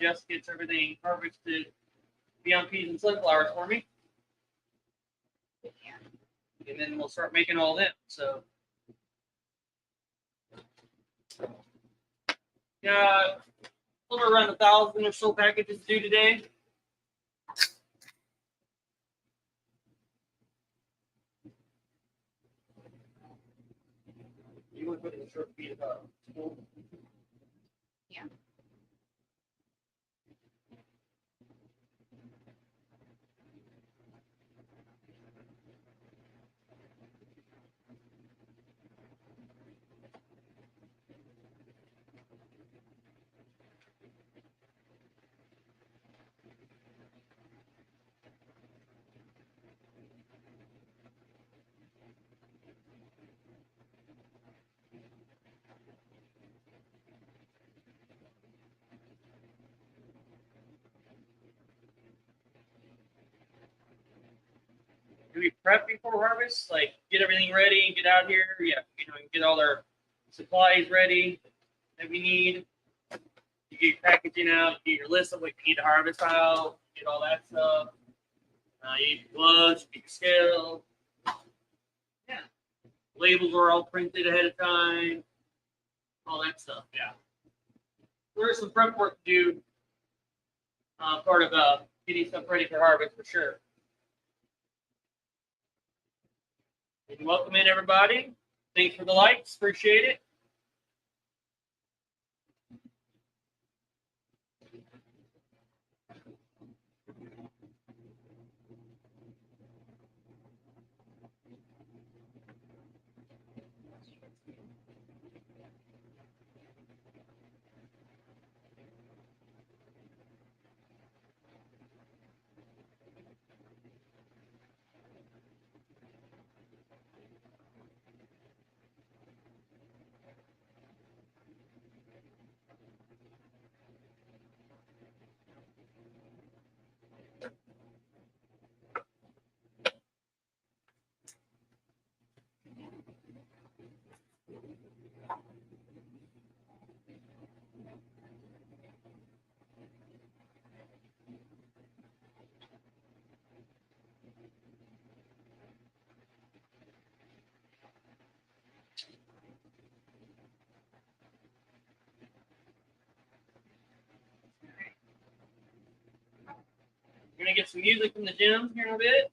Jess gets everything harvested beyond peas and sunflowers for me. And then we'll start making all them. So, yeah, a little around 1,000 or so packages due today. You would put in a short feed about school. Yeah. Do we prep before harvest? Like get everything ready and get out here? Yeah, get all our supplies ready that we need. You get your packaging out, get your list of what you need to harvest out, get all that stuff. You need your gloves, get your scale. Yeah. Labels are all printed ahead of time. All that stuff, yeah. There's some prep work to do. Part of getting stuff ready for harvest for sure. And welcome in everybody. Thanks for the likes, appreciate it. We're gonna get some music from the gym here in a bit.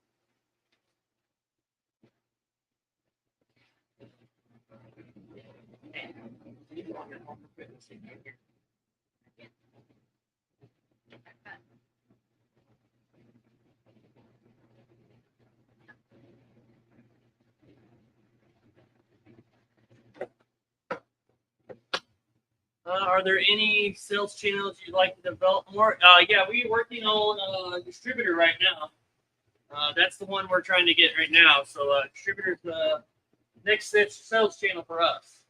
Are there any sales channels you'd like to develop more? Yeah, we're working on a distributor right now. That's the one we're trying to get right now. So distributor's the next sales channel for us.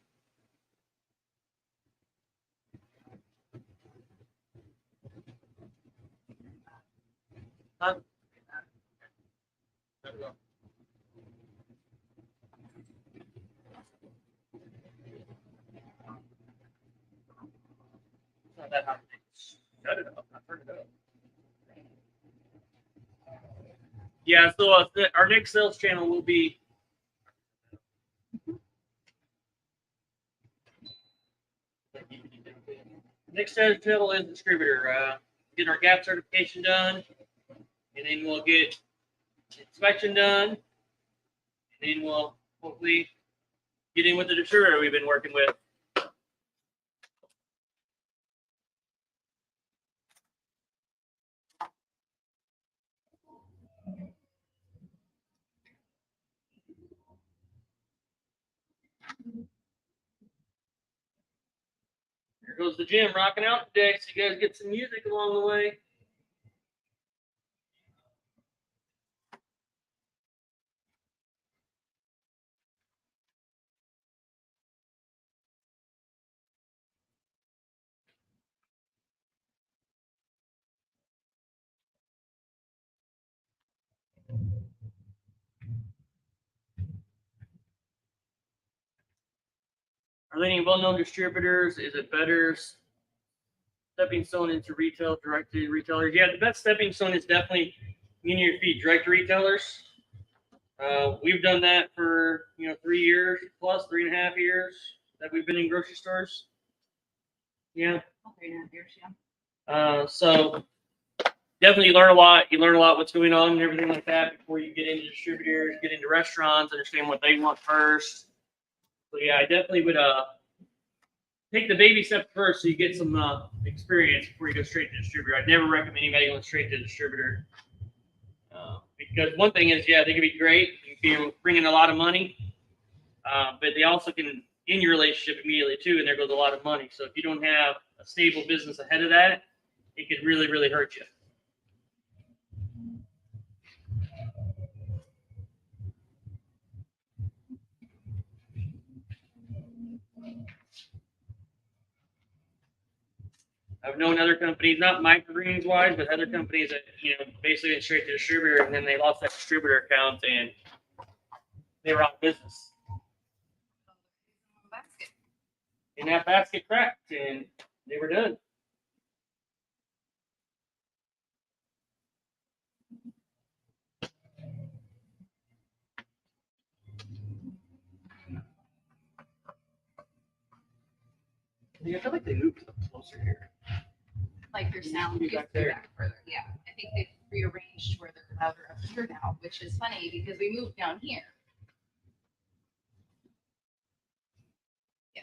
Huh? It's not that hot. Shut it up. I turned it up. Yeah, so our next sales channel will be next sales channel is distributor. Get our gap certification done, and then we'll get inspection done, and then we'll hopefully get in with the distributor we've been working with. Here goes the gym rocking out today, so you guys get some music along the way. Are there any well-known distributors? Is it better stepping stone into retail, direct to retailers. Yeah, the best stepping stone is definitely Union Your Feet, direct to retailers. We've done that for 3 years plus, 3.5 years that we've been in grocery stores. Yeah. 3.5 years, yeah. So definitely learn a lot. You learn a lot what's going on and everything like that before you get into distributors, get into restaurants, understand what they want first. So yeah, I definitely would take the baby steps first so you get some experience before you go straight to distributor. I'd never recommend anybody going straight to distributor. Because one thing is, yeah, they can be great. You can bring in a lot of money, but they also can end your relationship immediately too, and there goes a lot of money. So if you don't have a stable business ahead of that, it could really, really hurt you. I've known other companies, not Microgreens wise, but other companies that basically went straight to distributor, and then they lost that distributor account and they were out of business. And that basket cracked, and they were done. I feel like they moved closer here. Like your sound Maybe gets back there. back further. Yeah, I think they've rearranged where they're louder up here now, which is funny because we moved down here. Yeah.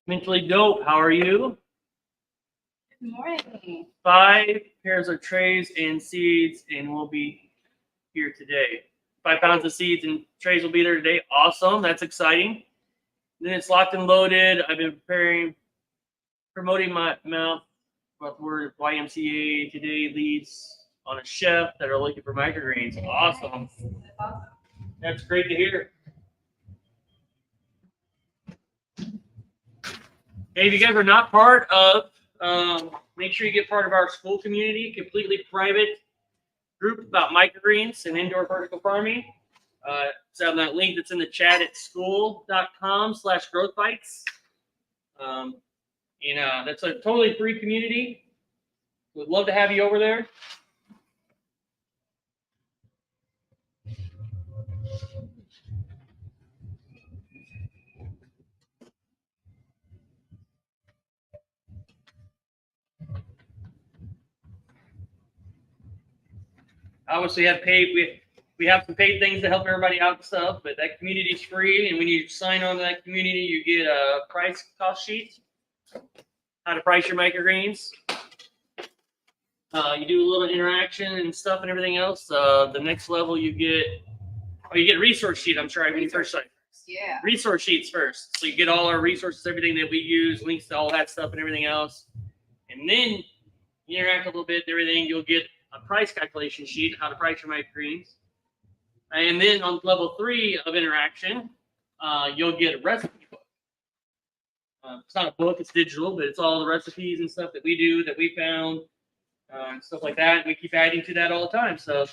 Mentally dope. How are you? Good morning. 5 pairs of trays and seeds, and we'll be here today. 5 pounds of seeds and trays will be there today. Awesome. That's exciting. Then it's locked and loaded. I've been promoting my mouth about the word YMCA today leads on a chef that are looking for microgreens. Awesome. That's great to hear. Hey, if you guys are not part of, make sure you get part of our school community, completely private group about microgreens and indoor vertical farming. It's on that link that's in the chat at school.com/growthbites. That's a totally free community. Would love to have you over there. Obviously, we have some paid things to help everybody out and stuff, but that community is free. And when you sign on to that community, you get a price cost sheet, how to price your microgreens. You do a little interaction and stuff and everything else. The next level you get resource sheet. I'm sorry, when you first sign. Yeah. Resource sheets first. So you get all our resources, everything that we use, links to all that stuff and everything else. And then you interact a little bit and everything, you'll get a price calculation sheet, how to price your microgreens. And then on level 3 of interaction, you'll get a recipe book. It's not a book, it's digital, but it's all the recipes and stuff that we do, that we found, and stuff like that. We keep adding to that all the time. So,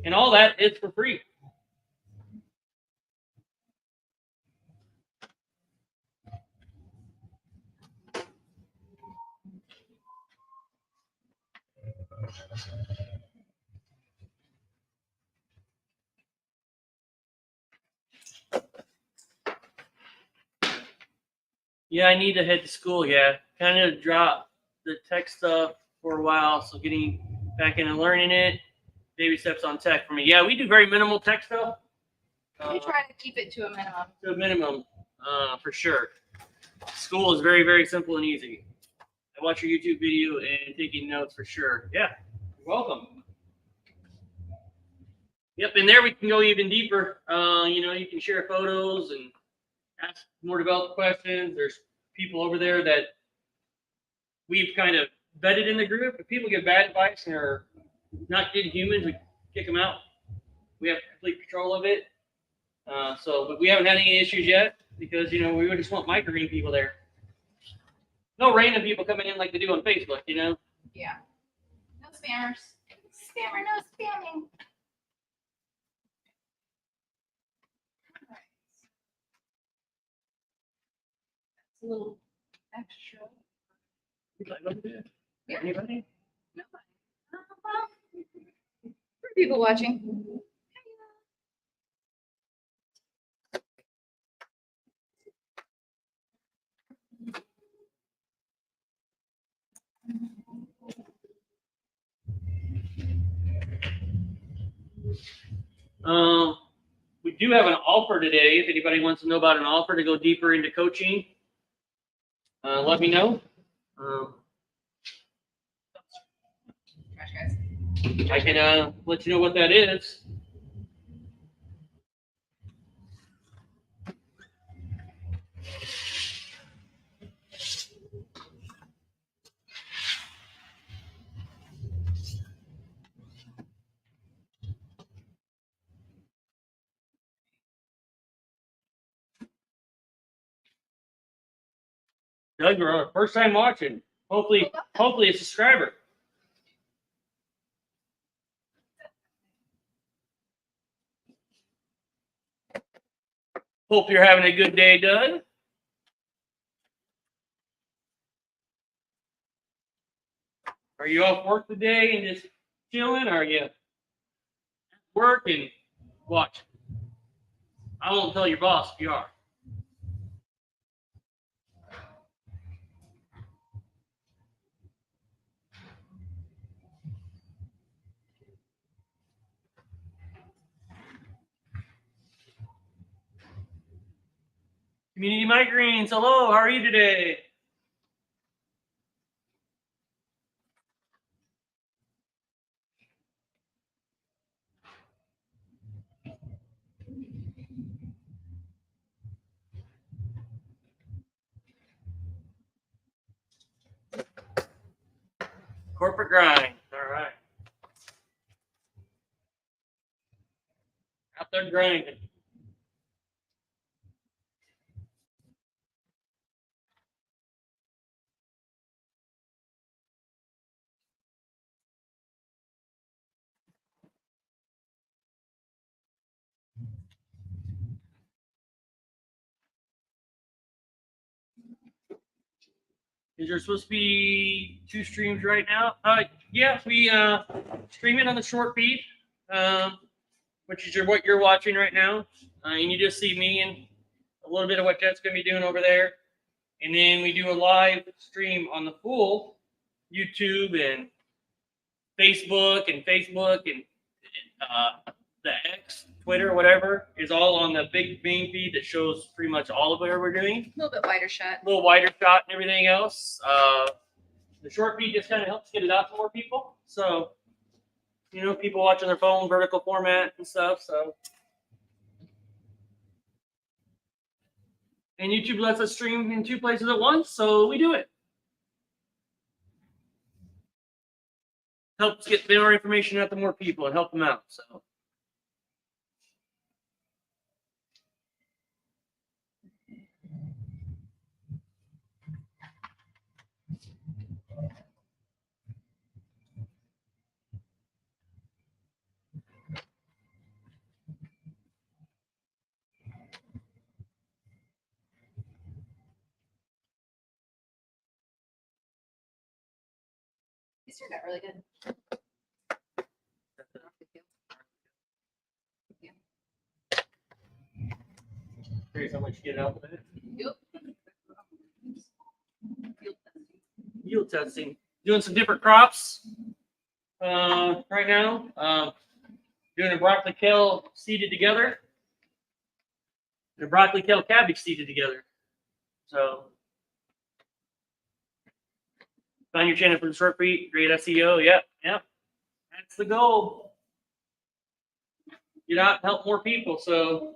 and all that is for free. Yeah, I need to head to school. Yeah, kind of dropped the tech stuff for a while, so getting back into learning it. Baby steps on tech for me. Yeah, we do very minimal tech stuff. We try to keep it to a minimum. To a minimum, for sure. School is very, very simple and easy. I watch your YouTube video and taking notes for sure. Yeah, you're welcome. Yep, and there we can go even deeper. You can share photos and ask more developed questions. There's people over there that we've kind of vetted in the group. If people give bad advice and are not good humans, we kick them out. We have complete control of it. But we haven't had any issues yet because, we just want microgreen people there. no random people coming in like they do on Facebook, you know? Yeah. No spammers. Spammer, no spamming. That's a little extra. Yeah. Anybody? Nobody. Well, for people watching. We do have an offer today. If anybody wants to know about an offer to go deeper into coaching, let me know. Trash guys. I can let you know what that is. Doug, you're our first time watching. Hopefully a subscriber. Hope you're having a good day, Doug. Are you off work today and just chilling? Or are you working? Watch. I won't tell your boss if you are. Community Microgreens, hello, how are you today? Corporate grind, all right. Out there grinding. Is there supposed to be 2 streams right now? Yeah, we stream it on the short feed, which is what you're watching right now. And you just see me and a little bit of what Jet's going to be doing over there. And then we do a live stream on the full YouTube and Facebook and the X, Twitter, whatever, is all on the big main feed that shows pretty much all of what we're doing. A little bit wider shot. A little wider shot and everything else. The short feed just kind of helps get it out to more people. So, you know, people watching their phone, vertical format and stuff. So, and YouTube lets us stream in 2 places at once, so we do it. Helps get more information out to more people and help them out. So. These turned out really good. Curious how much you get out of it. Yep. Yield testing. Doing some different crops right now. Doing a broccoli kale seeded together. And a broccoli kale cabbage seeded together. So find your channel for the short feed. Great SEO. Yep. That's the goal. Get out and help more people. So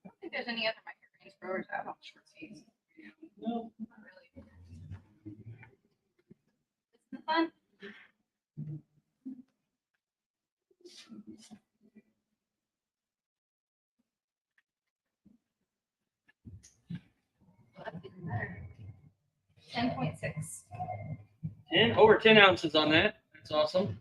I don't think there's any other microgreens growers out on short seeds. no. Not really. Isn't it fun? 10.6. Over 10 ounces on that. That's awesome.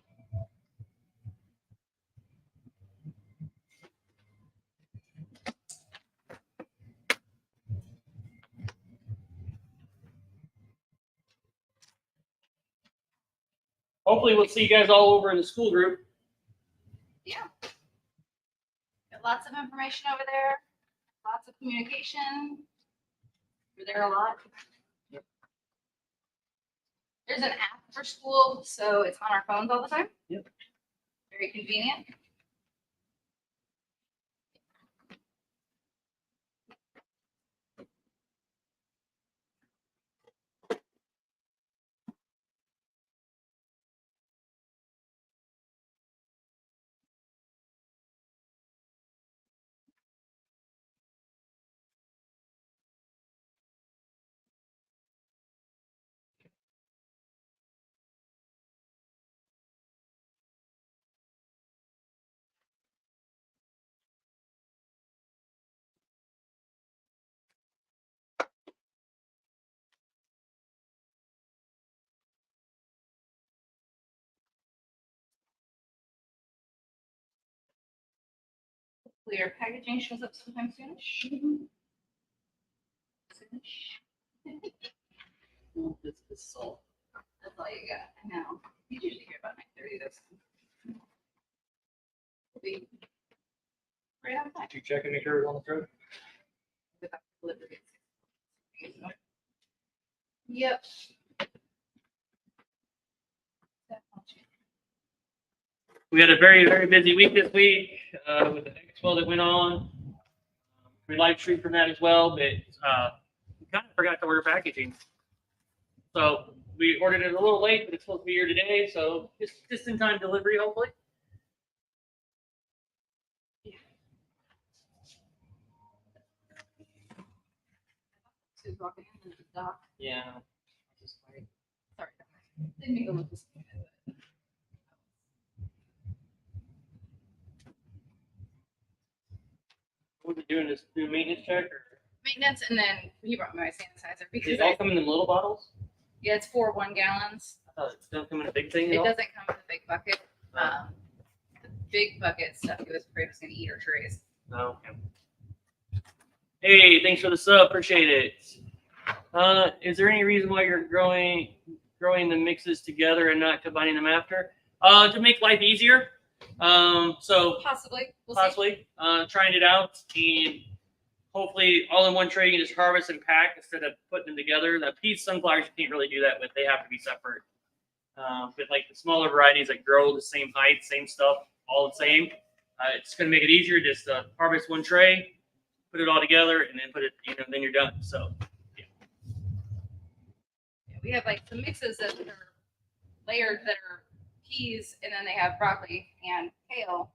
Hopefully we'll see you guys all over in the school group. Yeah. Got lots of information over there. Lots of communication. We're there a lot. Yep. There's an app for school, so it's on our phones all the time. Yep. Very convenient. Hopefully our packaging shows up sometime soonish. This is salt. That's all you got. I know. You usually hear about 9:30 this time. We'll be right on time. Did you check and make sure it was on the throat? Without delivery. Yep. We had a very, very busy week this week with the expo that went on. We live streamed from that as well, but we kind of forgot to order packaging. So we ordered it a little late, but it's supposed to be here today, so just in time delivery, hopefully. Sue's walking in the dock. Yeah. Sorry. Didn't mean to look this way. What are we doing? This do a maintenance check, or Maintenance, and then he brought me my sanitizer because does it all come in the little bottles? yeah, it's 4 1-gallons. I thought it doesn't come in a big thing. It At all? doesn't come with a big bucket. The big bucket stuff he was afraid was going to eat our trays. No. Okay. Hey, thanks for the sub. Appreciate it. Is there any reason why you're growing the mixes together and not combining them after? To make life easier. So Possibly. We'll possibly trying it out, and hopefully all in one tray you can just harvest and pack instead of putting them together. The peas sunflowers you can't really do that with; they have to be separate. But like the smaller varieties that grow the same height, same stuff, all the same, it's going to make it easier. Just harvest one tray, put it all together, and then put it, then you're done. So see. We have like some mixes that are layered that are peas, and then they have broccoli and kale.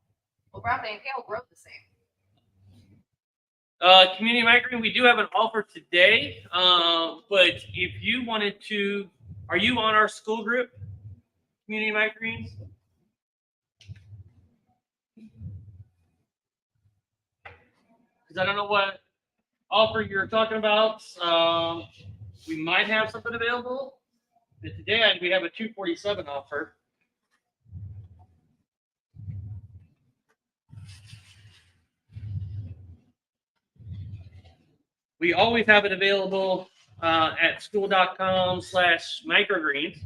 Well, broccoli and kale grow the same. Community microgreen, we do have an offer today. But if you wanted to, are you on our school group, Community Microgreens? Because I don't know what offer you're talking about. We might have something available. But today we have a $247 offer. We always have it available at school.com/microgreens.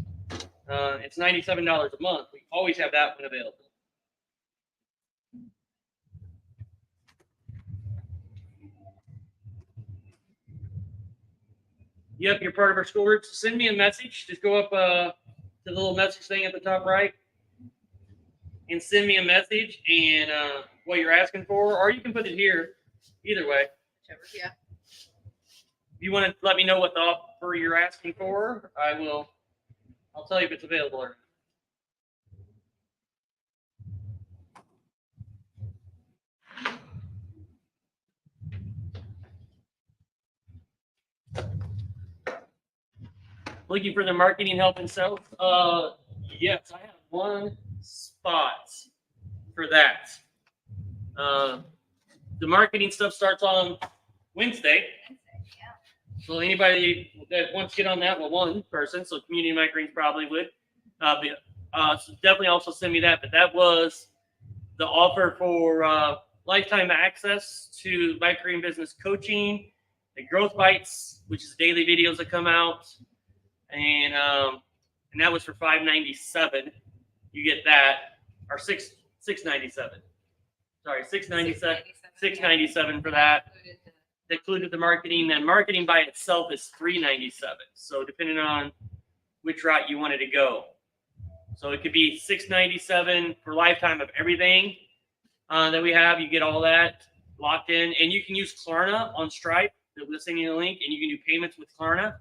It's $97 a month. We always have that one available. Yep, you're part of our school group. So send me a message. Just go up to the little message thing at the top right and send me a message and what you're asking for, or you can put it here. Either way. Whichever, yeah. If you want to let me know what the offer you're asking for, I'll tell you if it's available or not. Looking for the marketing help and sales? Yes, I have one spot for that. The marketing stuff starts on Wednesday. So anybody that wants to get on that, well, one person, so Community Microgreens probably would. So definitely also send me that. But that was the offer for lifetime access to microgreen business coaching, the growth bites, which is daily videos that come out, and that was for $597. You get that, or $697. Sorry, $697 for that. That included the marketing. Then marketing by itself is $397. So depending on which route you wanted to go, so it could be $697 for lifetime of everything that we have. You get all that locked in, and you can use Klarna on Stripe. We'll send you the link, and you can do payments with Klarna.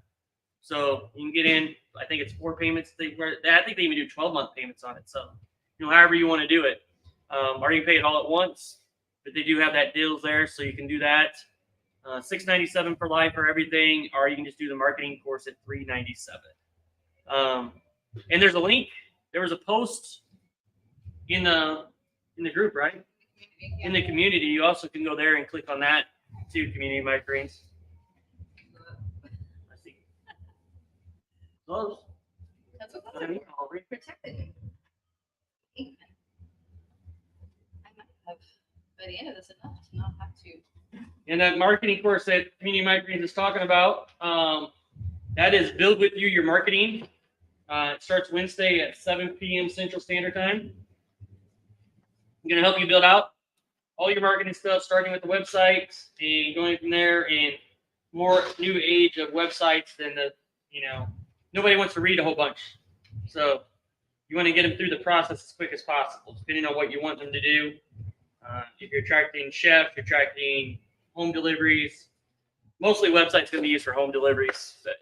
So you can get in. I think it's 4 payments. I think they even do 12-month payments on it. So however you want to do it, or you pay it all at once. But they do have that deals there, so you can do that. $697 for life for everything, or you can just do the marketing course at $397. And there's a link. There was a post in the group, right? In the community, you also can go there and click on that too. Community Microgreens. I see. Close. That's what I'll protected you. I might have by the end of this enough to not have to. And that marketing course that Community Microgreens is talking about, that is Build With You Your Marketing. It starts Wednesday at 7 p.m. Central Standard Time. I'm going to help you build out all your marketing stuff, starting with the website and going from there. And more new age of websites than nobody wants to read a whole bunch. So you want to get them through the process as quick as possible, depending on what you want them to do. If you're attracting chefs, you're attracting home deliveries. Mostly websites going to be used for home deliveries. But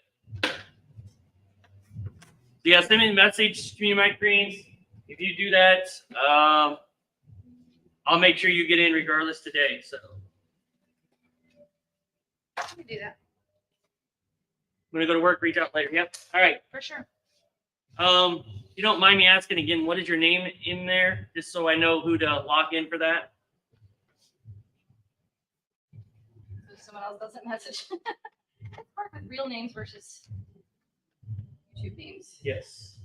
yeah, send me a message, Community Microgreens. If you do that, I'll make sure you get in regardless today. So We do that I'm gonna go to work. Reach out later. Yep. All right. for sure. You don't mind me asking again, what is your name in there, just so I know who to log in for that? So someone else doesn't message. It's hard with real names versus YouTube names. Yes.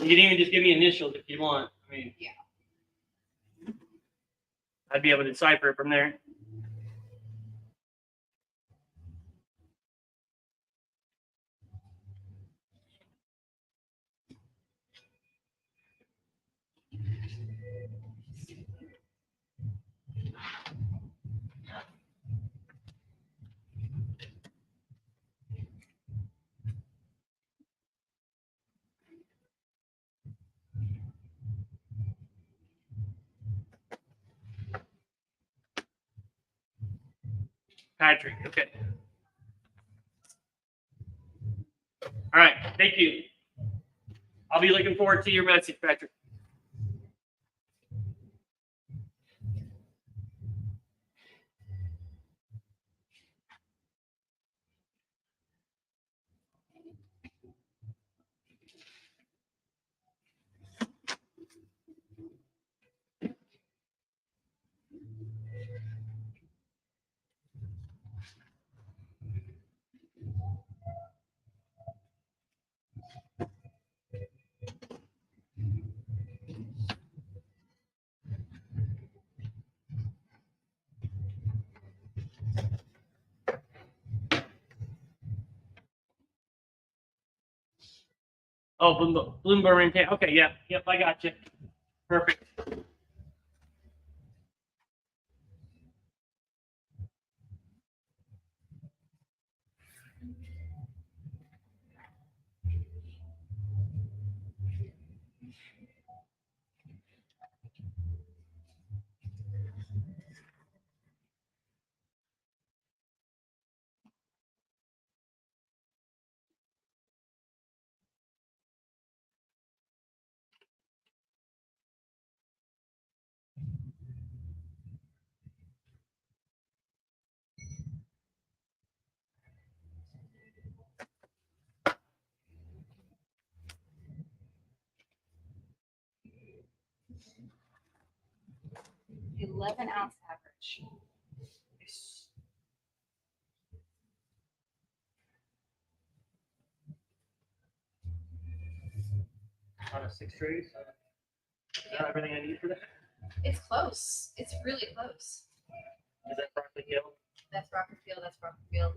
You can even just give me initials if you want. I mean, Yeah. I'd be able to decipher it from there. Patrick, okay. All right, thank you. I'll be looking forward to your message, Patrick. Oh, Bloomberg. Okay, yep, I got you. Perfect. 11-ounce average. On a 6 trays. Is that everything I need for that? It's close. It's really close. Is that broccoli kale? That's Rocker Field. That's Rocker Field.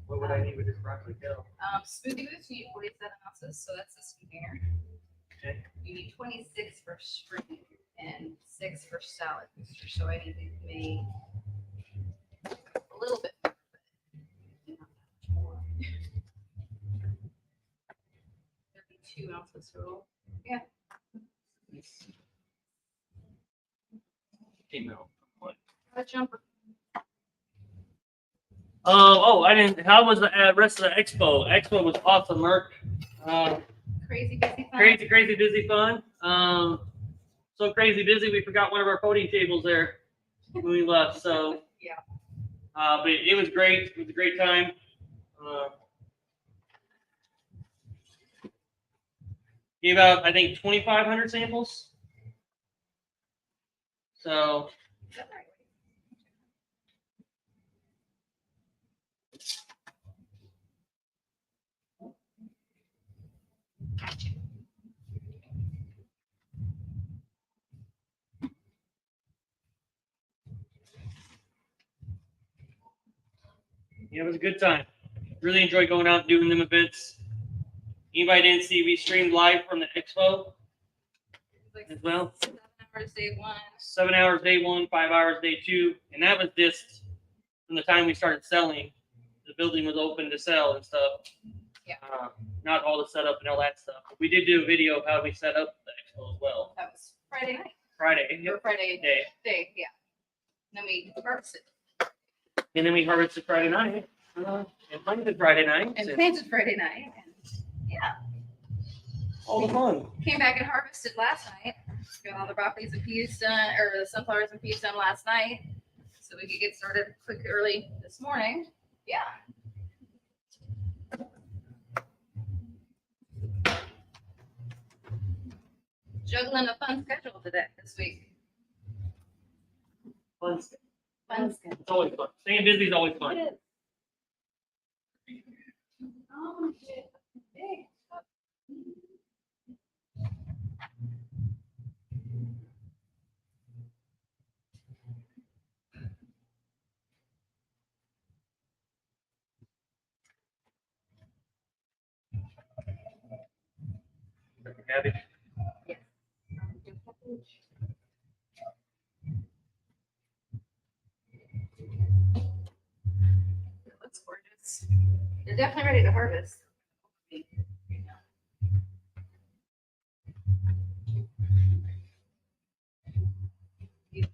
What would I need with this broccoli kale? Smoothie boots, you need 47 ounces, so that's this container. Okay. You need 26 for spring and 6 for salad booster. So I need to make a little bit more, but not that much more. 32 ounces total. Yeah. Email. What? A jumper. I didn't. How was the rest of the expo? Expo was awesome, Merc. Crazy busy fun. Crazy busy fun. So crazy busy we forgot one of our podium tables there when we left. So yeah. But it was great. It was a great time. Gave out I think 2,500 samples. So. Is that right? Gotcha. Yeah, it was a good time. Really enjoyed going out and doing them events. Anybody didn't see, we streamed live from the expo Like as well. 7 hours day one. 7 hours day 1, 5 hours day 2, and that was just from the time we started selling. The building was open to sell and stuff. Yeah. Not all the setup and all that stuff. But we did do a video of how we set up the expo as well. That was Friday night. Friday. Or Friday Day. yeah. Then we harvested. And then we harvested Friday night. And planted Friday night. And planted Friday night. And yeah. All the fun. Came back and harvested last night. Got all the broccolis and peas done, or the sunflowers and peas done last night. So we could get started quick early this morning. Yeah. Juggling a fun schedule this week. Fun. Fun schedule. It's always fun. Staying busy is always fun. It is. Oh, shit. Big. Cabbage. Yes. It looks gorgeous. They're definitely ready to harvest.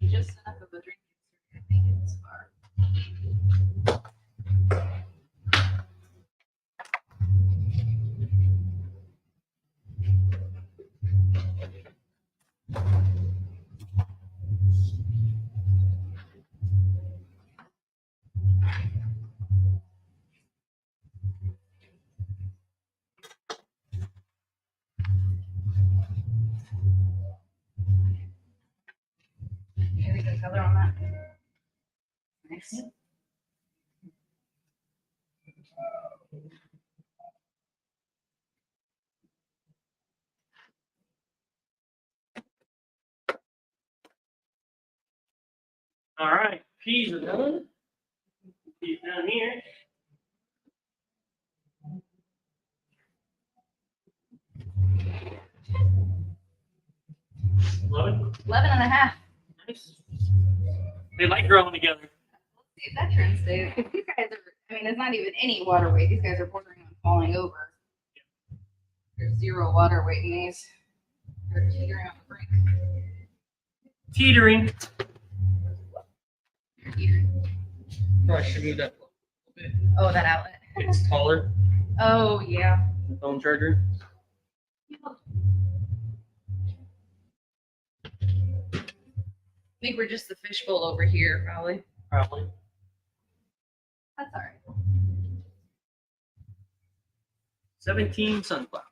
Just enough of a drink to make it this far. Really good color on that. Nice. All right. Peas are done. Peas down here. Eleven. 11 and a half. Nice. They like growing together. Let's see if that trend stays. If these guys are, I mean, there's not even any water weight. These guys are bordering on falling over. There's 0 water weight in these. They're teetering on the brink. Teetering. Teetering. Probably should move that a little bit. Oh, that outlet. It's taller. Oh, yeah. The phone charger. I think we're just the fishbowl over here, probably. Probably. That's all right. 17 sunflowers.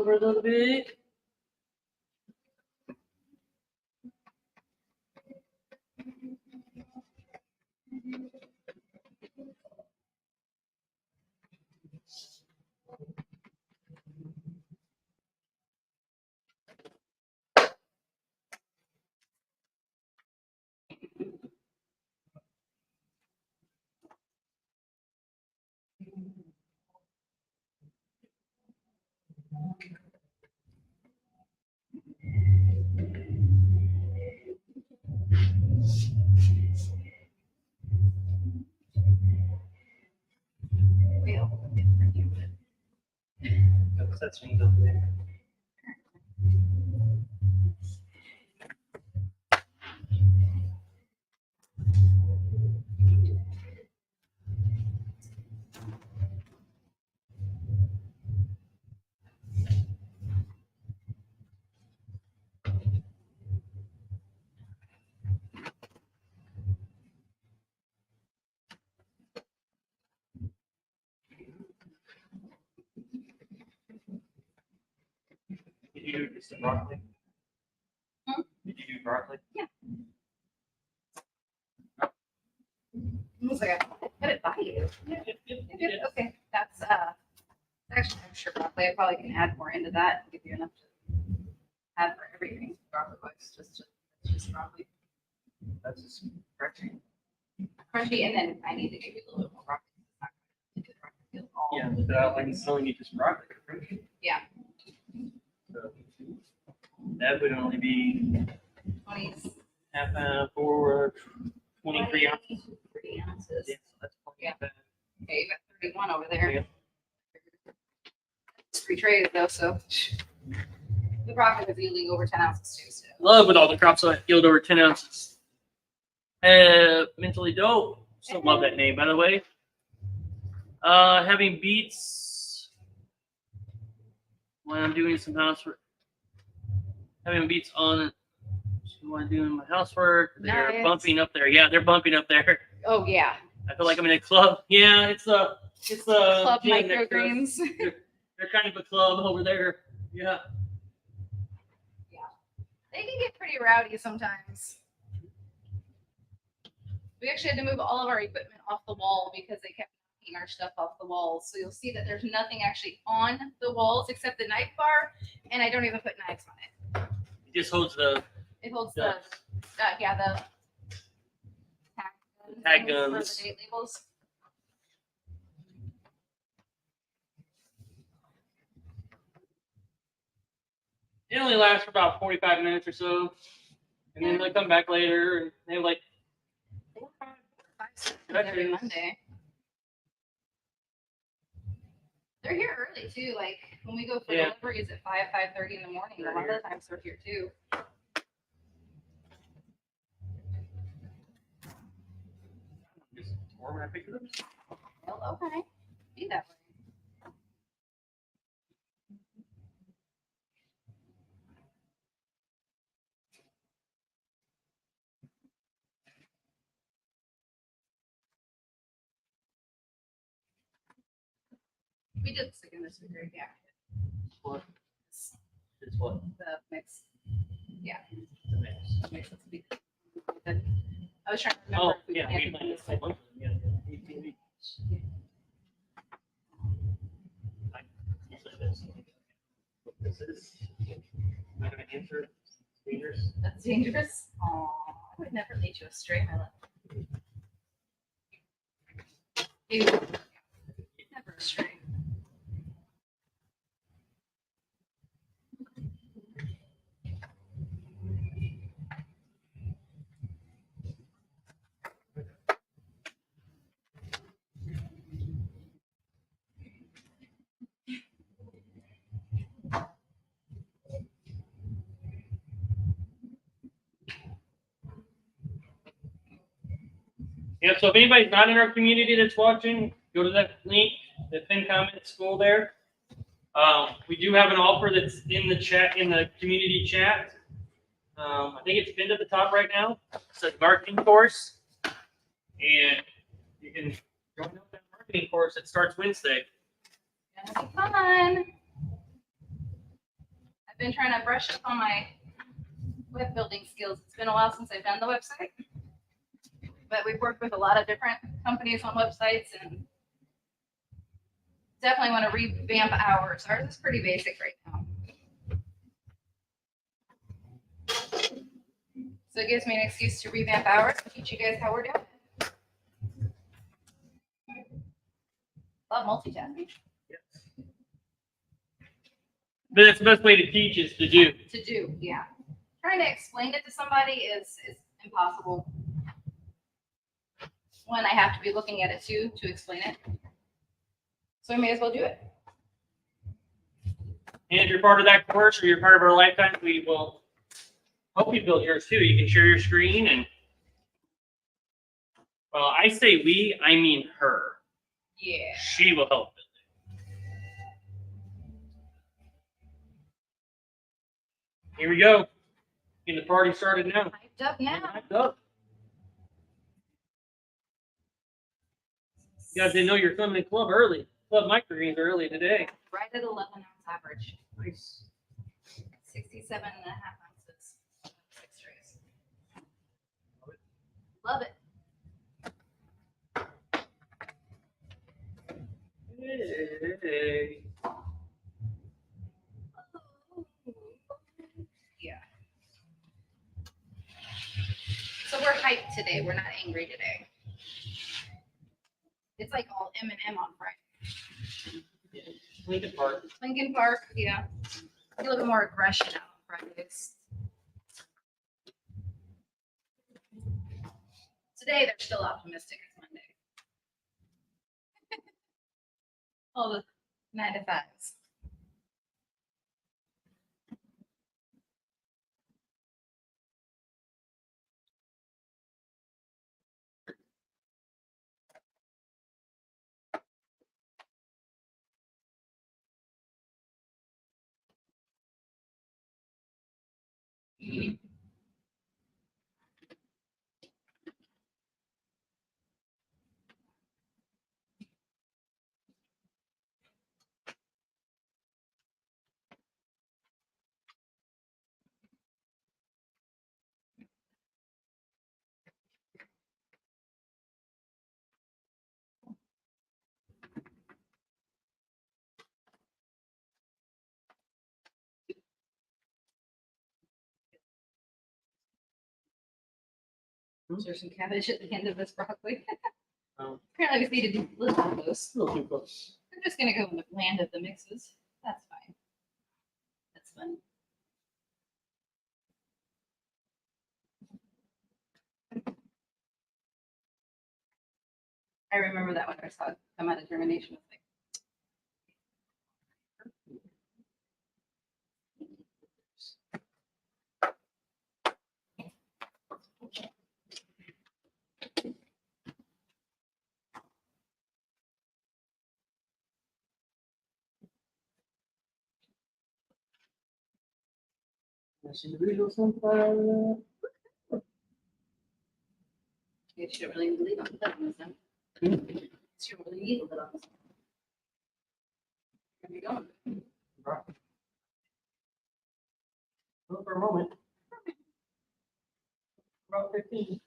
over a little bit. That's me over there. Did you do just the broccoli? Hmm? Did you do broccoli? Yeah. Looks like I put it by you. Okay, that's actually extra broccoli. I probably can add more into that and give you enough to add for everything. Broccoli was just broccoli. That's just crunchy. Crunchy, and then I need to give you a little bit more broccoli. It's not gonna feel all- Yeah, without like selling you just broccoli. Yeah. So that would only be 20s. half for 23 ounces. 3 ounces. Yeah, so that's plenty. Yeah. Okay, you got 31 over there. Yeah. It's 3 trays though, so the broccoli was yielding over 10 ounces too. So. Love with all the crops that yield over 10 ounces. Mentally dope. Still love that name, by the way. Having beets when I'm doing some housework. Having beets on when I'm doing my housework. They're Nice. bumping up there. Yeah, they're bumping up there. Oh yeah. I feel like I'm in a club. Yeah, it's the Club gym next to us. Microgreens. They're kind of a club over there. Yeah. They can get pretty rowdy sometimes. We actually had to move all of our equipment off the wall because they kept knocking our stuff off the walls. So you'll see that there's nothing actually on the walls except the knife bar, and I don't even put knives on it. It just holds the It holds Yeah. the tag guns. Tag For guns. the date labels. It only lasts for about 45 minutes or so. And then they come back later and they have like 4 or 5 Every sessions. Monday. They're here early too. Like when we go for Yeah. deliveries at 5:30 in the morning, a lot of the times they're here too. Just warm when I pick it up. Well, okay. Be that way. We did this again this week, right? Yeah. What? It's what? The mix. Yeah. The mix. Mix. Let's be good. I was trying to remember. Oh, if we yeah, we planted planted this. a bunch of them. Yeah, 18 weeks. This is not going to answer. Dangerous. That's dangerous. Oh, I would never lead you astray, my love. Never astray. Yeah, so if anybody's not in our community that's watching, go to that link, the pin comment school there. We do have an offer that's in the chat, in the community chat. I think it's pinned at the top right now. It's a marketing course. And you can join up that marketing course. It starts Wednesday. Gonna be fun. been trying to brush up on my web building skills. It's been a while since I've done the website, but we've worked with a lot of different companies on websites and definitely want to revamp ours. Ours is pretty basic right now. So it gives me an excuse to revamp ours and teach you guys how we're doing it. Love multitasking. But that's the best way to teach is to do. To do, yeah. Trying to explain it to somebody is impossible. One, I have to be looking at it too to explain it. So I may as well do it. And if you're part of that course or you're part of our lifetime, we will help you build yours too. You can share your screen and, well, I say we, I mean her. Yeah. She will help build it. Here we go. Getting the party started now. Hyped up now. Hyped up. You guys didn't know you're coming to club early. Club Microgreens early today. Right at 11 ounce average. Nice. 67 and a half ounces. 6 trays. Love it. Hey. Yeah. So we're hyped today. We're not angry today. It's like all M&M on Friday. Yeah. Lincoln Park. Lincoln Park, yeah. A little bit more aggression out on Fridays. Today they're still optimistic. It's Monday. All the 9 to 5s. Is there some cabbage at the end of this broccoli? Apparently, we need to do little of those. A little too close. I'm just gonna go in the bland of the mixes. That's fine. That's fun. I remember that when I saw it come out of germination. I was like, you should really leave on the lid on this then. You should really need a lid on this. Where are we going? Well, for a moment. About 15.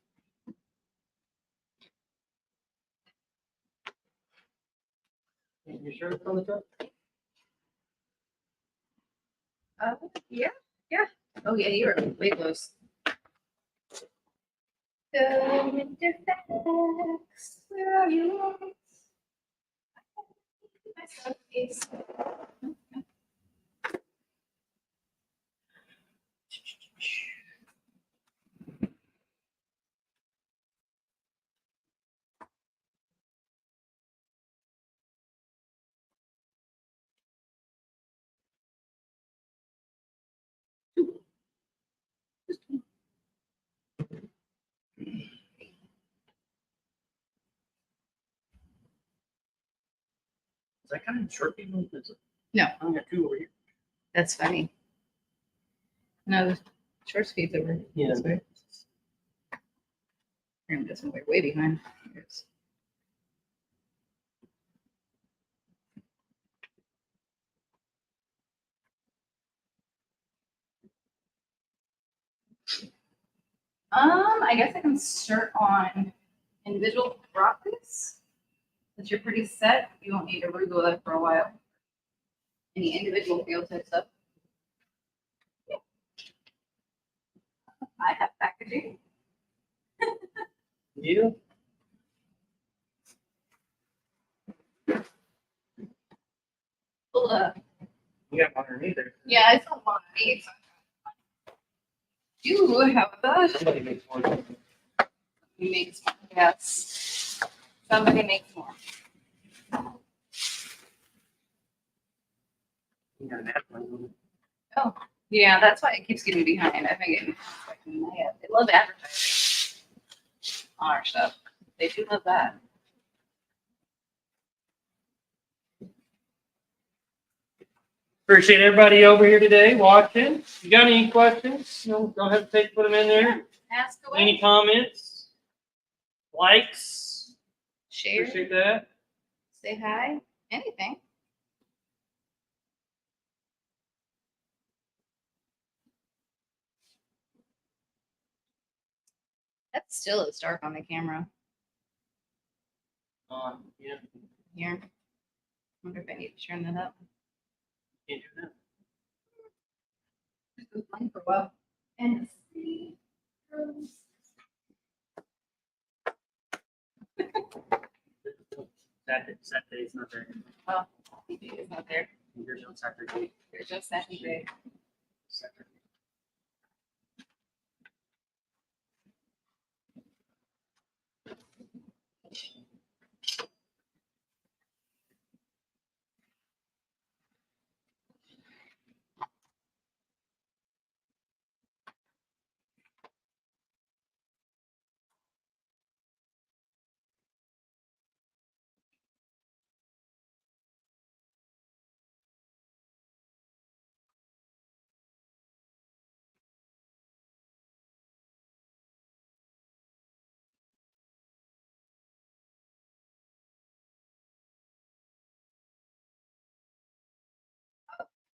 You sure it's on the truck? Yeah. Oh yeah, you were way close. Go, Mr. Facts, where are you? Myself is. Is that kind of short people? No. I only got 2 over here. That's funny. No, the short speed's over Yeah. this way. I'm just way behind. Here's- I guess I can start on individual broccolis. Since you're pretty set, you won't need arugula for a while. Any individual field type stuff. Yeah. I have packaging. You? Well, You got one underneath there. yeah, I don't want to eat. Do have that. Somebody makes one. He makes more. Yes. Somebody makes more. You got an app one. Oh, yeah, that's why it keeps getting behind. I've been getting like mad. They love advertising on our stuff. They do love that. Appreciate everybody over here today watching. If you got any questions, don't hesitate to put them in there. Ask away. Any comments? Likes? Share. Appreciate that. Say hi. Anything. That still is dark on the camera. Yeah, Here. Wonder if I need to turn that up. can't do that. Just was playing for a while. And the sea goes. Saturday's not there. Oh, TV is not there. Here's on Saturday. There's just that day. Saturday.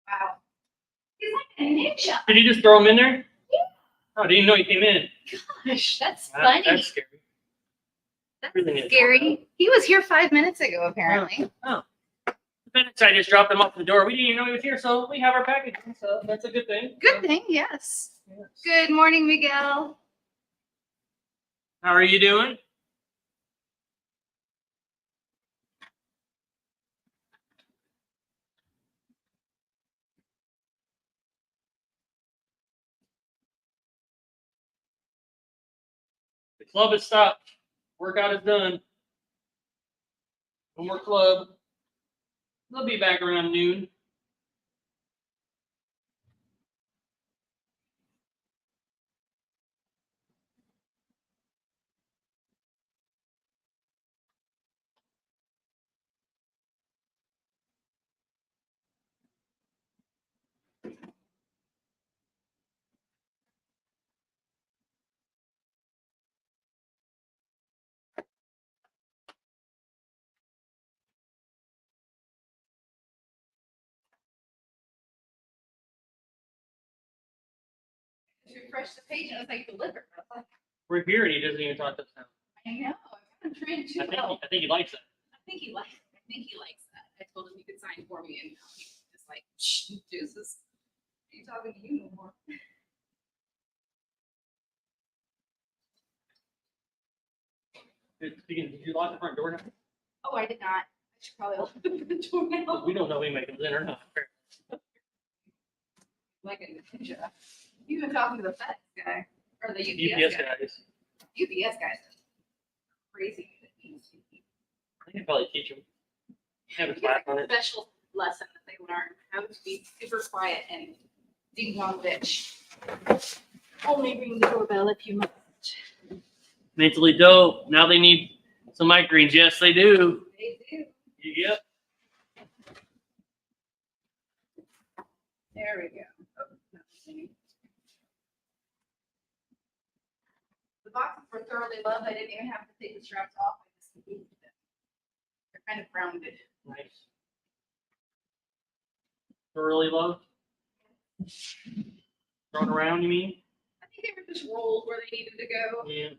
Wow. He's like a ninja. Did you just throw them in there? Yeah. Oh, didn't know you came in. Gosh, that's funny. That's scary. That's Really is. scary. He was here 5 minutes ago, apparently. Oh. The FedEx guy just dropped them off at the door. We didn't even know he was here, so we have our package. So that's a good thing. Good thing, yes. Yes. Good morning, Miguel. How are you doing? The club has stopped. Workout is done. No more club. They'll be back around noon. Just refresh the page and it's like delivered. I was like, We're here and he doesn't even talk to us now. I know. I'm trying to well. I think he likes it. I think he likes that. I told him he could sign for me and now he's just like, shh, deuces. I ain't talking to you no more. Did you lock the front door now? Oh, I did not. I should probably open the door now. We don't know if anybody comes in or not. Like a ninja. You've been talking to the FedEx guy or the UPS UPS guy. guys. UPS guys are crazy. I can probably teach them. Have a class on it. Special lesson that they learn how to be super quiet and ding dong bitch. Only ring the doorbell if you must. Mentally dope. Now they need some microgreens. Yes, they do. They do. Yep. There we go. Oh, not missing. The boxes were thoroughly loved. I didn't even have to take the straps off. I just moved them. They're kind of rounded. Nice. Thoroughly loved. Thrown around, you mean? I think they were just rolled where they needed to go. Yeah.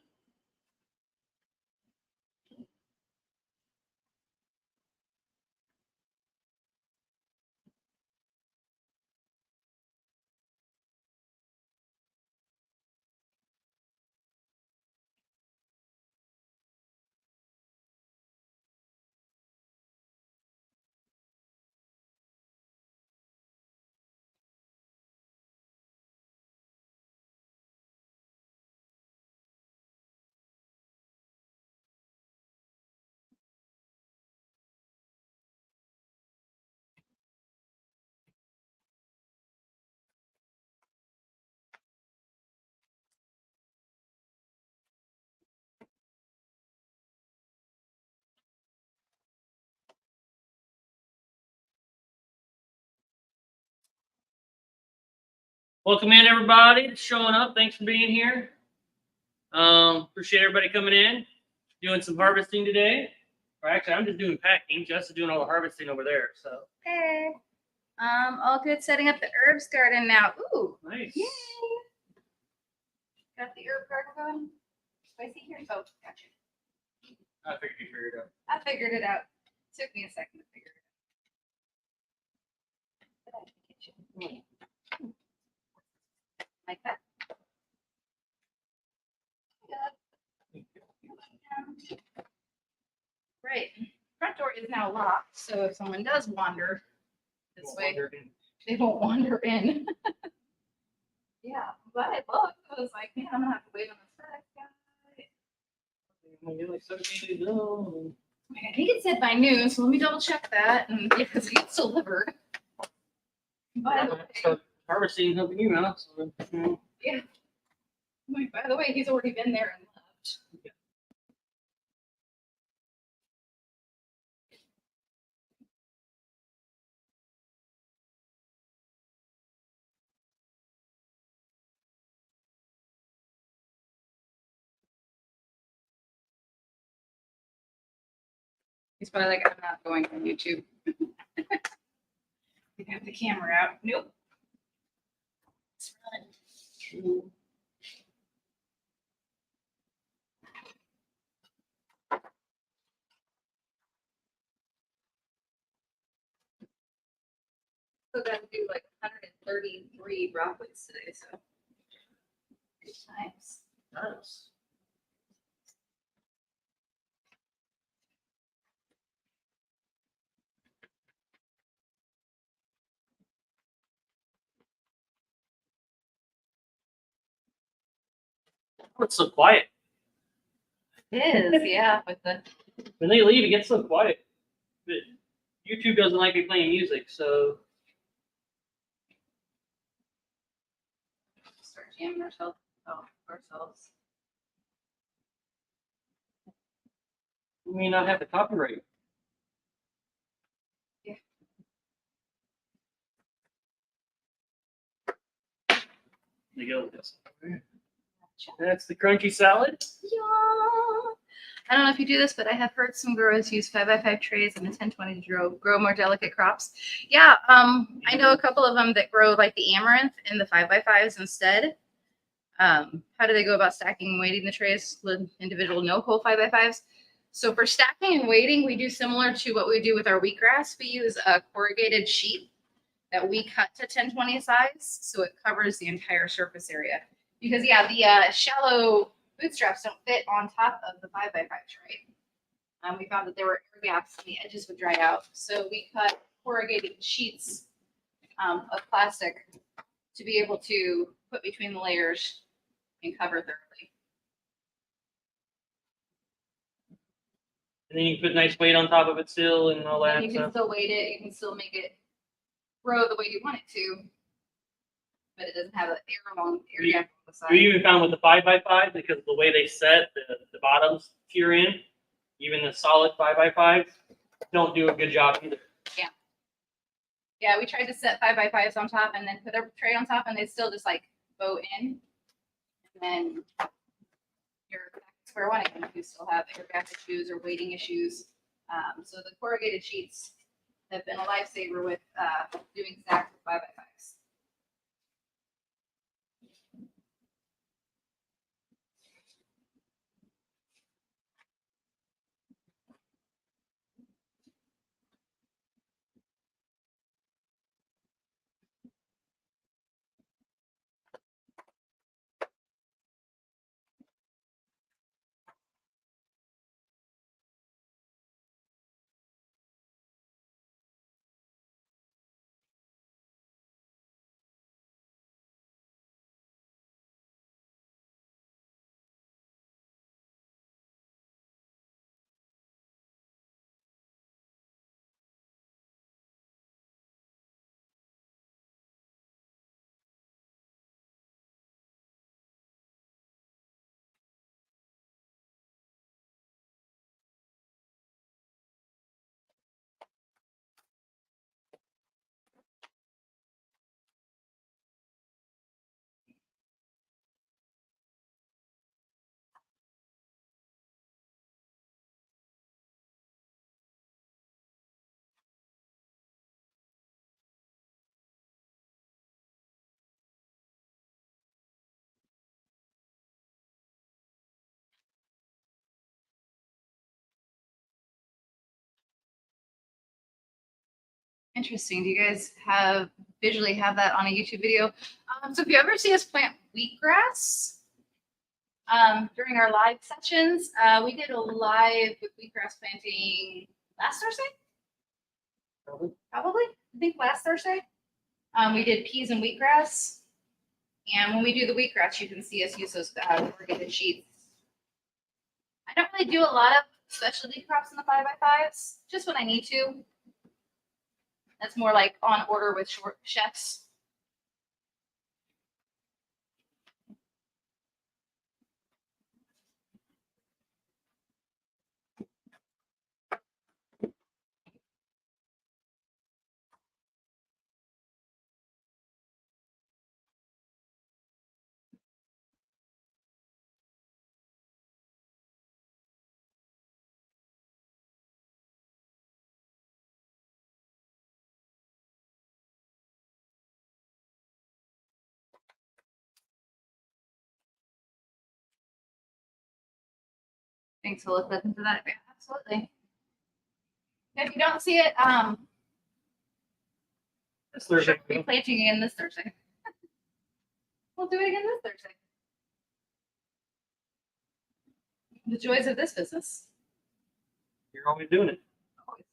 Welcome in, everybody that's showing up. Thanks for being here. Appreciate everybody coming in, doing some harvesting today. Or actually, I'm just doing packing. Jess is doing all the harvesting over there. So. Okay. All good. Setting up the herbs garden now. Ooh. Nice. Yay. Got the herb garden going. Spicy here. Oh, gotcha. I figured you figured it out. I figured it out. Took me a second to figure it out. Like that. Right. Front door is now locked, so if someone does wander this way, they won't wander in. Yeah, but I looked. I was like, man, I'm gonna have to wait on this next guy. I think it said by noon, so let me double check that. And yeah, because it gets delivered. By the way, Start harvesting helping you out. So, yeah. Wait, by the way, he's already been there and left. Yeah. He's probably like, I'm not going on YouTube. We have the camera out. Nope. Let's run. So gotta do like 133 broccolis today, so good times. nice. It's so quiet. It is, yeah, with the When they leave, it gets so quiet. But YouTube doesn't like me playing music, so start jamming ourselves. we may not have the copyright. Yeah. There you go. That's the crunchy salad. Yeah. I don't know if you do this, but I have heard some growers use 5x5 trays and the 1020 to grow more delicate crops. Yeah, I know a couple of them that grow like the amaranth in the 5x5s instead. How do they go about stacking and weighting the trays with individual no-hole 5x5s? So for stacking and weighting, we do similar to what we do with our wheatgrass. We use a corrugated sheet that we cut to 1020 size, so it covers the entire surface area. Because yeah, the shallow bootstraps don't fit on top of the 5x5 tray. We found that there were air gaps and the edges would dry out. So we cut corrugated sheets of plastic to be able to put between the layers and cover thoroughly. And then you can put nice weight on top of it still and all that. And you can still weight it. You can still make it grow the way you want it to, but it doesn't have an air gap on the side. We even found with the 5x5, because of the way they set the bottoms tier in, even the solid 5x5s don't do a good job either. Yeah. Yeah, we tried to set 5x5s on top and then put a tray on top, and they still just like bow in. And then you're back to square one again if you still have air gap issues or weighting issues. So the corrugated sheets have been a lifesaver with doing stacks with 5x5s. Interesting. Do you guys visually have that on a YouTube video? So if you ever see us plant wheatgrass during our live sessions, we did a live with wheatgrass planting last Thursday. Probably. I think last Thursday. We did peas and wheatgrass. And when we do the wheatgrass, you can see us use those corrugated sheets. I don't really do a lot of specialty crops in the 5x5s, just when I need to. That's more like on order with short chefs. Thanks for looking into that. Yeah, absolutely. If you don't see it, This Thursday. we'll be planting again this Thursday. We'll do it again this Thursday. The joys of this business. You're always doing it. Always.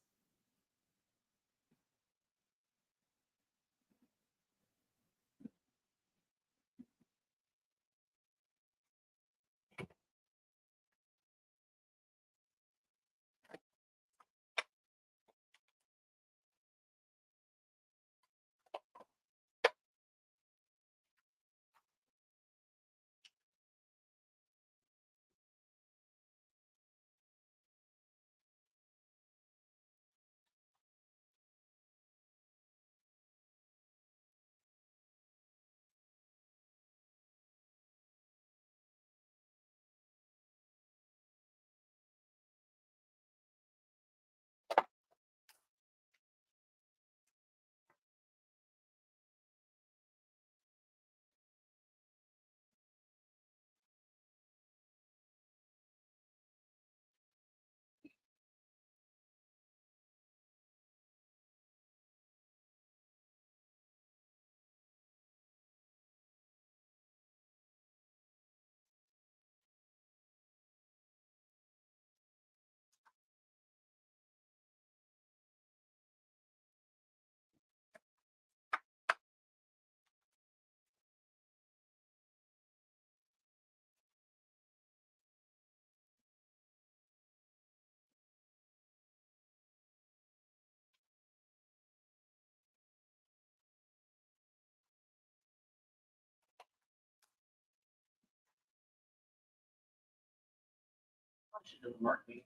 She doesn't mark me.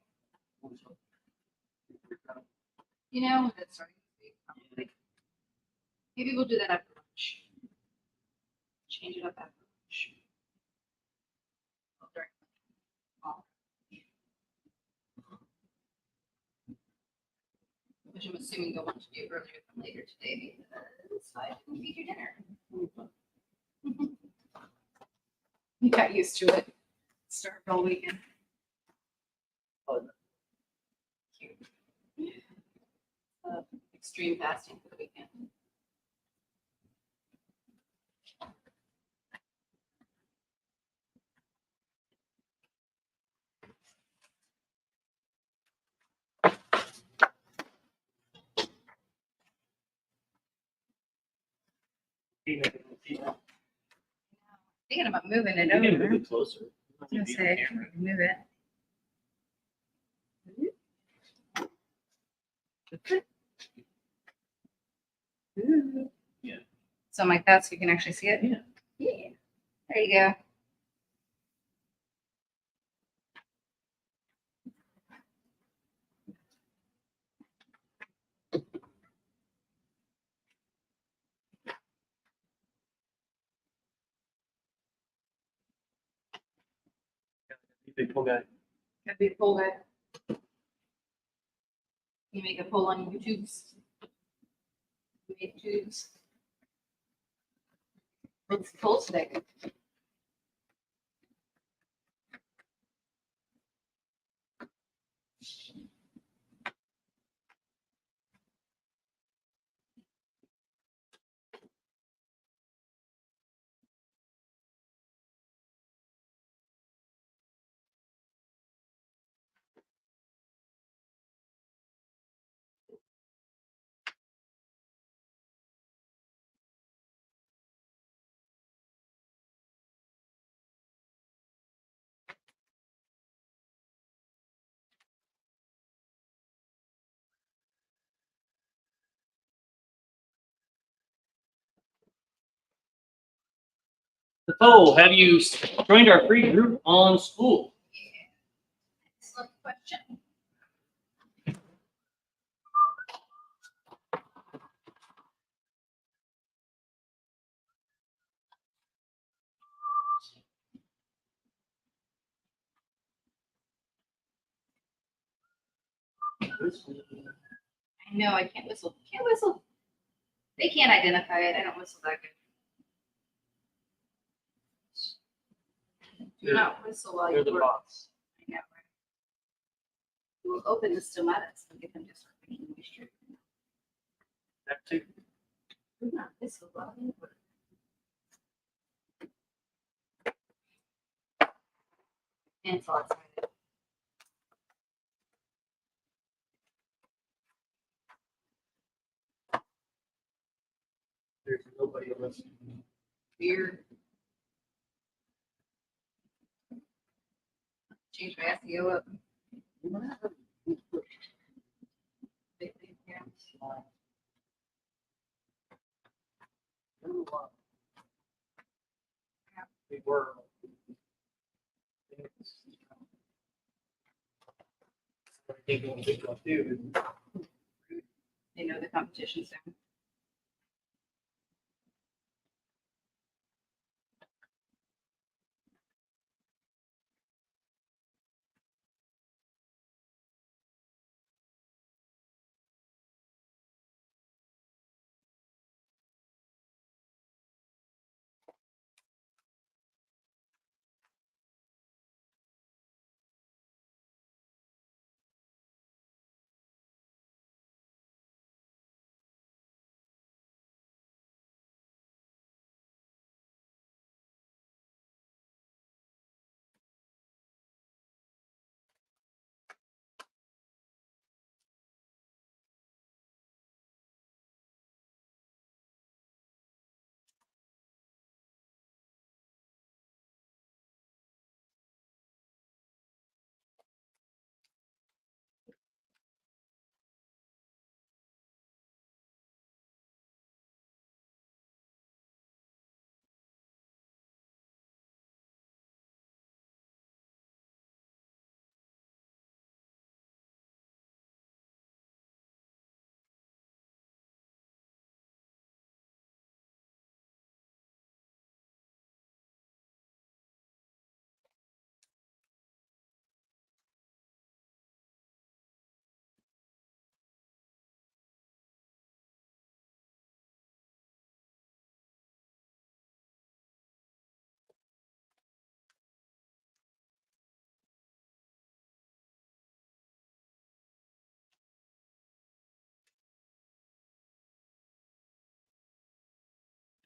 You know, that's right. Maybe we'll do that after lunch. Change it up after lunch. During which I'm assuming you'll want to do earlier than later today because I didn't feed you dinner. You got used to it. Starved all weekend. Cute. Extreme fasting for the weekend. Thinking about moving it You can over. move it closer. I was gonna say, I think we can move it. Ooh. Yeah. Something like that so you can actually see it? Yeah. Yeah. There you go. Big pull guy. Gotta be a poll guy. You make a poll on YouTube's. You make tubes. It's poll today. Nicole, have you joined our free group on school? Excellent question. I know I can't whistle. Can't whistle. They can't identify it. I don't whistle that good. Do not whistle while You're you the work. boss. I know, right? We'll open the stomachs and get them to start making moisture. That too. Do not whistle while you work. And it's all excited. There's nobody listening. Weird. Change my SEO up. Yeah. We were. They They know the competition's down.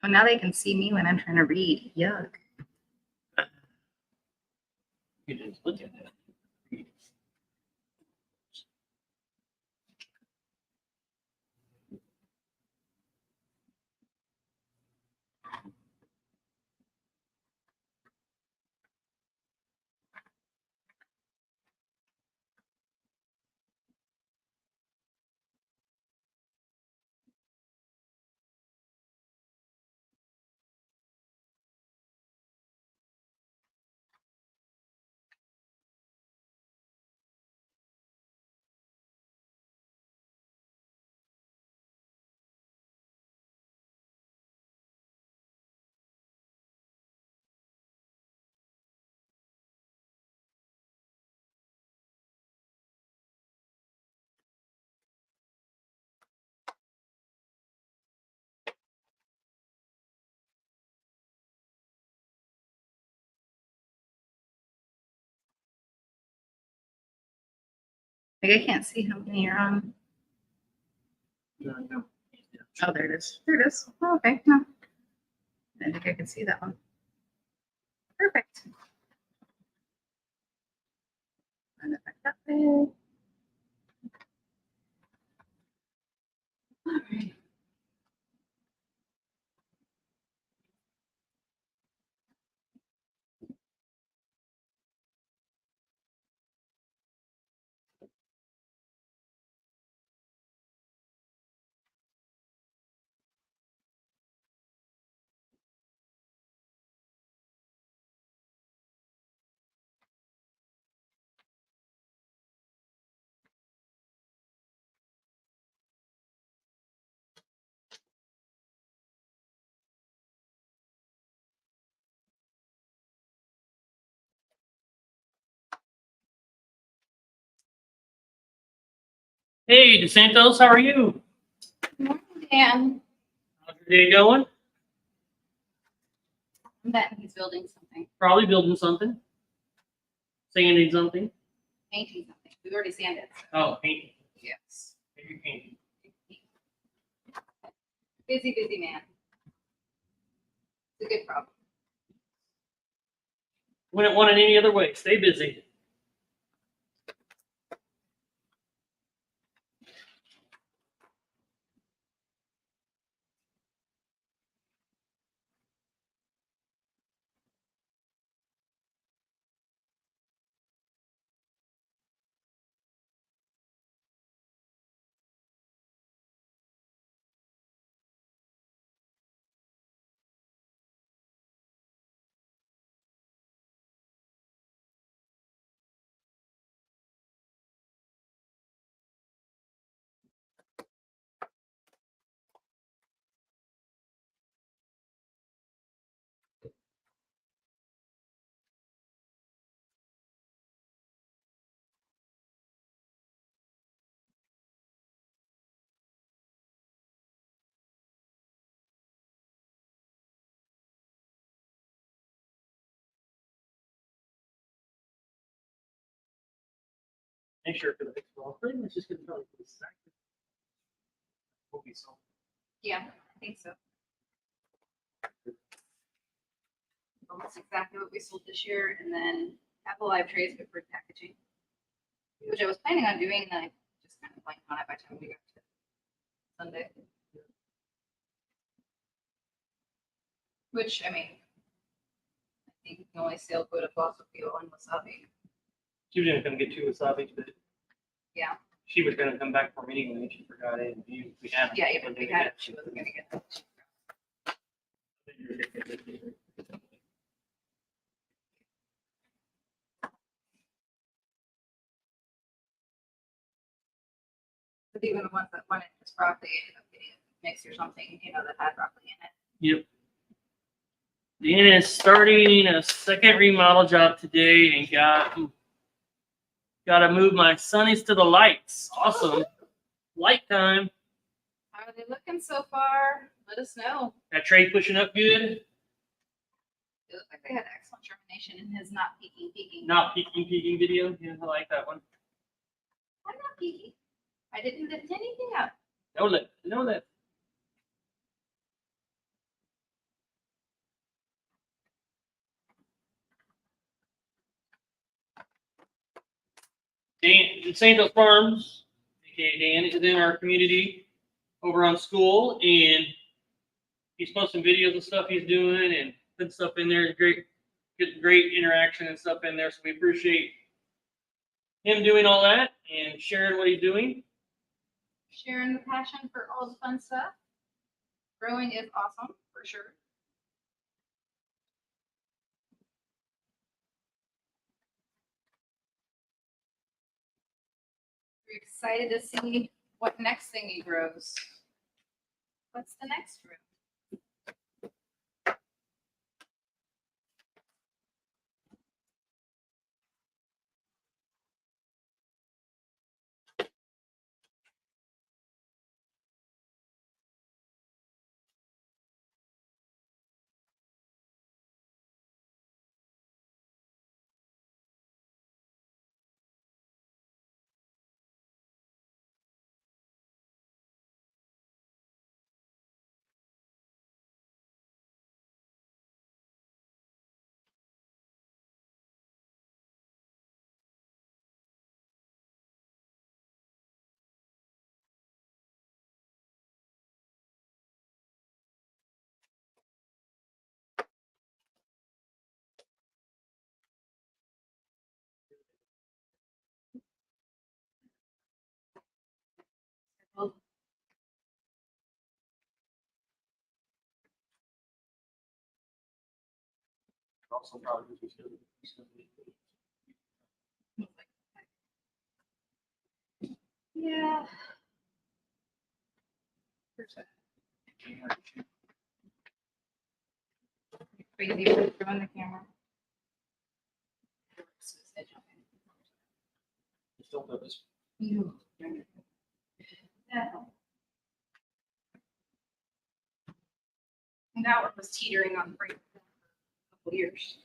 Oh, now they can see me when I'm trying to read. Yuck. You just look at that. Like I can't see how many you're on. No. Oh, there it is. There it is. Oh, okay. No. I didn't think I could see that one. Perfect. And it back that way. All right. Hey, DeSantos, how are you? Good morning, Dan. How's your day going? I bet he's building something, Probably building something, sanding something. painting something. We've already sanded. Oh, painting. Yes. Maybe painting. Busy man. It's a good problem. Wouldn't want it any other way. Stay busy. Make sure for the well, pretty much just gonna probably put a stack. Will be so. Yeah, I think so. Almost exactly what we sold this year, and then Apple Live trays good for packaging, which I was planning on doing, and I just kind of blanked on it by the time we got to Sunday. Which, I mean, I think you can only sell quota fossil fuel and wasabi. She was gonna come get two wasabi, but Yeah. she was gonna come back for me anyway. She forgot it. We had it. Yeah, even if we had it, she wasn't gonna get it. But even the ones that wanted just broccoli ended up getting a mix or something, that had broccoli in it. Yep. Deanna is starting a second remodel job today and got to move my sunnies to the lights. Awesome. Light time. How are they looking so far? Let us know. That tray pushing up good. It looked like they had excellent germination in his not peeking. Not peeking video. Yeah, I like that one. I'm not peeking. I didn't lift anything up. No lip. Dan, Santos Farms, aka Dan, is in our community over on school, and he's posting videos of stuff he's doing and putting stuff in there. Great interaction and stuff in there. So we appreciate him doing all that and sharing what he's doing. Sharing the passion for all the fun stuff. Growing is awesome, for sure. We're excited to see what next thing he grows. What's the next room? Well, Also, probably yeah. Crazy for throwing the camera. still does. You. That one was teetering on the brink for a couple years.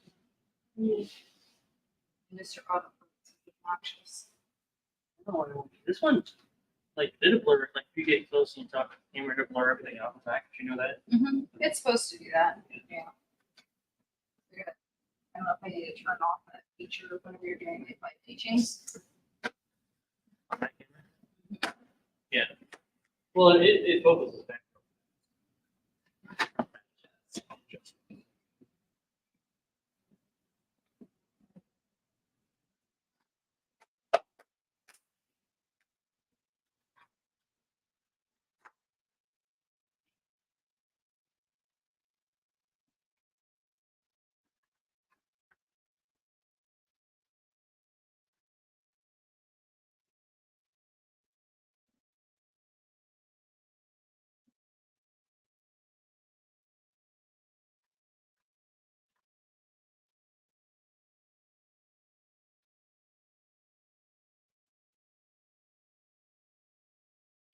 Mr. Auto was obnoxious. Oh, this one, like, it'll blur. Like, if you get close and you talk, the camera will blur everything out the back. Did you know that? It's supposed to do that. Yeah. I don't know if I need to turn off that feature whenever you're doing the live teachings. On that camera? Yeah. Well, it focuses back.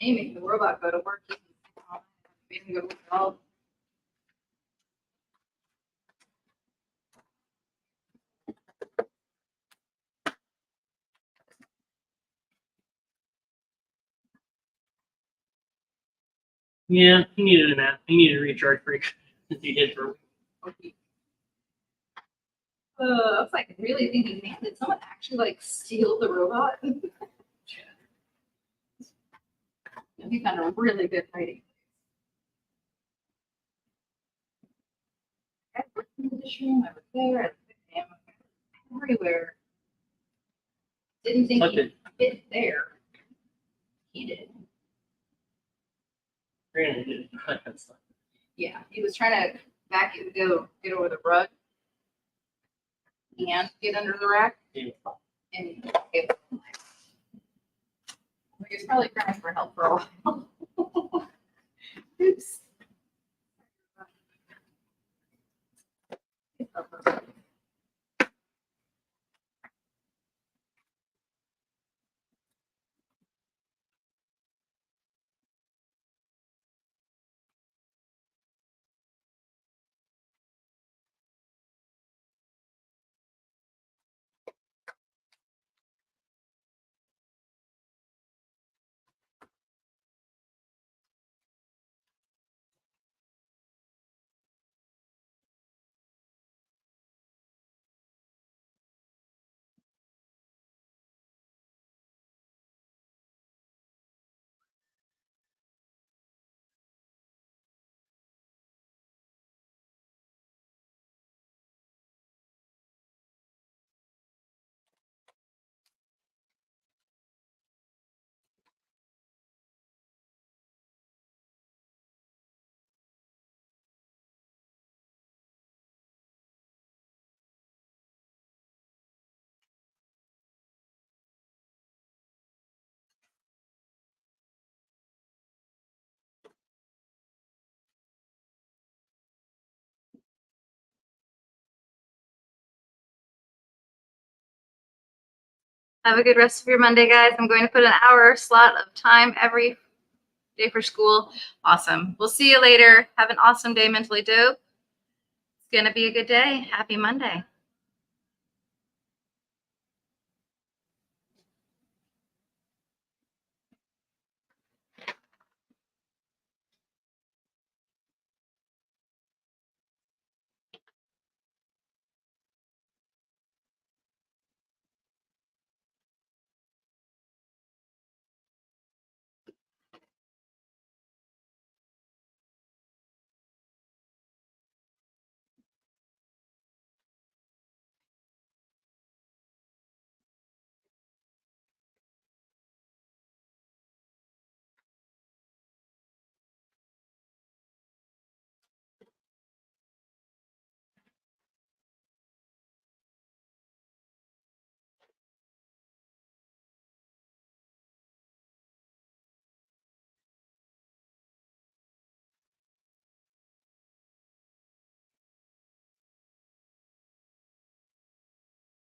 You make the robot go to work. You can go to all. Yeah, he needed a nap. He needed a recharge break. He did for. I was like really thinking, man, did someone actually like steal the robot? He found a really good hiding place. I worked in this room, I was there, I was everywhere. Didn't think Such he a fit there. He did. Brandon did that stuff. Yeah, he was trying to back it, get over the rug and get under the rack. Yeah. And it, he was probably crying for help for a while. Oops. Have a good rest of your Monday, guys. I'm going to put an hour slot of time every day for school. Awesome. We'll see you later. Have an awesome day, Mentally Dope. It's going to be a good day. Happy Monday.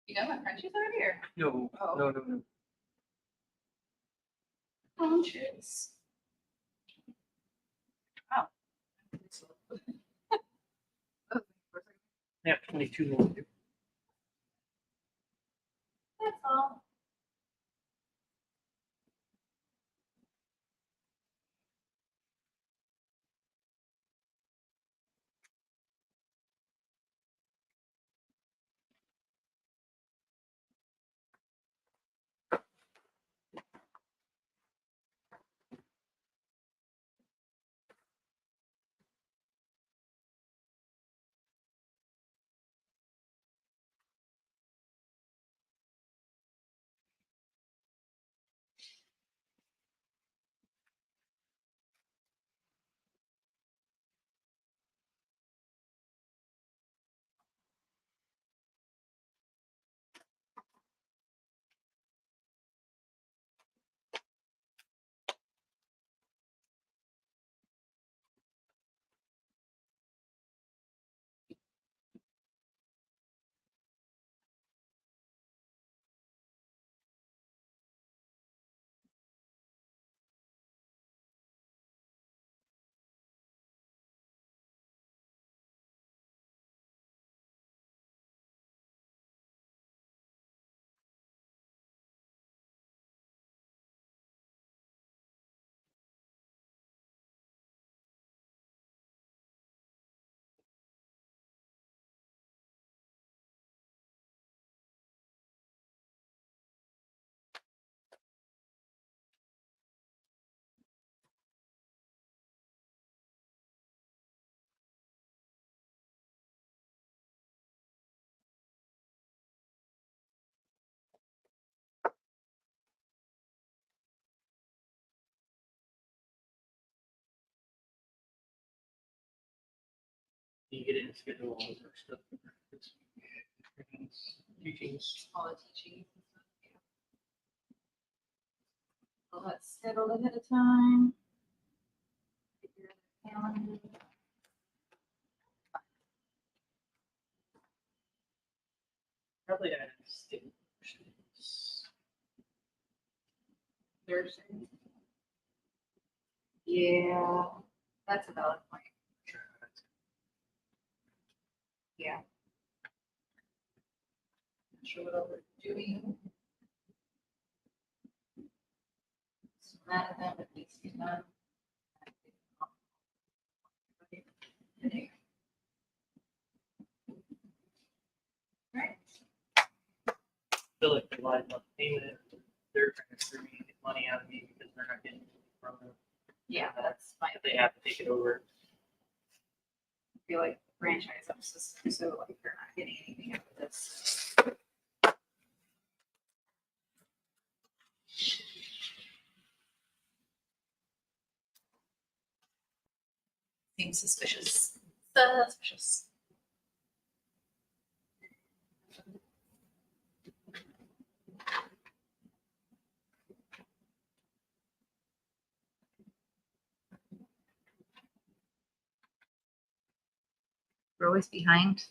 You know my crunchies over here. No, Oh. no. Crunches. Wow. 22 more. That's all. You get in schedule all of our stuff. Teachings. All the teaching. All that's scheduled ahead of time. Figure the calendar. Probably add state. Thursday. Yeah, that's a valid point. Yeah. Not sure what we're doing. So that event needs to be done. Right. Feel like they lied about the payment. They're trying to screw me and get money out of me because they're not getting it from them. Yeah, that's my If they have to take it over. I feel like franchise up system, so like they're not getting anything out of this. Seems suspicious. Suspicious. We're always behind.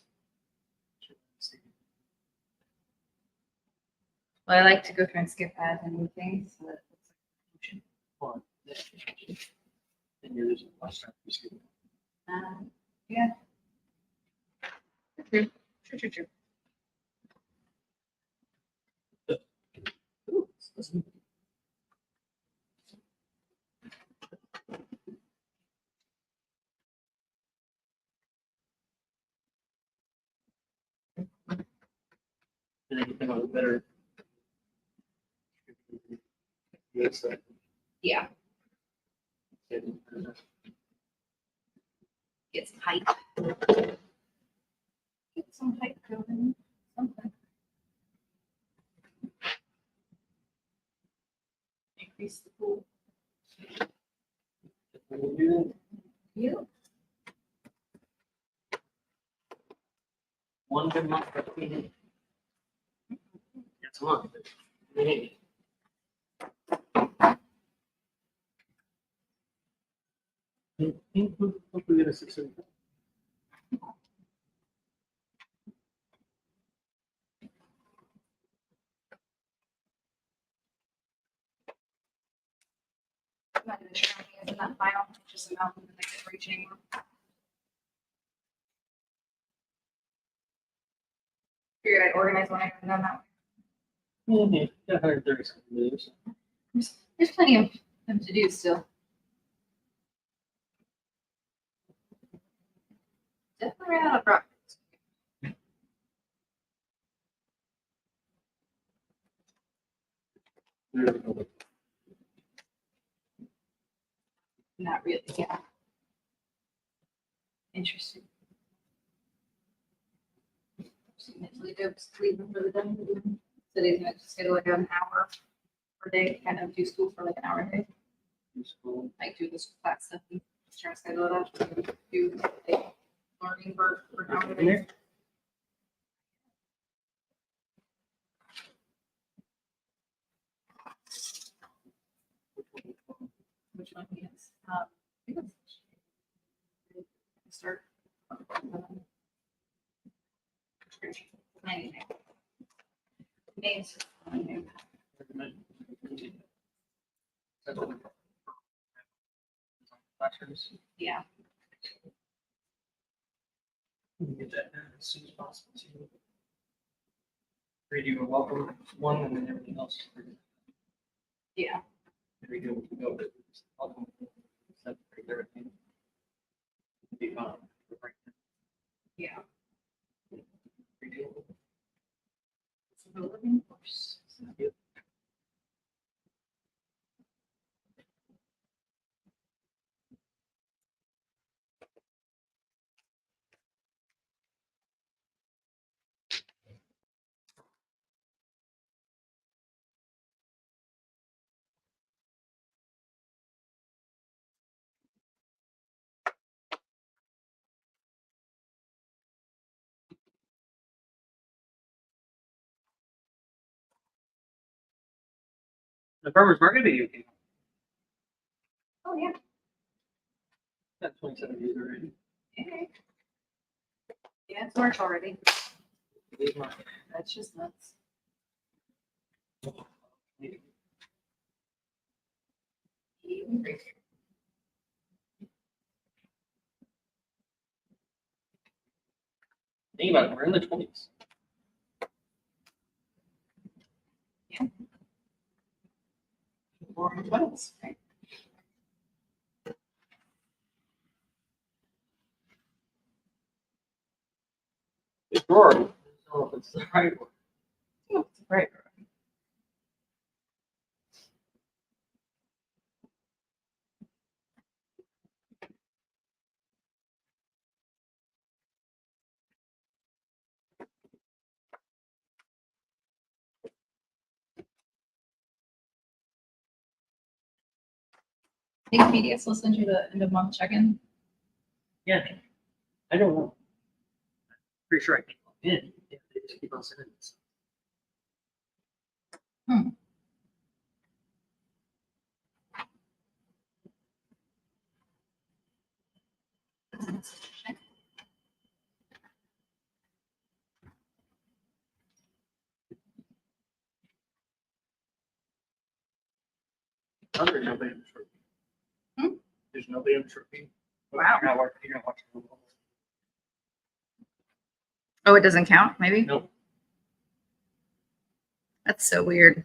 Well, I like to go through and skip ads and new things, so that it looks like Well, and you're losing last time. yeah. True. True. Ooh, and then you come out better. Yes, sir. Yeah. Get some height. Get some height going. Something. Increase the pool. Yeah. One good month for cleaning. That's a month. Hey. Hopefully get a 6 in. I'm not even sure how many is in that file, just enough to make it reach anymore. Figured I'd organize when I come down that Mm-hmm. 130 something moves. way. There's plenty of them to do still. Definitely ran out of projects. Not really, yeah. Interesting. Mentally go sleep for the day. So they just schedule like an hour per day, kind of do school for like an hour a day. School. Like do this class stuff and try to schedule it out. Do like, learning for an hour a day. Which one is? I think it's start. Anyway. Names. Classrooms. Yeah. We can get that done as soon as possible too. Redo a welcome one and then everything else. Yeah. Redo it, go with it. Welcome. Separate everything. Be fine. Yeah. Redo. It's a living course. Yep. The farmer's market video came out. Oh, yeah. Got 27 views already. Okay. Yeah, it's March already. Leave my- That's just nuts. Even crazier. Think about it, we're in the 20s. Born twins, right? It's roaring. I don't know if it's the right one. It's right. Think PDS will send you the end of month check-in. Yeah. I don't know. Pretty sure I can log in. Yeah, they just keep on sending this. Oh, there's nobody in the short Hmm? There's nobody in the short feed. Wow. You're not watching the whole- Oh, it doesn't count, maybe? Nope. That's so weird.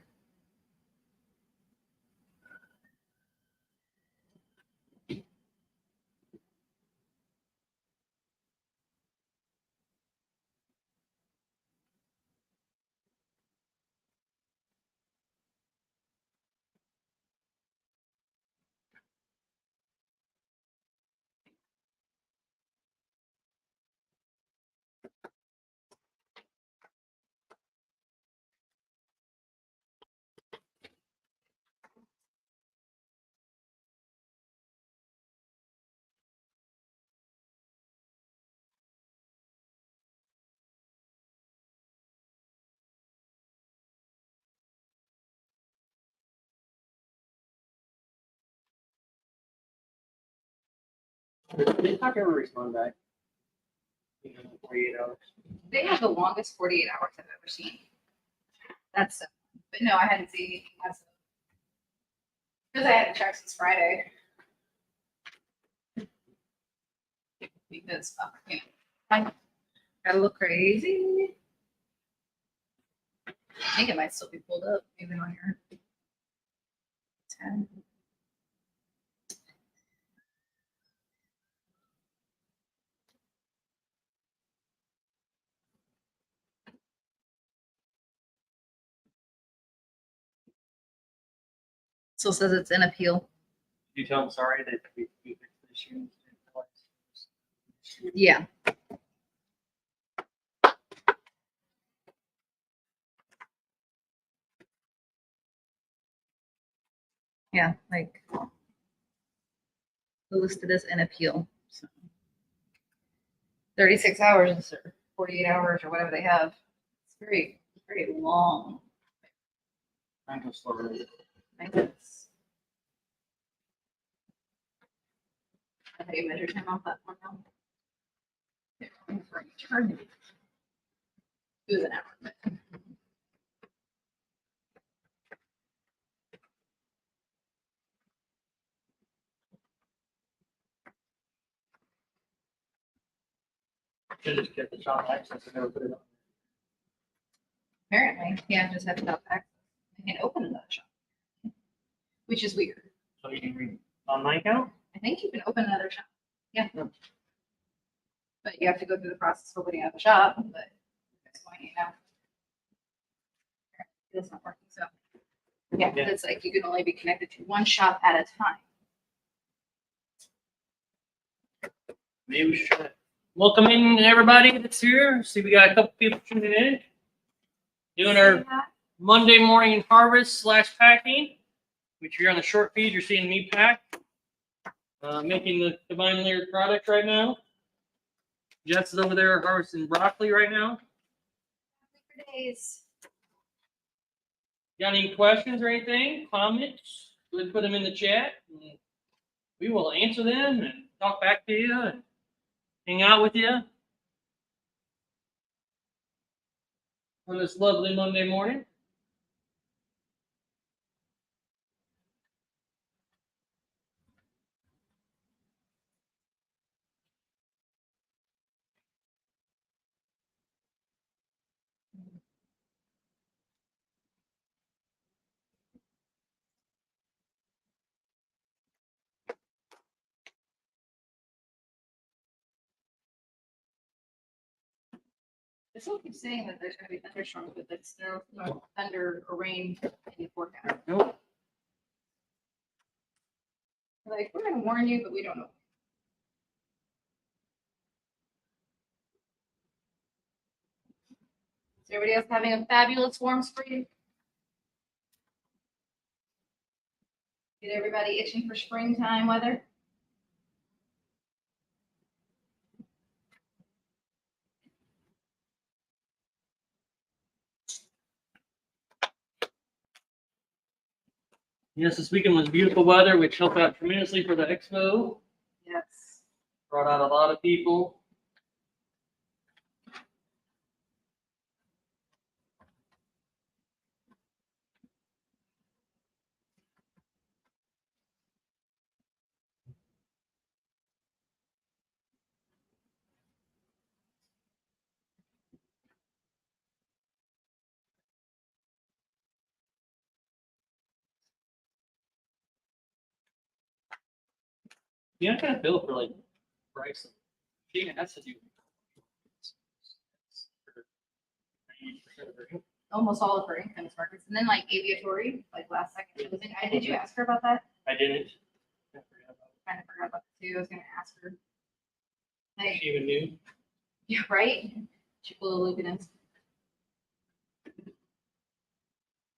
Did Talk ever respond back? 48 hours. They have the longest 48 hours I've ever seen. That's so, but no, I hadn't seen anything less. Because I hadn't checked since Friday. Because, you know, I gotta look crazy. I think it might still be pulled up even on your 10. So it says it's in appeal. You tell them sorry that we fixed the issue. Yeah. Yeah, like listed as an appeal. So 36 hours or 48 hours or whatever they have. It's very, very long. I'm just slower. I guess. I think you measure time off that one now. They're going for an eternity. It was an hour. But Should have just kept the shop access and never put it on. apparently, yeah, just have to have access. I can open another shop, which is weird. So you can read on my account? I think you can open another shop. Yeah. But you have to go through the process of opening up a shop, but at this point, you know. It's not working, so. Yeah, Yeah. it's like you can only be connected to one shop at a time. Maybe we should try it. Welcome in everybody that's here. See, we got a couple people tuning in. Doing our Monday morning harvest / packing, which you're on the short feed, you're seeing me pack. Making the divine layered product right now. Jess is over there harvesting broccoli right now. For days. Got any questions or anything? Comments? Let's put them in the chat. And we will answer them and talk back to you and hang out with you on this lovely Monday morning. This one keeps saying that there's gonna be thunderstorms, but that's no thunder or rain in the forecast. Nope. Like, we're gonna warn you, but we don't know. Is everybody else having a fabulous warm spring? Get everybody itching for springtime weather? Yes, this weekend was beautiful weather, which helped out tremendously for the expo. Yes. Brought out a lot of people. Yeah, I kind of feel for like Bryson. She has to do. Almost all of her income is markets. And then like aviatory, like last second. Did you ask her about that? I didn't. I forgot about Kind of forgot about that too. I was gonna ask her. it. Hey, She even knew. yeah, right? She blew a loop in it.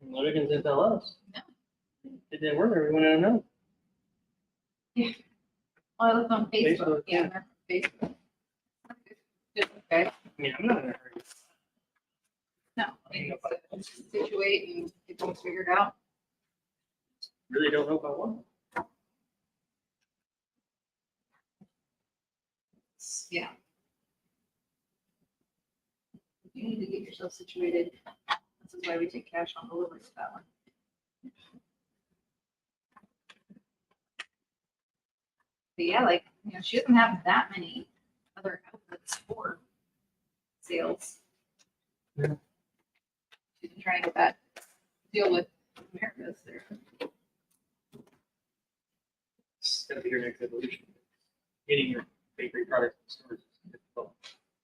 Logan didn't tell us. No. It didn't work. We wanted to know. Oh, I looked on Facebook. Facebook, Yeah, yeah. they're on Facebook. Okay. I mean, I'm not in a hurry. No, I mean, it's situate and get things figured out. Really don't know about one. Yeah. You need to get yourself situated. This is why we take cash on delivery for that one. But yeah, like, you know, she doesn't have that many other outlets for sales. Yeah. She's been trying to get that deal with America's there. It's gonna be your next evolution. Getting your bakery products in stores is a difficult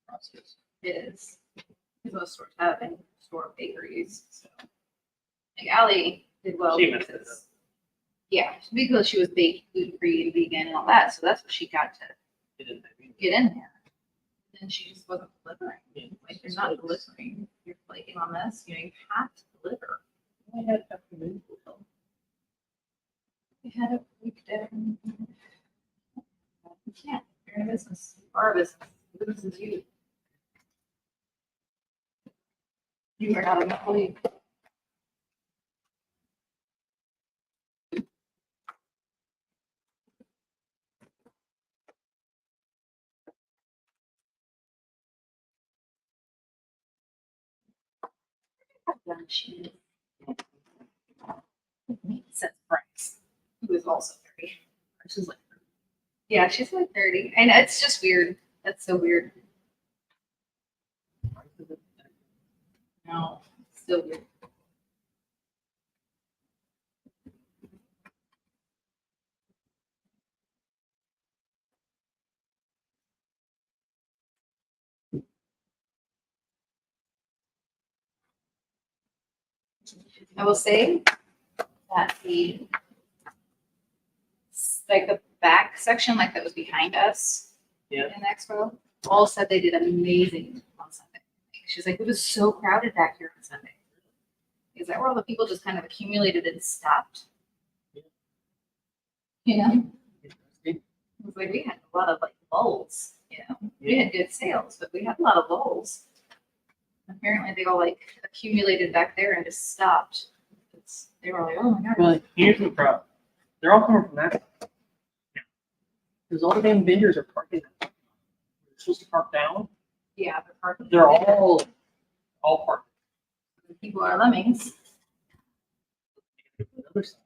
process. It is. Because most stores have in-store bakeries, so. Like Allie did well She messed it up. because, yeah, because she was gluten-free and vegan and all that, so that's what she got to It didn't have any- get in there. And she just wasn't delivering. Yeah, Like, you're not delivering. You're flaking on this, you have to deliver. I had to move. We had a week there. You can't. You're in a business. Our business. The business is you. You are not an employee. She says Bryce, who is also 30. She's like, yeah, she's like 30. I know, it's just weird. That's so weird. No, it's still weird. I will say that the back section, like that was behind us Yeah. in the expo, all said they did amazing on Sunday. She's like, it was so crowded back here on Sunday. Is that where all the people just kind of accumulated and stopped? Yeah. You know? Interesting. It was like we had a lot of like lulls, you know. We Yeah. had good sales, but we had a lot of lulls. Apparently they all like accumulated back there and just stopped. They were like, oh my god. Well, here's the problem. They're all coming from that side. Because all the damn vendors are parking. They're supposed to park down. Yeah, they're parking. They're all parked. People are lemmings. The other side.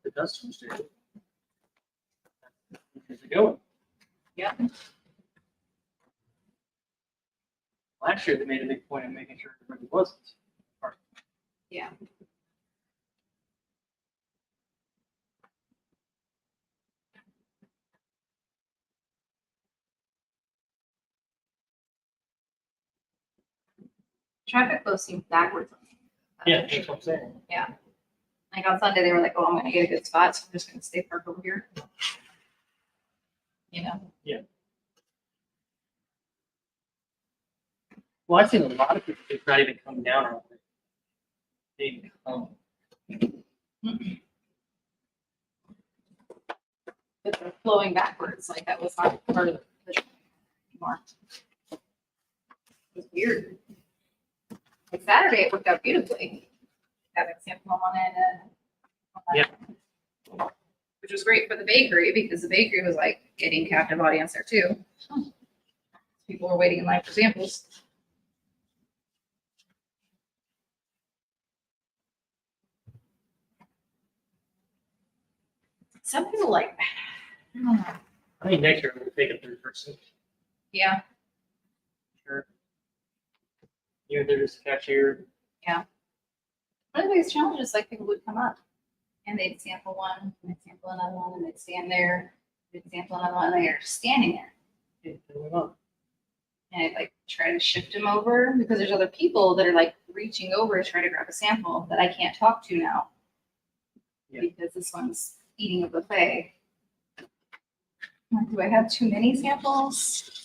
The customers do. Here's it going. Yeah. Last year they made a big point of making sure everybody wasn't. Yeah. Traffic flow seems backwards. on me. Yeah, that's what I'm saying. Like on Sunday, they were like, "Oh, I'm gonna get a good spot, so I'm just gonna stay parked over here." You know. Well, I've seen a lot of people who've not even come down on it. They even come. But they're flowing backwards, like that was not part of the traffic anymore. It was weird. Like Saturday, it worked out beautifully. Having sample on one end and on that end. Which was great for the bakery because the bakery was like getting captive audience there too. People were waiting in line for samples. Some people like, I don't know. I think next year we'll take a third person. Yeah, Sure. Even if they're just a cashier. one of the biggest challenges, like people would come up and they'd sample one, and they'd sample another one, and they'd stand there, they'd sample another one, and they're just standing there. Yeah, then move on. And I'd like try to shift them over because there's other people that are like reaching over to try to grab a sample that I can't talk to now. Yeah. Because this one's eating a buffet. Like, do I have too many samples?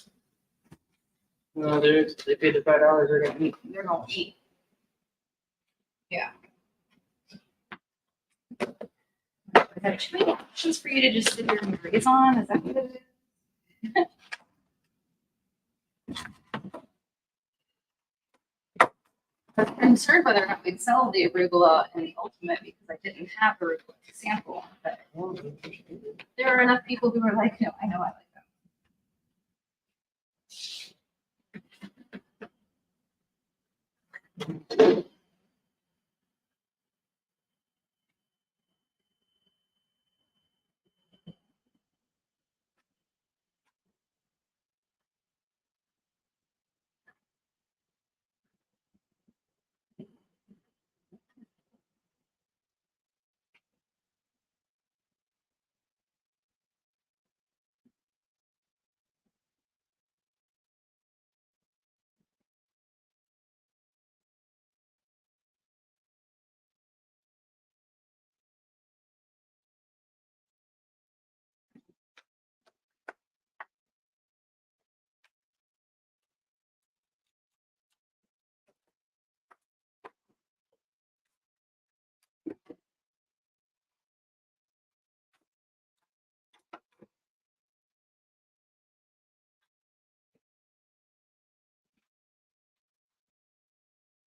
No, they paid the $5. They're gonna eat. They're gonna eat. Yeah. I have too many options for you to just sit here and graze on. Is that what it is? I was concerned whether or not we'd sell the arugula and the ultimate because I didn't have the arugula to sample. But there are enough people who are like, no, I know I like them.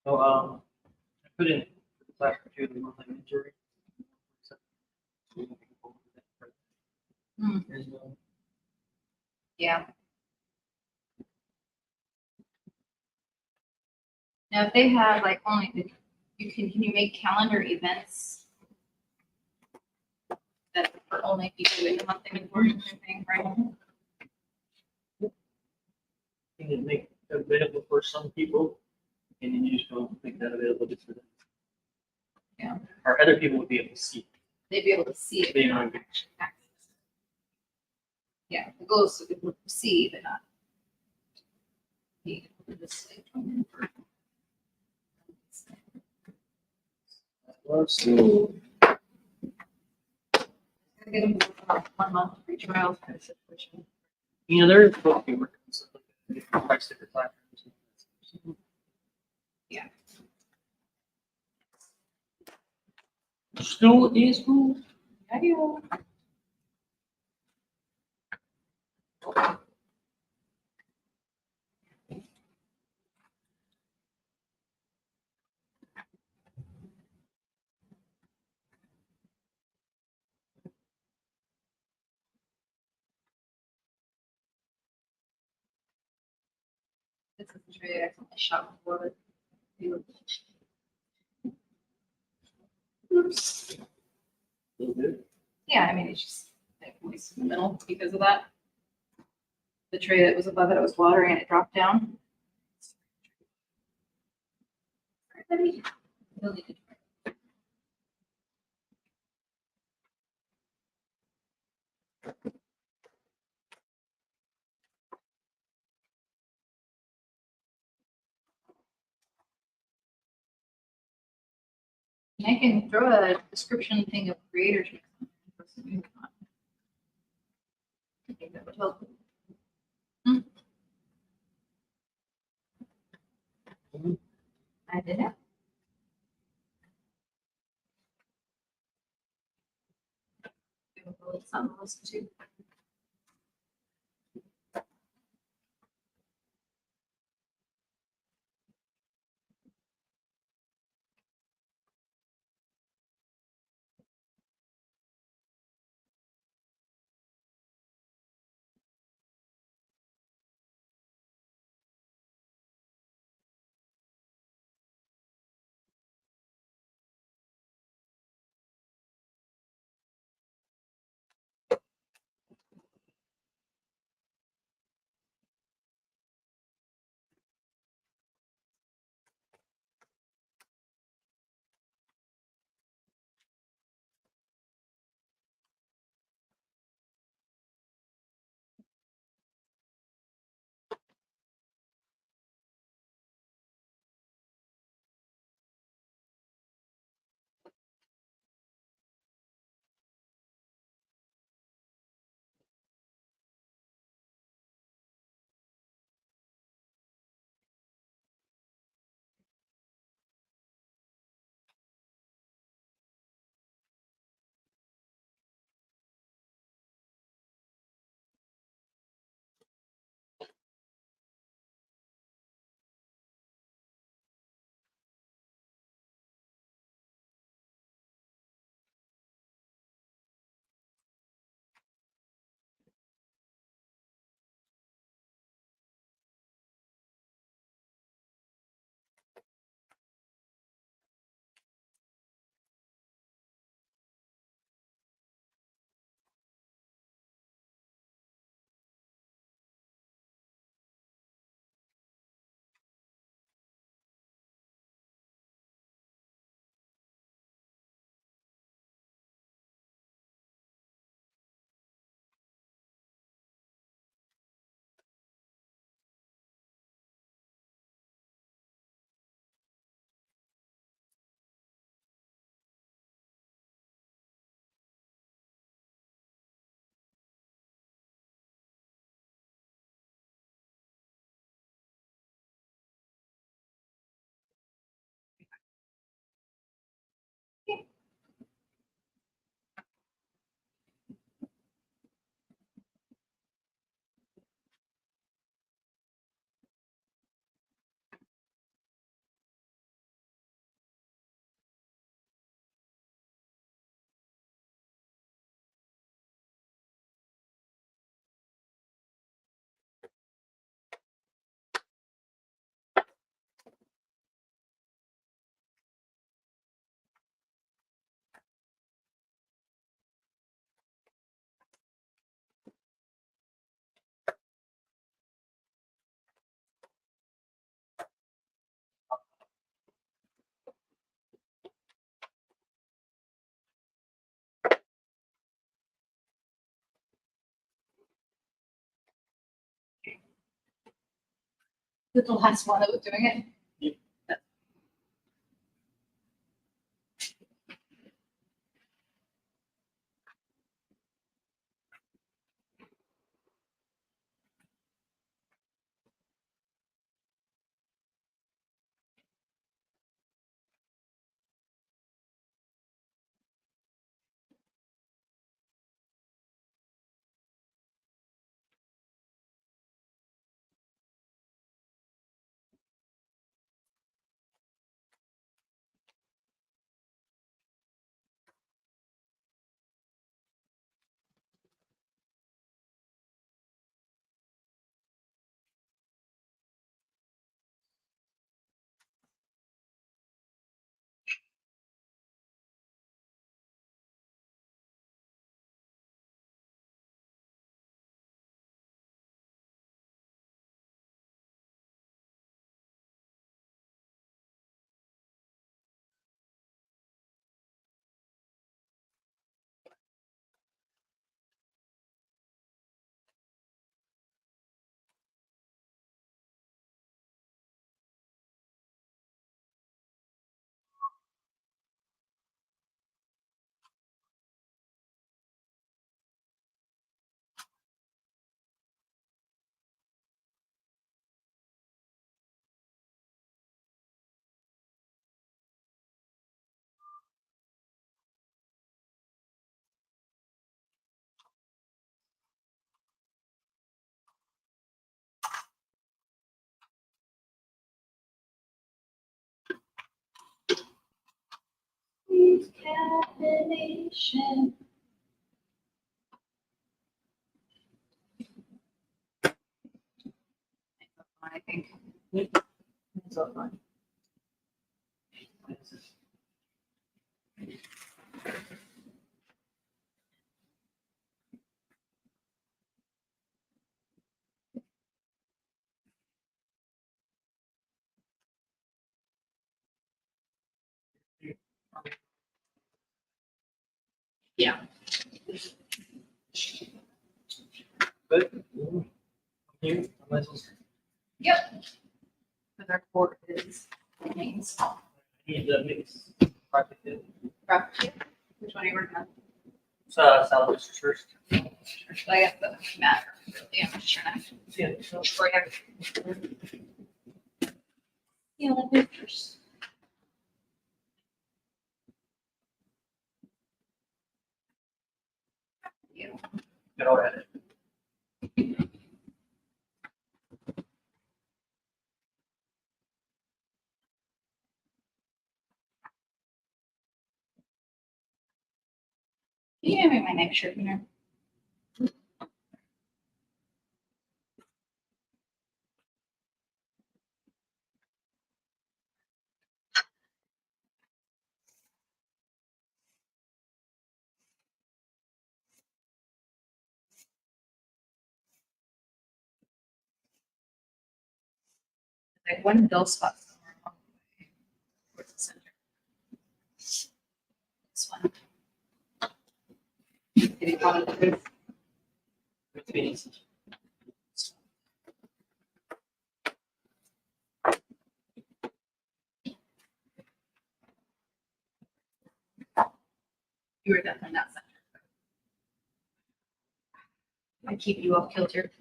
So I put in the classroom too the monthly inventory. So we can go over that as well. Yeah. Now, if they have like only, can you make calendar events that for only people in the month inventory and everything, right? You can make it available for some people, and then you just go make that available just for them. Yeah. Or other people would be able to see. They'd be able to see it, They but don't not even- actually access it. Yeah, the goal is to be able to see, but not be able to display. So, Get them about 1 month free trials for the situation. you know, there's supposed to be working on stuff like that, different price, different platforms. Yeah. School is cool. Yeah. This is the tray I accidentally shot before, but oops. Yeah, I mean, it's just like moist in the middle because of that. The tray that was above it, I was watering and it dropped down. Sorry, buddy. You'll need to try. And I can throw a description thing of creators. I think that would help. I did it. Something to listen to. the last one that was doing it. Caffeination. I think. It's all fine. Yeah. Good. Here, unless it's- Yep. But our core is means. need the mix. Project it. Which one are you working on? Salad first. I got the matter. Yeah, I'm just trying to. Yeah, so Before I have. Yeah, let me first. Yeah. get all at it. Can you hand me my next shirt in there? Like one dull spot somewhere along the way. Towards the center. This one. Did you want to do this? It's been easy. You were definitely not center. I keep you off kilter.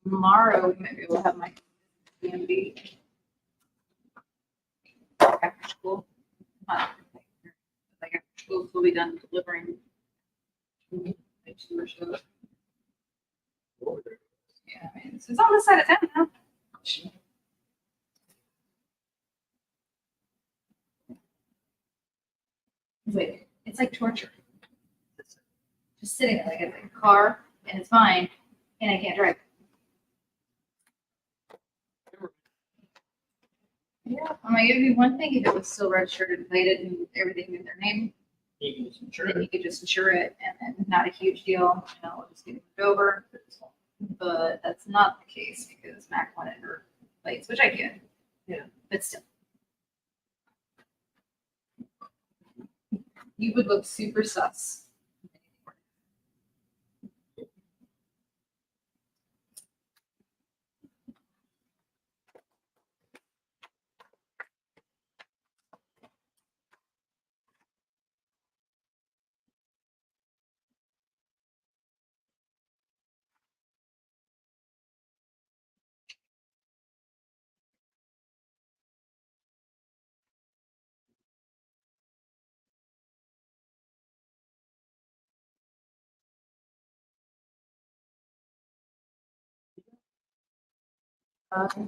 Tomorrow, we might be able to have my DMV after school. Like after school, we'll be done delivering. Like 2 or so. So it's on this side of town now. Wait, it's like torture. Just sitting there like it's like a car and it's mine and I can't drive. Yeah, I'm like, it'd be one thing if it was still registered and plated and everything in their name. You can just insure Then it. you could just insure it and then not a huge deal, you know, just get it moved over. But that's not the case because Mac wanted her plates, which I get. Yeah. But still. You would look super sus.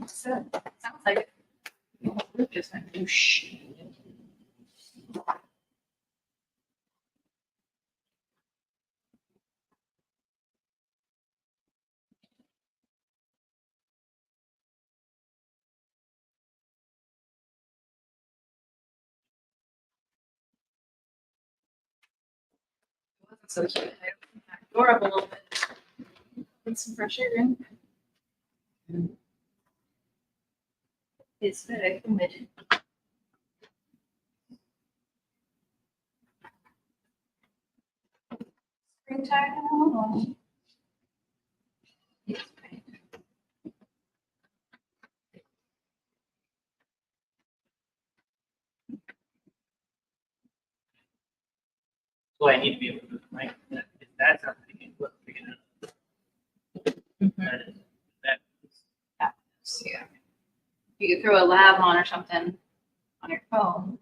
So, sounds like it. The whole group just went whoosh. It wasn't so cute. I opened the door up a little bit. Put some fresh air in. It's very humid. Springtime. Yes, right. So I need to be able to do it, right? If that's not thinking, what thinking that is that So, yeah. You could throw a lab on or something on your phone.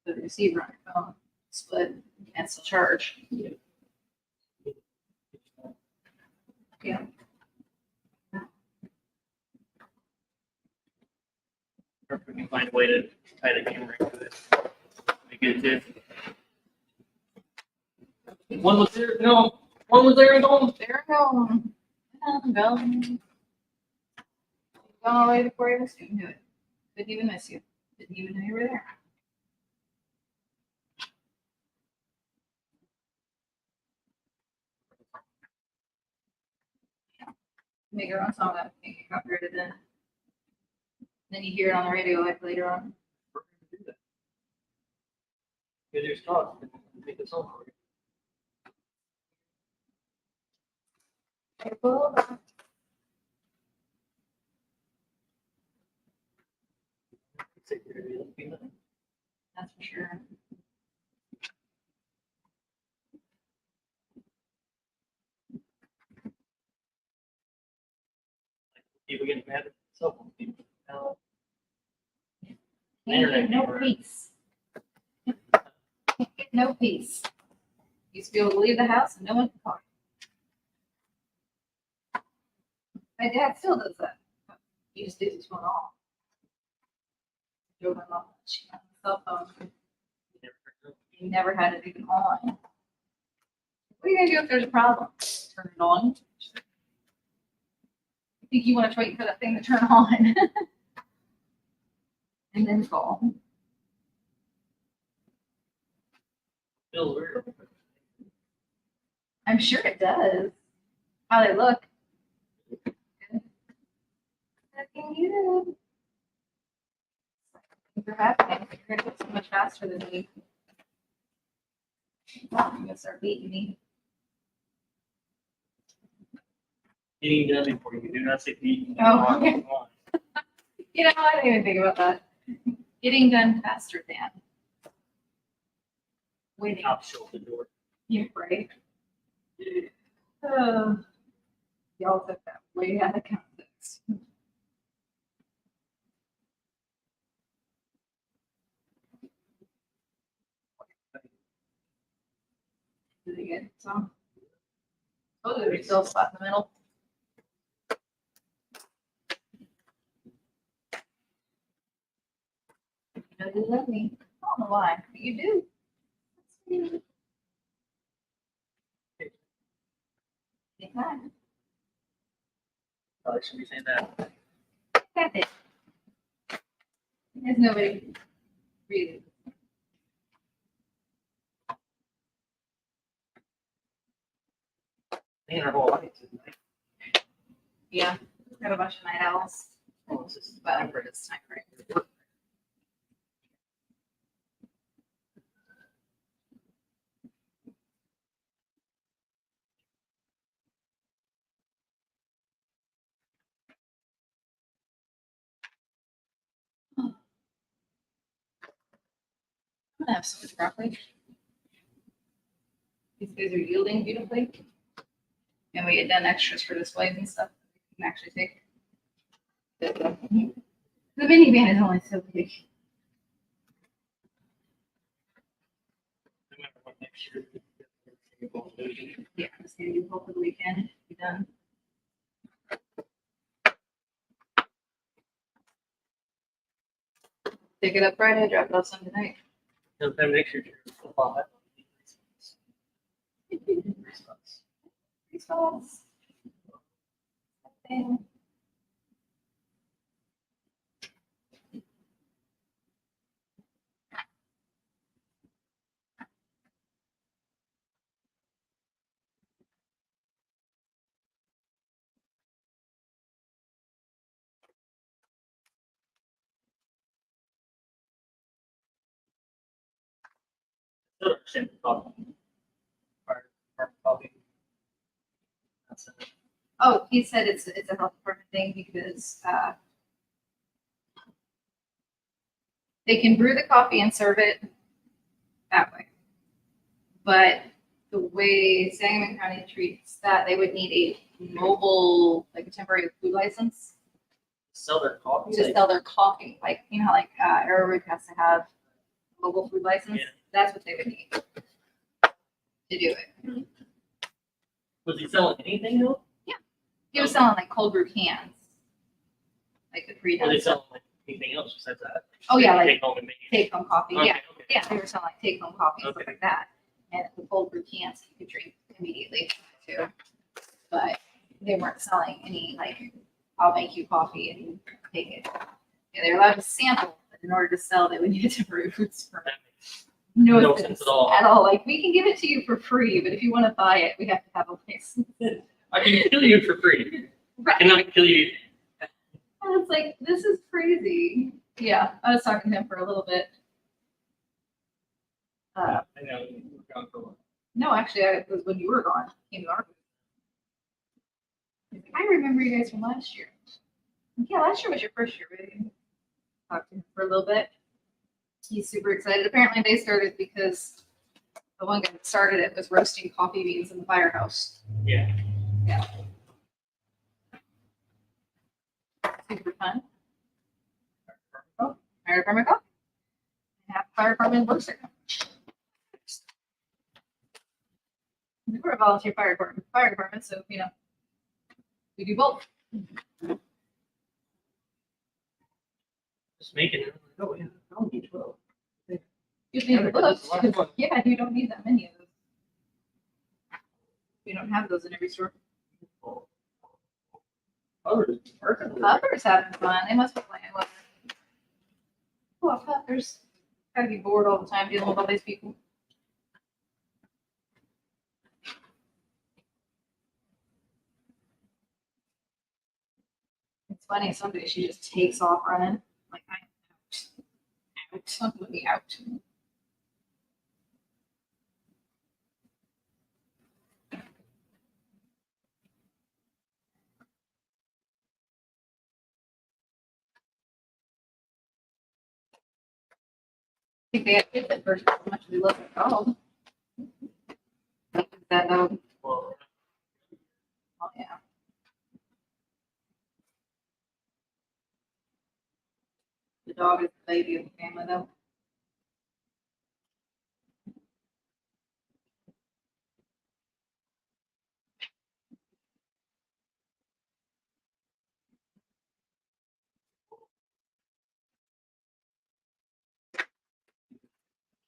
The receiver on your phone, split, and still charge. Yeah. or if we can find a way to tie the camera into it. Be good too. One was there, no, one was there and gone. There we go. Gone already before I was doing it. Didn't even miss you. Didn't even know you were there. Make your own song up, make it copyrighted then. Then you hear it on the radio like later on. Good news, talk. Make the song for you. That's for sure. People getting mad at cell phone people. Can't get no camera. peace. Can't get no peace. Used to be able to leave the house and no one could call you. My dad still does that. He just leaves his phone off. Drove my mom. She had a cell phone. He never had it even on. What are you gonna do if there's a problem? Turn it on. I think you want to wait for that thing to turn on. And then call. Feels weird. I'm sure it does. How they look. Looking good. Things are happening. You're gonna get so much faster than me. You're gonna start beating me. Getting done before you do not say beat. Oh, okay. You know, I didn't even think about that. Getting done faster than. Waiting. I'll show the door. You're right. Y'all took that way out of context. Really good. So, oh, there's still a spot in the middle. know you love me. I don't know why, but you do. Yeah, Probably should be saying that. that's it. There's nobody really. Man, our whole life is night. Yeah, got a bunch of night owls. Oh, it's just But for this time, right? I'm gonna have so much broccoli. These guys are yielding beautifully. And we had done extras for displays and stuff that we can actually take. The minivan is only so big. no matter what next year. Yeah, I'm just gonna do both of the weekend. Be done. Pick it up Friday, drop it off Sunday night. Sometime next year. Football. Thanks, fellas. And Coffee. That's it. oh, he said it's a health department thing because they can brew the coffee and serve it that way. But the way Sangamon County treats that, they would need a mobile, like a temporary food license Sell their coffee. to sell their coffee. Like, you know, how like Arrowroot has to have a mobile food license. Yeah. That's what they would need to do it. Was he selling anything though? He was selling like cold brew cans, like the pre Or they done stuff. selling like anything else besides that? Oh, yeah, like Take home and make it. take home coffee. Okay, Yeah, okay. yeah, they were selling like take home coffee and stuff Okay. like that. And the cold brew cans you could drink immediately too. But they weren't selling any like, I'll make you coffee and take it. Yeah, they were allowed to sample, but in order to sell, they would need a temporary foods permit. That makes No no sense sense at all. at all. Like, we can give it to you for free, but if you want to buy it, we have to have a license. I can kill you for free. I Right. cannot kill you. And it's like, this is crazy. Yeah, I was talking to him for a little bit. I know. We're gone for a while. No, actually, it was when you were gone. Came to our booth. He's like, I remember you guys from last year. I'm like, yeah, last year was your first year. We talked to him for a little bit. He's super excited. Apparently, they started because the one guy that started it was roasting coffee beans in the firehouse. Yeah. Super fun. Oh, fire department coffee. Half fire department works there. We're a volunteer fire department, so you know we do both. Just making it. Oh, yeah. I don't need 12. You just need to look. Yeah, you don't need that many of those. We don't have those in every store. Others working. Others having fun. They must be playing with it. Oh, others gotta be bored all the time dealing with all these people. It's funny, some days she just takes off running. Like, I'm out. Out. Let me out. I think they had kids at first, how much we love the dog. That dog, Well, oh yeah. The dog is the baby of the family though.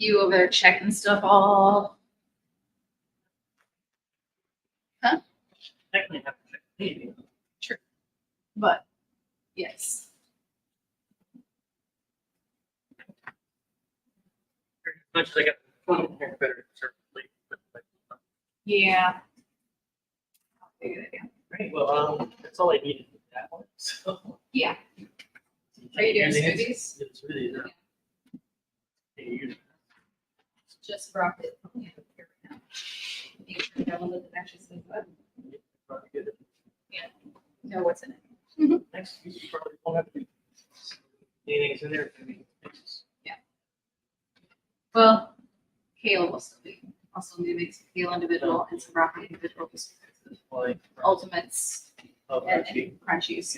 You over there checking stuff all. Technically have to check the TV. True. But yes. As much as I got the phone here, better to start late. Yeah. I'll figure it out. Right, well, that's all I needed for that one, so. Yeah. Are you doing Anything smoothies? else? Yeah, smoothies, yeah. Yeah, you- Just brought it. Yeah, here we go. Make sure you have one that actually says what. probably good. Know what's in it. Next, you probably won't have to do anything's in there. Well, kale will still be. Also need to make some kale individual and some broccoli individual. Just because of Like, ultimates oh, and actually, crunchies.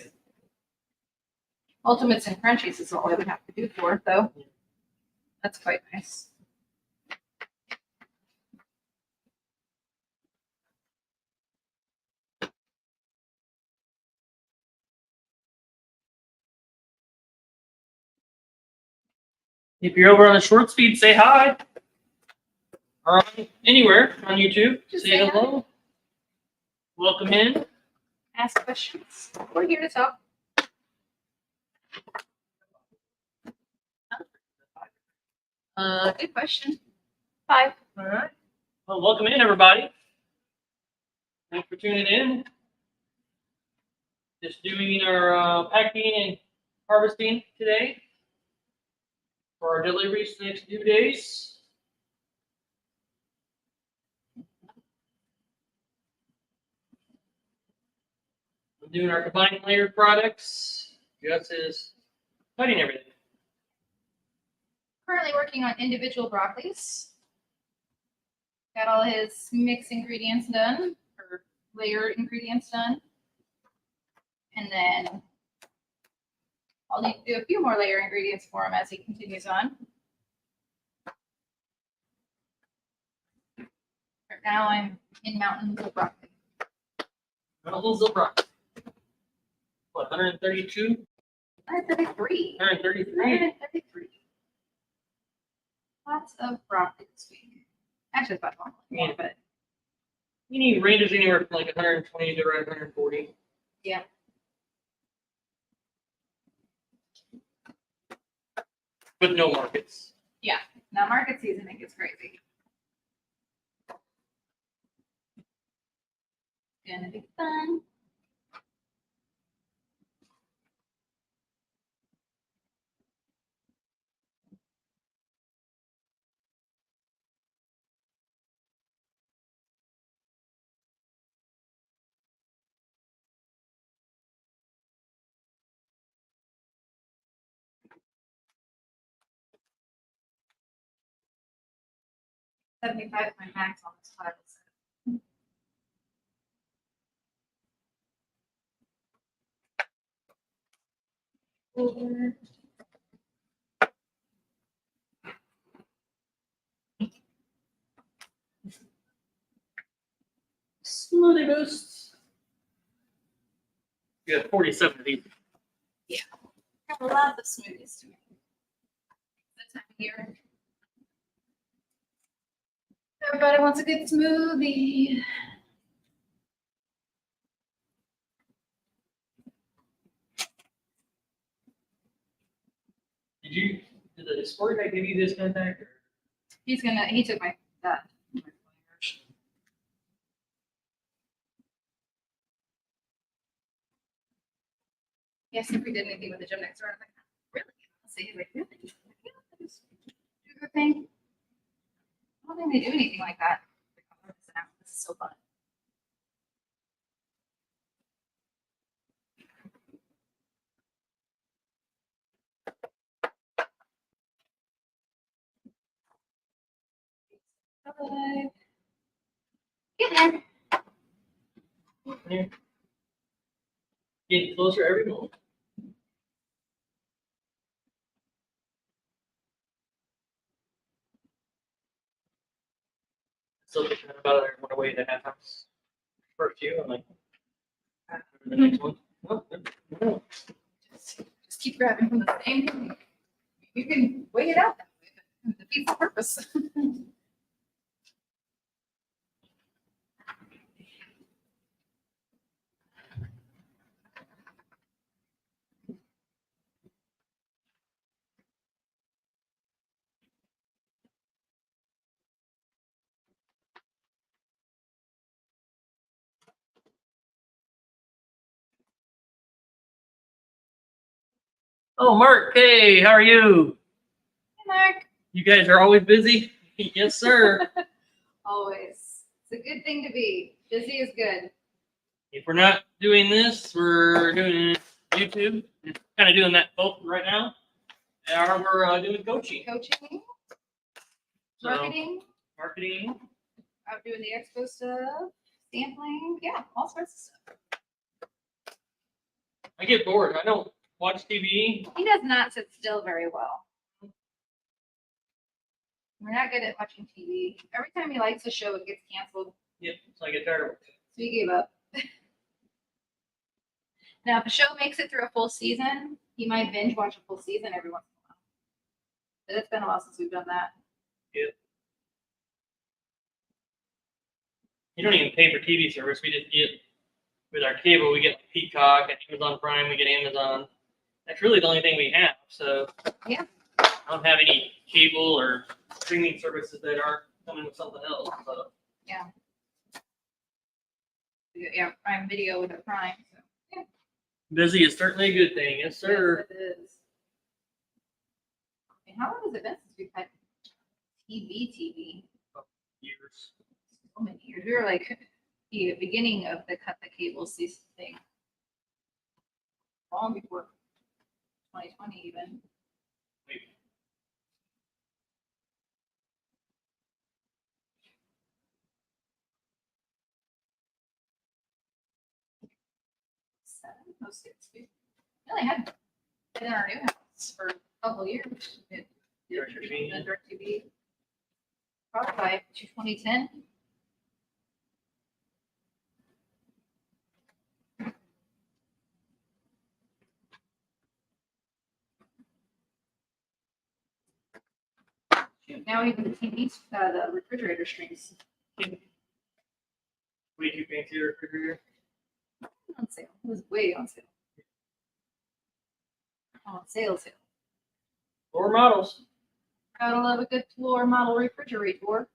Ultimates and crunchies is all I would have to do for it, though. That's quite nice. if you're over on the short speed, say hi. Or on anywhere on YouTube, Just say say hi. hello. Welcome in. Ask questions. We're here to talk. Good question. 5. All right. Well, welcome in, everybody. Thanks for tuning in. Just doing our packing and harvesting today for our deliveries the next 2 days. We're doing our combined layered products. Gus is cutting everything. Currently working on individual broccolis. Got all his mix ingredients done, or layer ingredients done. And then I'll need to do a few more layer ingredients for him as he continues on. Right now I'm in mountains of broccoli. Mountains of broccoli. What, 132? 133. 133? 133. Lots of broccoli this week. Actually, it's about more, but You need ranges anywhere from like 120 to around 140. yeah. But no markets. Now market season, it gets crazy. Gonna be fun. $75 my max on this file set. Smoothie boosts. You got 47 of these. Got a lot of smoothies to make. That time of year. Everybody wants a good smoothie. Did the sport guy give you this contact? Or? He took my that. He asked if we did anything with the gym next door. I'm like, really? I'll say, he's like, really? Yeah, just do the thing. I don't think they do anything like that. This is so fun. Bye. Get there. Yeah. Getting closer every moment. Still thinking about it. I went away to half house. First few, I'm like, the next one. Oh, no. Just keep grabbing from the same thing. You can weigh it out that way, but it defeats the purpose. purpose. Oh, Mark, hey, how are you? Hey, Mark. You guys are always busy? Yes, sir. Always. It's a good thing to be. Busy is good. If we're not doing this, we're doing YouTube. Kind of doing that both right now. Or we're doing coaching. Coaching, So, marketing, out doing the expo stuff, sampling, yeah, all sorts of stuff. I get bored. I don't watch TV. He does not sit still very well. We're not good at watching TV. Every time he likes a show, it gets canceled. Yep, so I get tired of it. So he gave up. Now, if a show makes it through a full season, he might binge watch a full season every once in a while. But it's been a while since we've done that. Yep. You don't even pay for TV service. We just get, with our cable, we get like Peacock and Amazon Prime, we get Amazon. That's really the only thing we have. So Yeah. I don't have any cable or streaming services that aren't coming with something else. So. Yeah. Yeah, Prime Video with a Prime. So. Yeah. Busy is certainly a good thing. Yes, sir. Yes, it is. And how long has it been since we've had TV? Years. So many years. We were like the beginning of the cut the cable season thing. Long before 2020 even. Wait. No, 6. We only had it in our new house for a couple of years. DirecTV. DirecTV. Probably by 2010. Shoot, now even the TVs, the refrigerator streams Way too fancy refrigerator. on sale. It was way on sale. On sale. Lower models. Gotta love a good floor model refrigerator.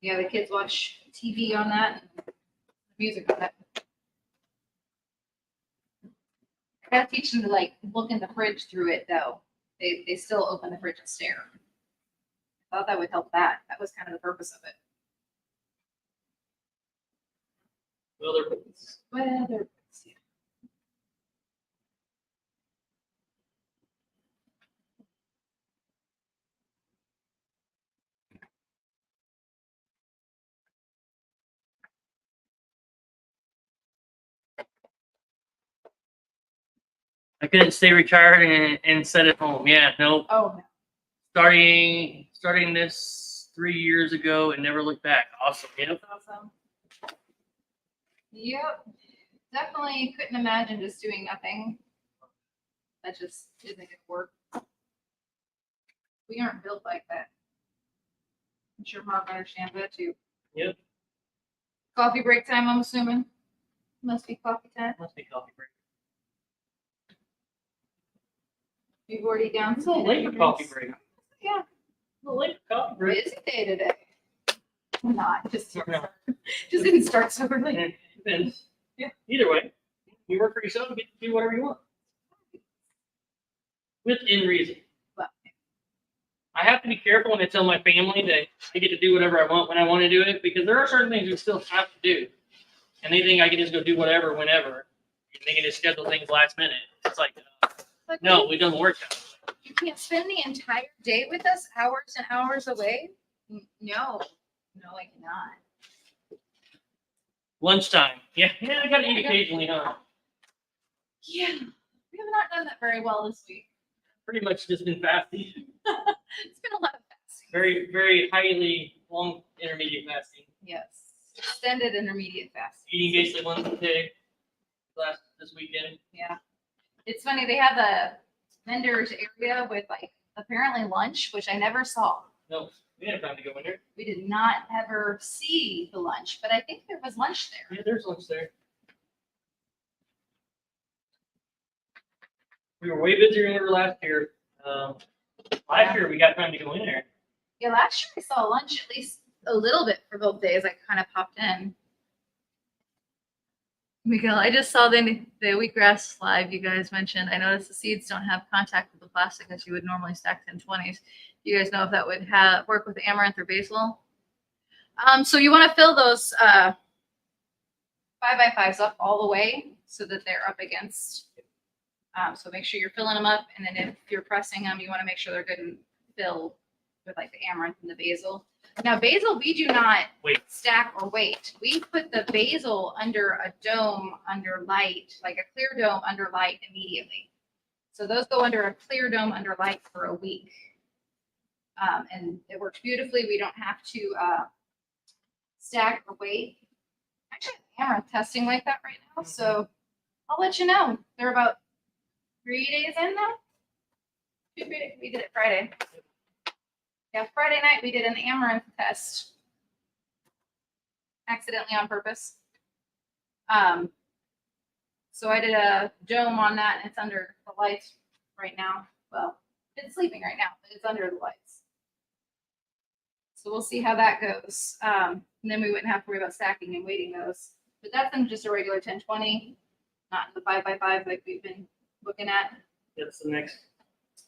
Yeah, the kids watch TV on that, music on that. I gotta teach them to like look in the fridge through it though. They still open the fridge and stare. I thought that would help that. That was kind of the purpose of it. Well, they're Well, they're yeah. I couldn't stay retired and sit at home. Yeah, no. Oh no. Starting this 3 years ago and never looked back. Awesome. Yep. Awesome. Yep. Definitely couldn't imagine just doing nothing. That just isn't gonna work. We aren't built like that. I'm sure Mom understands that too. Yep. Coffee break time, I'm assuming. Must be coffee time. Must be coffee break. We've already down. It's a little late for coffee break. Yeah. A little late for coffee break. Busy day today. Not just No. just didn't start so early. It depends. Yeah. Either way, you work for yourself, you get to do whatever you want. Within reason. Well, I have to be careful when I tell my family that I get to do whatever I want when I want to do it, because there are certain things we still have to do. And they think I can just go do whatever, whenever. And they can just schedule things last minute. It's like, but no, it doesn't work that way. you can't spend the entire day with us, hours and hours away. No, I cannot. Lunchtime. Yeah, I gotta eat occasionally, huh? Yeah, we have not done that very well this week. Pretty much just been fasting. It's been a lot of fasting. Very, very highly long intermediate fasting. Yes, extended intermediate fasting. Eating basically once a day this weekend. Yeah, it's funny. They have a vendors area with like apparently lunch, which I never saw. No, we had time to go in there. We did not ever see the lunch, but I think there was lunch there. Yeah, there's lunch there. We were way busier than we were last year. Last year we got time to go in there. Yeah, last year I saw lunch at least a little bit for both days. I kind of popped in. Miguel, I just saw the wheatgrass live you guys mentioned. I noticed the seeds don't have contact with the plastic as you would normally stack 1020s. Do you guys know if that would work with amaranth or basil? So you want to fill those 5x5s up all the way so that they're up against. So make sure you're filling them up, and then if you're pressing them, you want to make sure they're good and filled with like the amaranth and the basil. Now basil, we do not stack or weight. We put the basil under a dome under light, like a clear dome under light immediately. So those go under a clear dome under light for a week. And it works beautifully. We don't have to stack or weight. Actually, amaranth testing like that right now. So I'll let you know. They're about 3 days in now. We did it Friday. Yeah, Friday night we did an amaranth test. Accidentally on purpose. So I did a dome on that, and it's under the lights right now. Well, it's sleeping right now, but it's under the lights. So we'll see how that goes. And then we wouldn't have to worry about stacking and weighting those. But that's in just a regular 1020, not the 5x5 like we've been looking at. That's the next.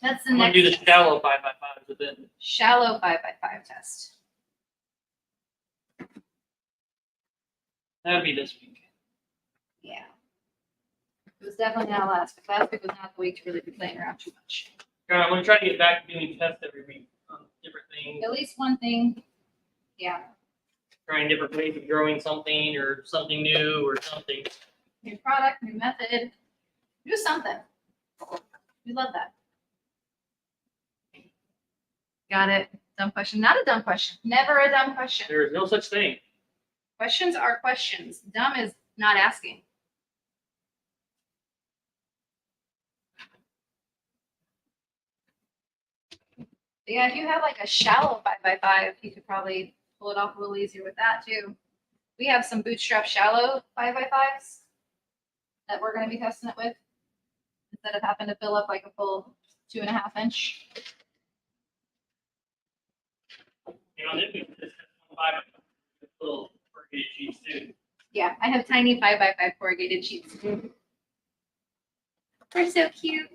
That's the I'm next. gonna do the shallow 5x5 with it. Shallow 5x5 test. That'd be this week. Yeah. It was definitely not last week. Last week was not the week to really be playing around too much. I'm gonna try to get back to doing tests every week on different things. At least one thing. Yeah. Trying different ways of growing something or something new or something. New product, new method. Do something. We love that. Got it. Dumb question. Not a dumb question. Never a dumb question. There is no such thing. Questions are questions. Dumb is not asking. Yeah, if you have like a shallow 5x5, you could probably pull it off a little easier with that too. We have some bootstrap shallow 5x5s that we're going to be testing it with instead of having to fill up like a full 2.5 inch. You know, then we just have 5x5 little corrugated sheets too. Yeah, I have tiny 5x5 corrugated sheets. They're so cute.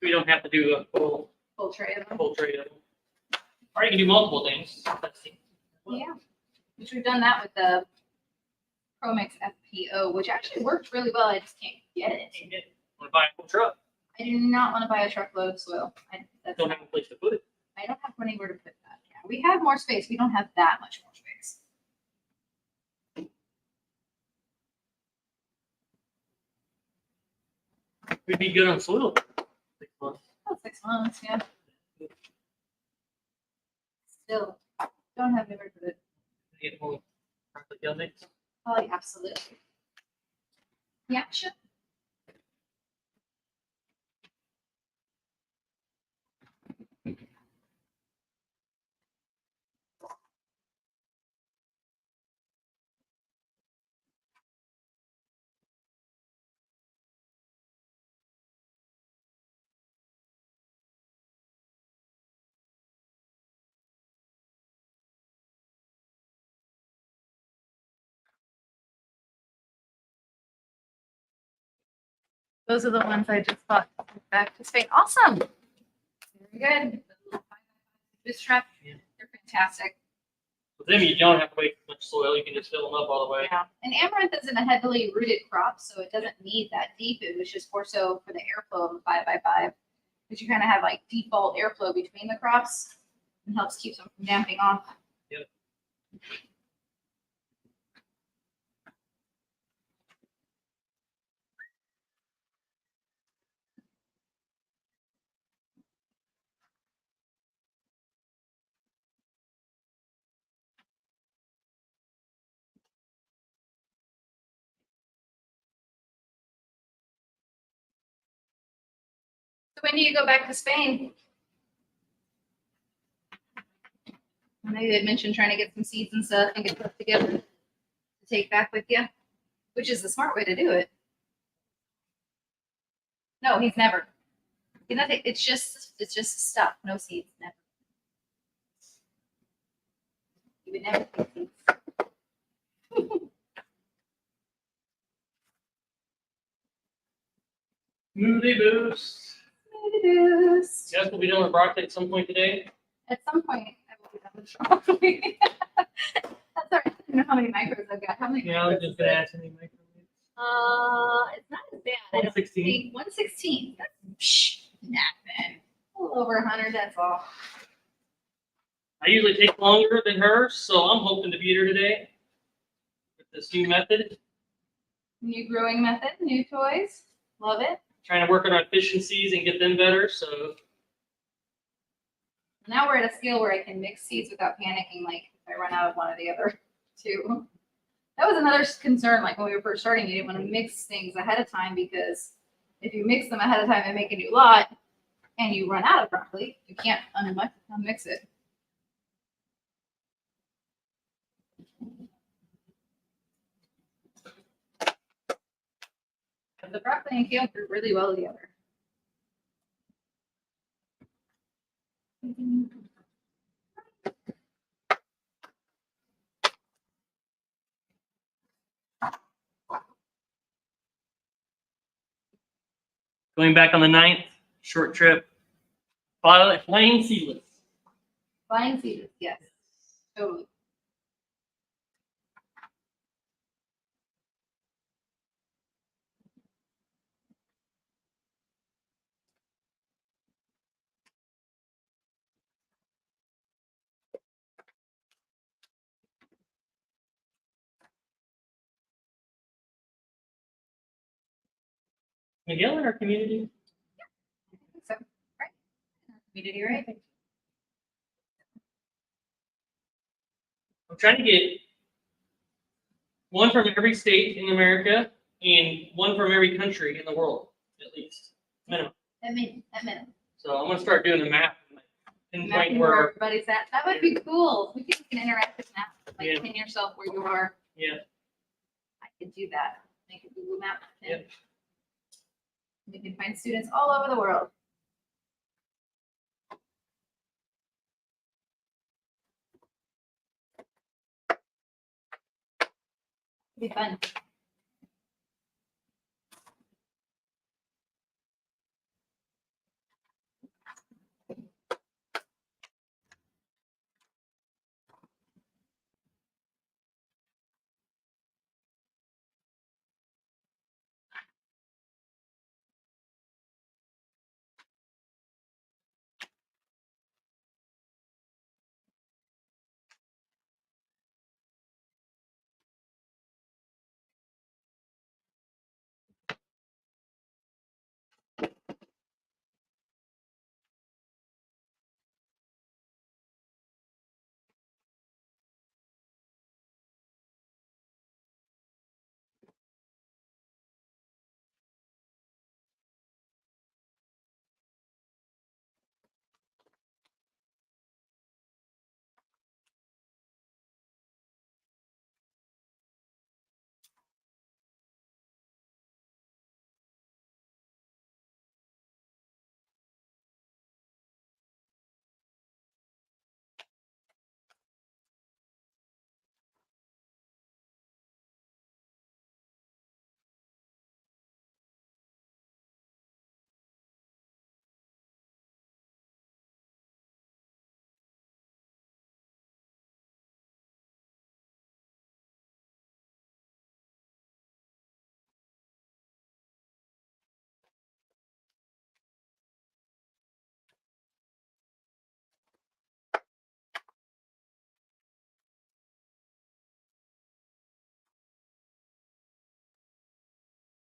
We don't have to do a full Tray of them. trade of them. Or you can do multiple things. Let's see. Yeah, which we've done that with the ProMix FPO, which actually worked really well. I just can't get it. Want to buy a whole truck? I do not want to buy a truckload of soil. Don't have a place to put it. I don't have anywhere to put that. Yeah, we have more space. We don't have that much more space. We'd be good on soil. 6 months. About 6 months, yeah. Still, don't have anywhere to put it. Get home. Probably kill me. Oh, yeah, absolutely. Yeah, sure. Those are the ones I just bought back to Spain. Awesome. Very good. Bootstrap. Yeah. They're fantastic. With them, you don't have to waste much soil. You can just fill them up all the way. Yeah. And amaranth isn't a heavily rooted crop, so it doesn't need that deep. It was just more so for the airflow of a 5x5. Because you kind of have like default airflow between the crops and helps keep them from damping off. Yep. So when do you go back to Spain? I know you had mentioned trying to get some seeds and stuff and get stuff together to take back with you, which is the smart way to do it. No, he's never. Nothing. It's just stuff. No seeds. Never. You would never take seeds. Smoothie boost. Yes. Yes, we'll be doing with broccoli at some point today. At some point, I will be done with broccoli. That's all right. I don't know how many micros I've got. How many? Yeah, I was micros just is gonna it? ask any microwaves. It's not as bad. I don't 116. think 116. That's nothing. A little over 100. That's all. I usually take longer than her, so I'm hoping to beat her today with this new method. New growing method. New toys. Love it. Trying to work on our efficiencies and get them better. So Now we're at a scale where I can mix seeds without panicking. Like if I run out of one or the other two. That was another concern. Like when we were first starting, you didn't want to mix things ahead of time because if you mix them ahead of time and make a new lot, and you run out of broccoli, you can't unmix it. But the broccoli and kale grew really well together. going back on the 9th, short trip. Flying seedless. Flying seeds, yes. Totally. Miguel in our community. I think so. Right. Community, right? I'm trying to get one from every state in America and one from every country in the world, at least. Minimum. At minimum. So I'm gonna start doing the map. Pinpoint Mapping where where. everybody's at. That would be cool. We can interact with that. Like Yeah. pin yourself where you are. Yeah. I could do that. Make a Google map. Pin. Yep. We can find students all over the world. It'd be fun.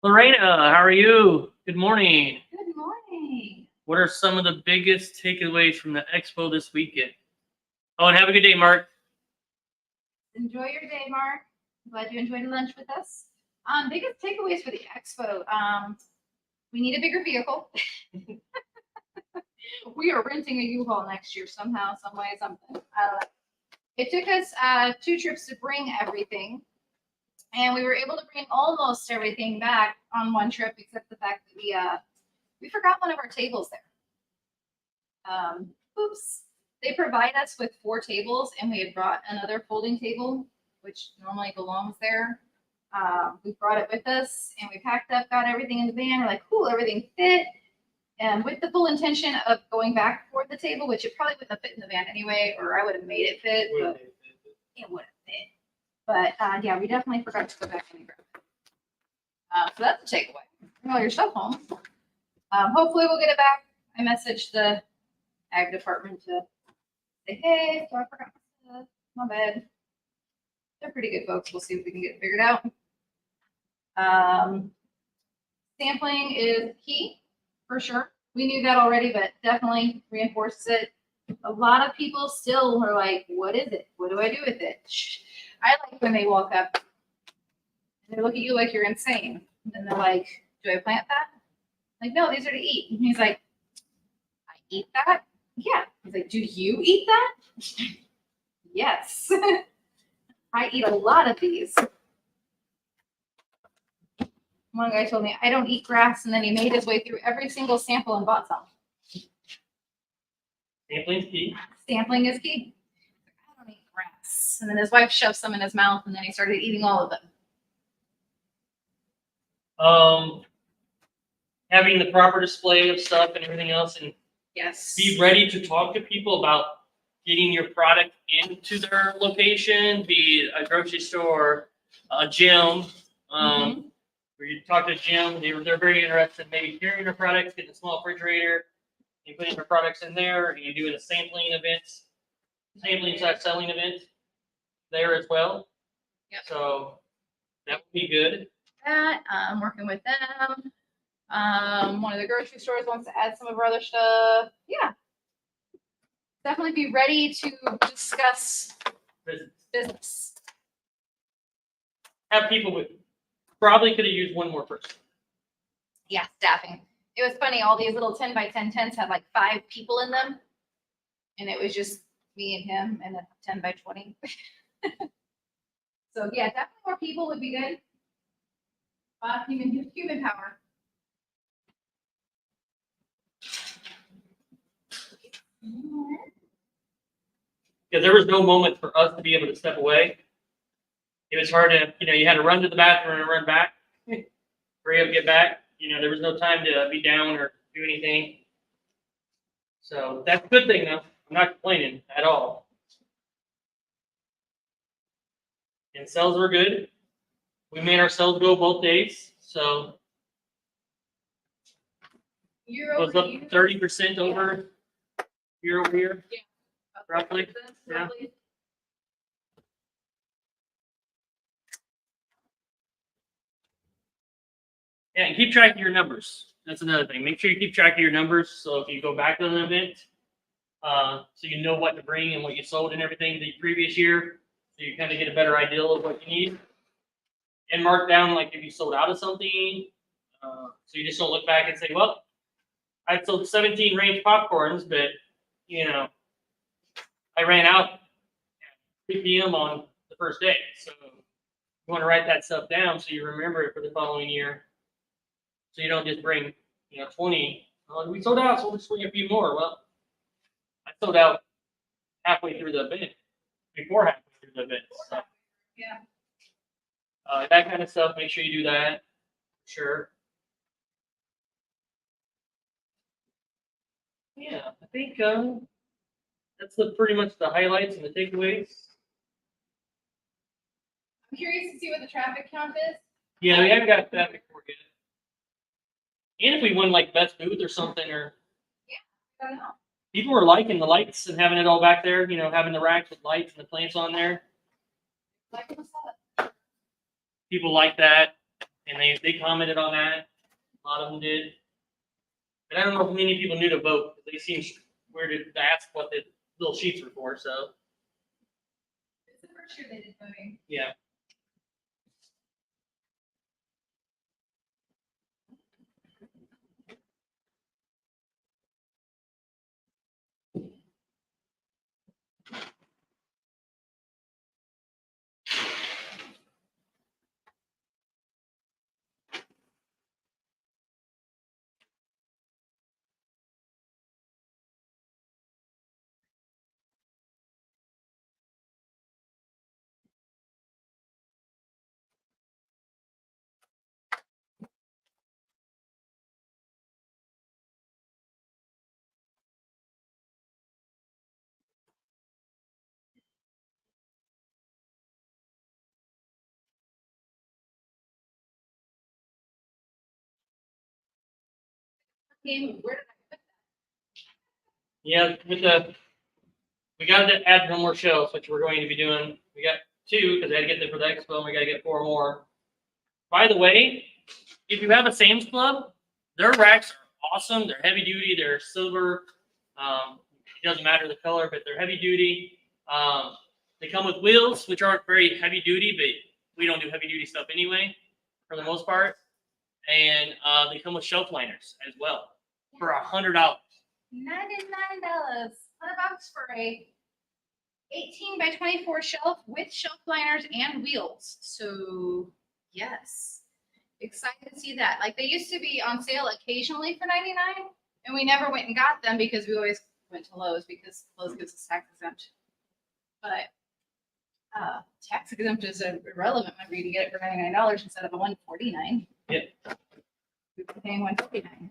Lorena, how are you? Good morning. Good morning. What are some of the biggest takeaways from the expo this weekend? Oh, and have a good day, Mark. Enjoy your day, Mark. Glad you enjoyed lunch with us. Biggest takeaways for the expo. We need a bigger vehicle. We are renting a U-Haul next year somehow, some way, something. I don't know. It took us 2 trips to bring everything, and we were able to bring almost everything back on one trip, except the fact that we forgot one of our tables there. Oops. They provide us with 4 tables, and we had brought another folding table, which normally belongs there. We brought it with us, and we packed up, got everything in the van. We're like, cool, everything fit. And with the full intention of going back for the table, which it probably wouldn't have fit in the van anyway, or I would have made it fit, but it would have fit. But yeah, we definitely forgot to go back and grab it. So that's a takeaway. Bring all your stuff home. Hopefully we'll get it back. I messaged the ag department to say, hey, so I forgot my stuff. My bad. They're pretty good folks. We'll see if we can get it figured out. Sampling is key for sure. We knew that already, but definitely reinforces it. A lot of people still are like, what is it? What do I do with it? I like when they walk up and they look at you like you're insane. And they're like, do I plant that? Like, no, these are to eat. And he's like, I eat that? Yeah. He's like, do you eat that? Yes. I eat a lot of these. One guy told me, I don't eat grass, and then he made his way through every single sample and bought some. Sampling is key. Sampling is key. I don't eat grass. And then his wife shoved some in his mouth, and then he started eating all of them. Having the proper display of stuff and everything else, and Yes. be ready to talk to people about getting your product into their location, be it a grocery store, a gym. Where you talk to a gym, they're very interested in maybe carrying their products, getting a small refrigerator, and putting their products in there, and you're doing a sampling selling event there as well. Yep. So that would be good. That I'm working with them. One of the grocery stores wants to add some of our other stuff. Yeah. Definitely be ready to discuss business. Have people with probably could have used one more person. Yeah, staffing. It was funny. All these little 10 by 10 tents had like 5 people in them. And it was just me and him and a 10 by 20. So yeah, definitely more people would be good. Human power. Because there was no moment for us to be able to step away. It was hard to, you had to run to the bathroom and run back, hurry up, get back. There was no time to be down or do anything. So that's a good thing, though. I'm not complaining at all. And sales were good. We made our sales go both days, so it was up 30% over year over year. Yeah. Roughly. Yeah. Yeah, and keep track of your numbers. That's another thing. Make sure you keep track of your numbers. So if you go back to an event, so you know what to bring and what you sold and everything the previous year, so you kind of get a better idea of what you need. And mark down like if you sold out of something, so you just don't look back and say, well, I sold 17 range popcorns, but I ran out at 3 p.m. on the first day. So you want to write that stuff down so you remember it for the following year. So you don't just bring 20. Oh, we sold out, so we'll just bring a few more. Well, I sold out halfway through the event, before halfway through the event. So, yeah. That kind of stuff. Make sure you do that. Sure. Yeah, I think that's pretty much the highlights and the takeaways. I'm curious to see what the traffic count is. Yeah, we haven't got that before yet. And if we won like best booth or something, or I don't know. people were liking the lights and having it all back there. Having the racks with lights and the plants on there. People like that, and they commented on that. A lot of them did. But I don't know if many people knew to vote. They seemed weird to ask what the little sheets were for. So. It's the first year they did voting. Yeah. Where did I put Yeah, we got to add one more shelves, which we're going to be doing. We got 2 because I got to get them for the expo, and we got to get 4 more. By the way, if you have a Sam's Club, their racks are awesome. They're heavy duty. They're silver. It doesn't matter the color, but they're heavy duty. They come with wheels, which aren't very heavy duty, but we don't do heavy duty stuff anyway, for the most part. And they come with shelf liners as well for $100. $99. $100 for a 18 by 24 shelf with shelf liners and wheels. So yes, excited to see that. Like, they used to be on sale occasionally for $99, and we never went and got them because we always went to Lowe's because Lowe's gives us tax exempt. But tax exempt is irrelevant whenever you can get it for $99 instead of a $149. Yeah. We're paying $149.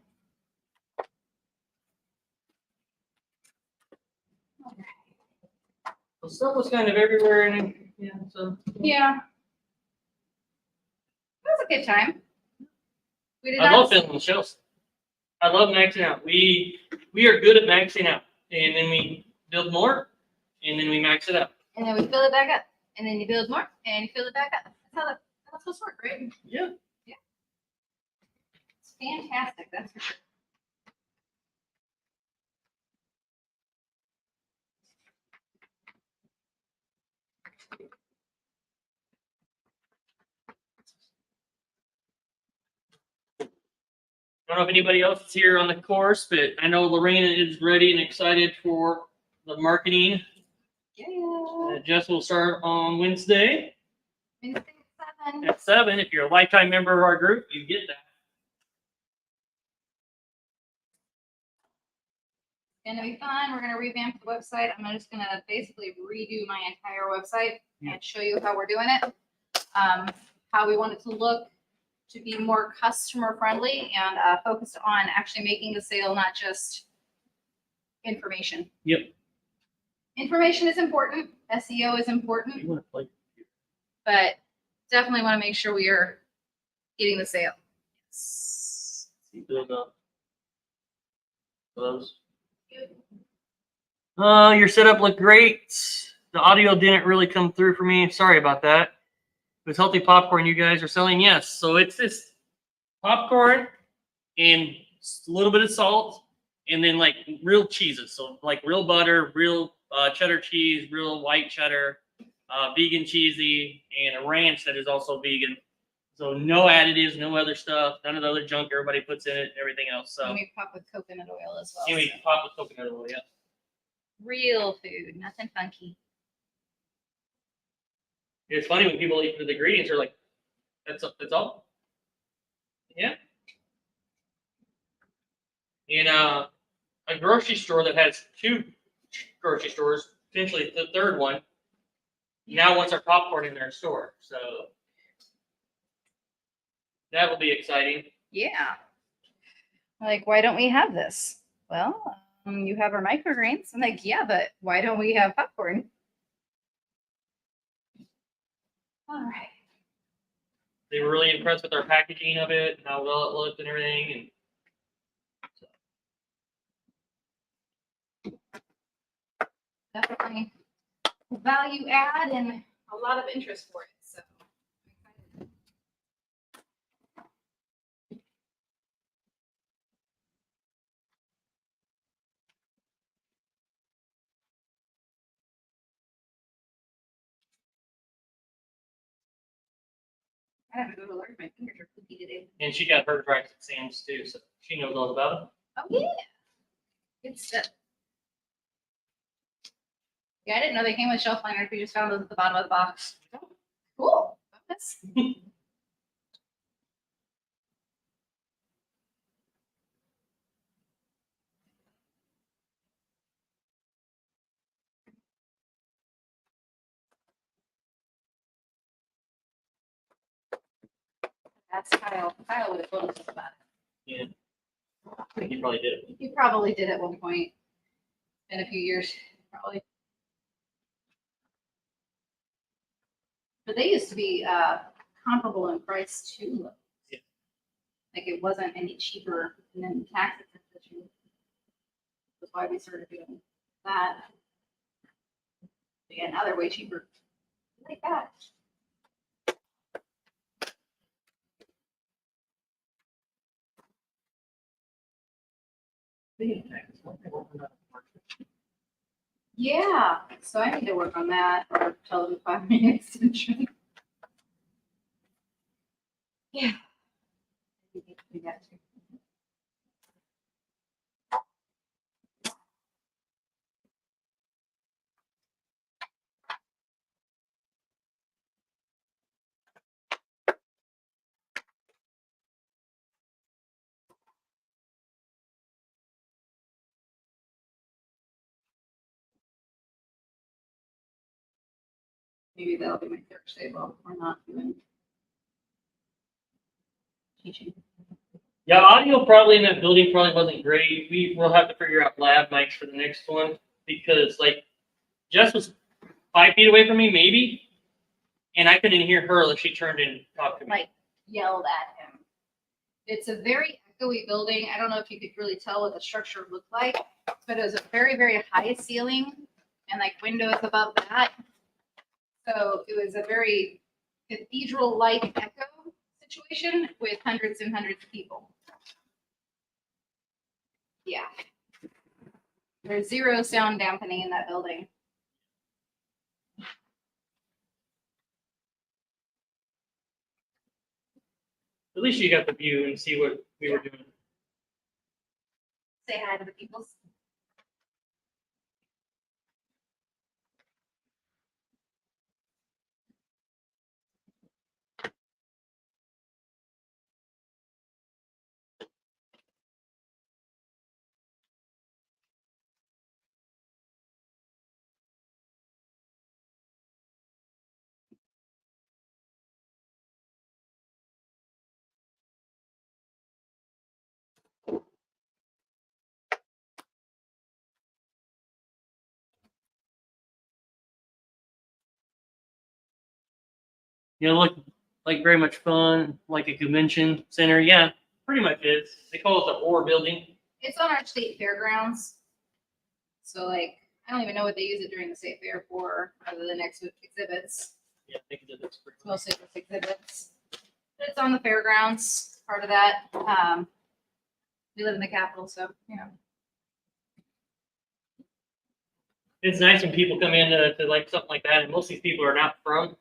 The stuff was kind of everywhere, and yeah, so Yeah. It was a good time. We did I not love filling the shelves. I love maxing out. We are good at maxing out, and then we build more, and then we max it out. and then we fill it back up. And then you build more and you fill it back up. That's supposed to work, right? Yeah. It's fantastic, that's for sure. I don't know if anybody else is here on the course, but I know Lorena is ready and excited for the marketing. Yeah. Jess will start on Wednesday Wednesday at 7. at 7. If you're a lifetime member of our group, you get that. It's gonna be fun. We're gonna revamp the website. I'm just gonna basically redo my entire website and show you how we're doing it. How we want it to look to be more customer friendly and focused on actually making the sale, not just information. Yep. Information is important. SEO is important, You want to play? but definitely want to make sure we are getting the sale. Build up. Those. Your setup looked great. The audio didn't really come through for me. Sorry about that. It was healthy popcorn you guys are selling. Yes. So it's this popcorn and a little bit of salt, and then like real cheeses. So like real butter, real cheddar cheese, real white cheddar, vegan cheesy, and a ranch that is also vegan. So no additives, no other stuff, none of the other junk everybody puts in it, and everything else. So And we pop with coconut oil as well. and we pop with coconut oil. Yeah. Real food, nothing funky. It's funny when people eat the ingredients are like, that's all. Yeah. In a grocery store that has 2 grocery stores, potentially the third one, now wants our popcorn in their store. So that will be exciting. Yeah. Like, why don't we have this? Well, you have our microgreens. I'm like, yeah, but why don't we have popcorn? All right. They were really impressed with our packaging of it, and how well it looked and everything. And Definitely value add and a lot of interest for it. So I'm excited. I have to go to learn. My fingers are cookie today. and she got hers right at Sam's too, so she knows all about it. Oh yeah. Good stuff. Yeah, I didn't know they came with shelf liners. We just found those at the bottom of the box. Cool. Bonus. That's Kyle. Kyle would have told us about it. Yeah. He probably did it. He probably did at one point. In a few years, probably. But they used to be comparable in price too. Yeah. Like it wasn't any cheaper, and then tax exemption. That's why we started doing that. But yeah, now they're way cheaper. Like that. Yeah, so I need to work on that or tell them 5-minute extension. Yeah. We need to do that too. Maybe that'll be my Thursday while we're not doing teaching. Yeah, audio probably in that building probably wasn't great. We'll have to figure out lab mics for the next one because like Jess was 5 feet away from me, maybe, and I couldn't hear her unless she turned and talked to me. Like yelled at him. It's a very echoey building. I don't know if you could really tell what the structure looked like, but it was a very, very high ceiling and like windows above that. So it was a very cathedral-like echo situation with hundreds and hundreds of people. Yeah. There's zero sound dampening in that building. At least you got the view and see what we were doing. Say hi to the people. You know, look like very much fun, like a convention center. Yeah, pretty much is. They call it the Ore Building. It's on our state fairgrounds. So like, I don't even know what they use it during the state fair for, other than exhibits. Yeah, I think it is. It's mostly just exhibits. But it's on the fairgrounds, part of that. We live in the capital, so, you know. It's nice when people come in to like something like that, and most of these people are not from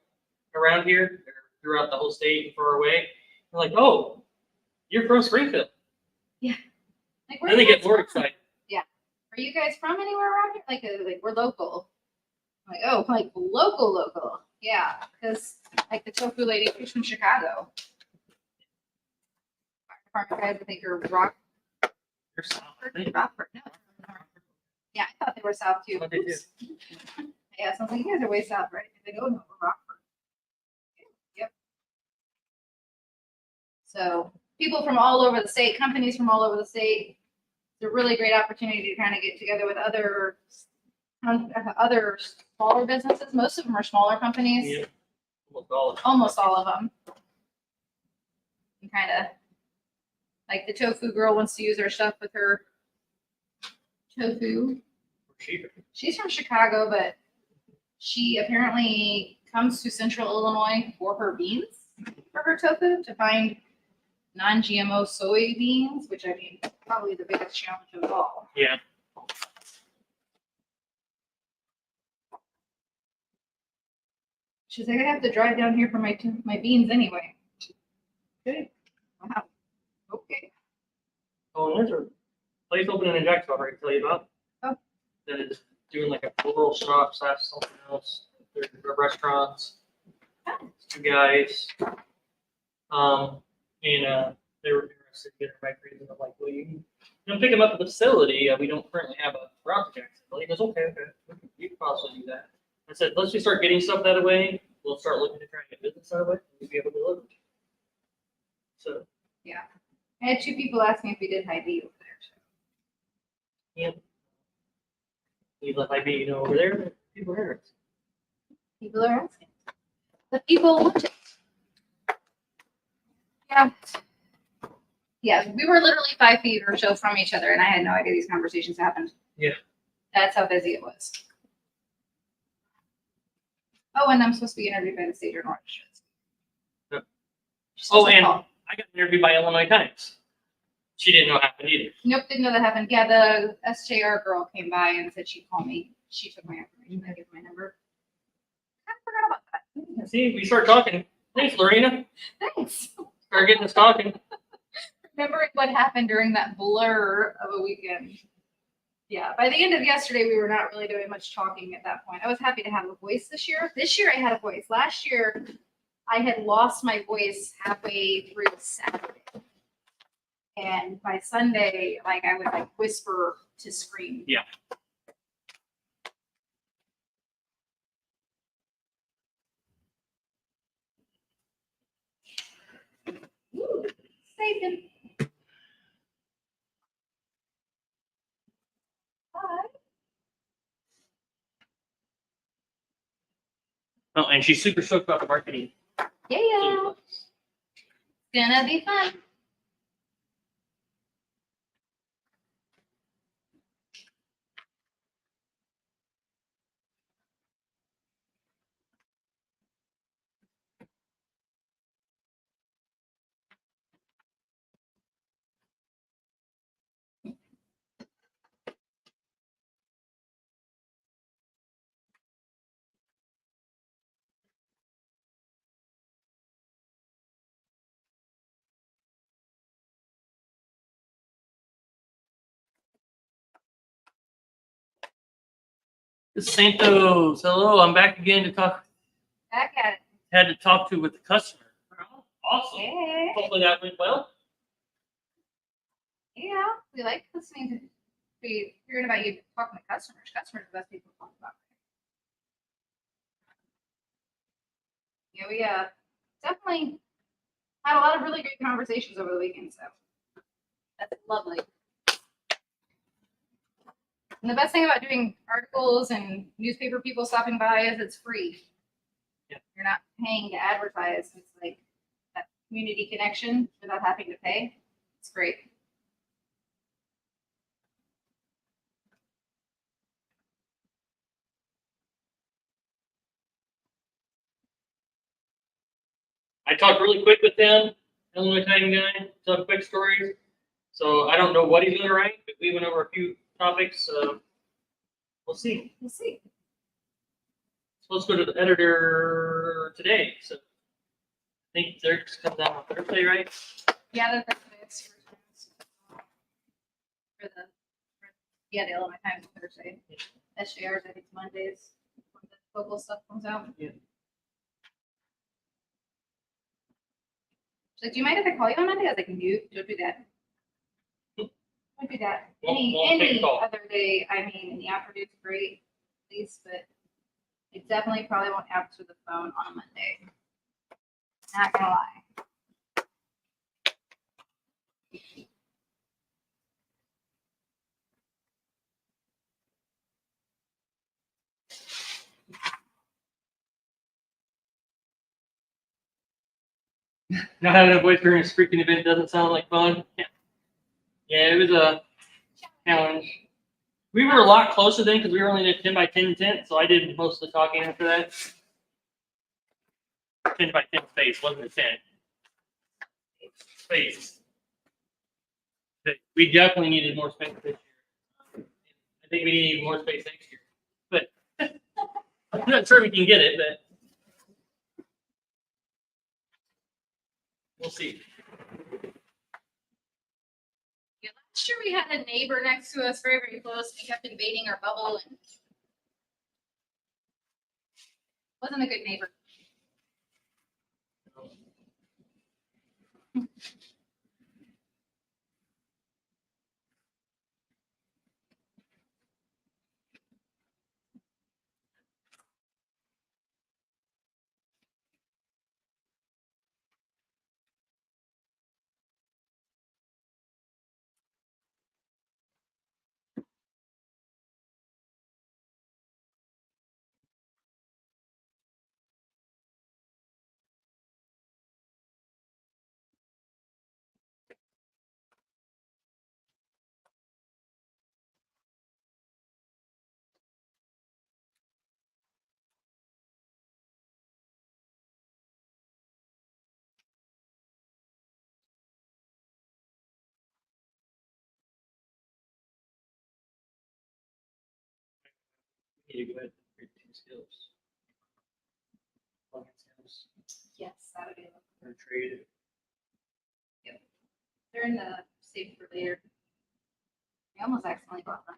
around here. They're throughout the whole state and far away. They're like, "Oh, you're from Springfield." Yeah. Like, where Then they are you get guys more from? excited. Are you guys from anywhere around here? Like we're local. I'm like, oh, like local. Yeah, because like the tofu lady, she's from Chicago. Fire department guys, I think are They're south, I Rockford. think. Rockford. No. Yeah, I thought they were south too. Oh, they do. Oops. Yeah, so I was like, you guys are way south, right? They go, no, we're Rockford. Yep. So people from all over the state, companies from all over the state. It's a really great opportunity to kind of get together with other smaller businesses. Most of them are smaller companies. Yeah. Almost all of them. Almost all of them. And kind of like the tofu girl wants to use our stuff with her tofu. She's from Chicago, but she apparently comes to Central Illinois for her beans, for her tofu, to find non-GMO soybeans, which I mean, probably the biggest challenge of all. Yeah. She's like, I have to drive down here for my beans anyway. Okay. Wow. Okay. Oh, and there's a place opening in Jacksonville, right? Tell you about. Oh. That is doing like a floral shop / something else. There's restaurants. Oh. Two guys. And they were interested in getting microgreens, and I'm like, well, you know, pick them up at the facility. We don't currently have a route to Jacksonville. He goes, okay, you can possibly do that. I said, let's just start getting stuff that way. We'll start looking to try and get business that way. We'll be able to deliver. So. Yeah. I had 2 people ask me if we did high B over there. So. Yeah. You let IB, you know, over there, people are interested. People are asking. The people want it. Yeah. Yeah, we were literally 5 feet or so from each other, and I had no idea these conversations happened. Yeah. That's how busy it was. Oh, and I'm supposed to be interviewed by the state journal. Yep. And I got interviewed by Illinois Times. She didn't know it happened either. Nope, didn't know that happened. Yeah, the SJR girl came by and said she'd call me. She took my information. I gave my number. I forgot about that. See, we start talking. Thanks, Lorena. Thanks. Start getting us talking. Remembering what happened during that blur of a weekend. Yeah, by the end of yesterday, we were not really doing much talking at that point. I was happy to have a voice this year. This year, I had a voice. Last year, I had lost my voice halfway through Saturday. And by Sunday, like I would like whisper to scream. Yeah. Ooh, saving. Bye. Oh, and she's super stoked about the marketing. Yeah. It's gonna be fun. Santos, hello. I'm back again to talk. Back at it. Had to talk to with the customer. Awesome. Hey. Hopefully that went well. Yeah, we like listening to be hearing about you talking to customers. Customers are the best people to talk about. Yeah, we definitely had a lot of really great conversations over the weekend, so that's lovely. And the best thing about doing articles and newspaper people stopping by is it's free. Yeah. You're not paying to advertise. It's like that community connection without having to pay. It's great. I talked really quick with them, Illinois Times guy, some quick stories. So I don't know what he's going to write, but we went over a few topics. We'll see. We'll see. Supposed to go to the editor today. So I think theirs comes out on Thursday, right? Yeah, that's for the yeah, the Illinois Times on Thursday. SJRs, I think Mondays when the local stuff comes out. Yeah. She's like, do you mind if I call you on Monday? I was like, don't do that. Don't do that. Won't take a Any call. other day, I mean, in the afternoon's great, please, but it definitely probably won't answer the phone on a Monday. Not gonna lie. Not having a voice during a speaking event doesn't sound like fun. Yeah, it was a challenge. We were a lot closer then because we were only in a 10 by 10 tent, so I did most of the talking after that. 10 by 10 space, wasn't a tent. Space. But we definitely needed more space this year. I think we need more space next year. But I'm not sure we can get it, but we'll see. Yeah, last year we had a neighbor next to us, very, very close, and he kept invading our bubble and wasn't a good neighbor. Okay, go ahead. Your two skills. Plugin skills. Yes, that would be. Or trade. They're in the save for later. I almost accidentally bought them.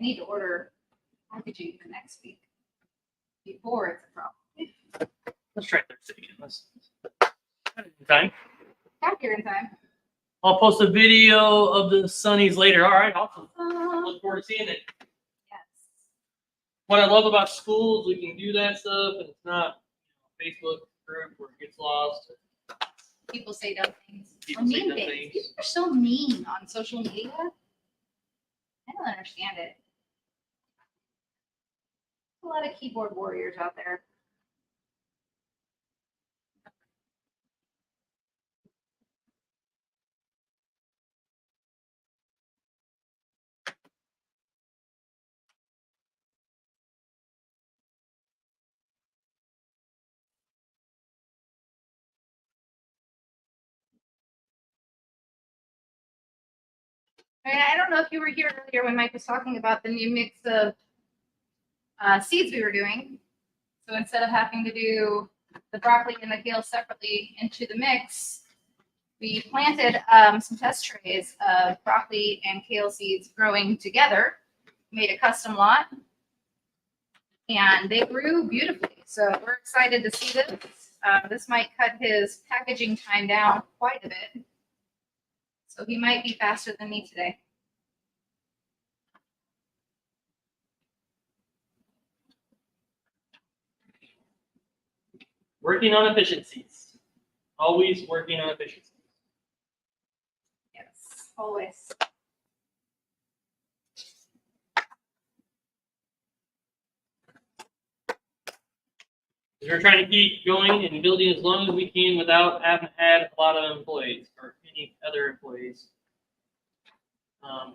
I need to order packaging for next week before it's a problem. Let's try Thursday again. Let's in time. Got here in time. I'll post a video of the sunnies later. All right, awesome. Look forward to seeing it. Yes. What I love about schools, we can do that stuff, and it's not Facebook group where it gets lost. People say dumb things. People Or say mean dumb things. things. People are so mean on social media. I don't understand it. There's a lot of keyboard warriors out there. I don't know if you were here earlier when Mike was talking about the new mix of seeds we were doing. So instead of having to do the broccoli and the kale separately into the mix, we planted some test trays of broccoli and kale seeds growing together, made a custom lot, and they grew beautifully. So we're excited to see this. This might cut his packaging time down quite a bit. So he might be faster than me today. Working on efficiencies. Always working on efficiencies. Yes, always. We're trying to keep going and building as long as we can without having had a lot of employees or any other employees.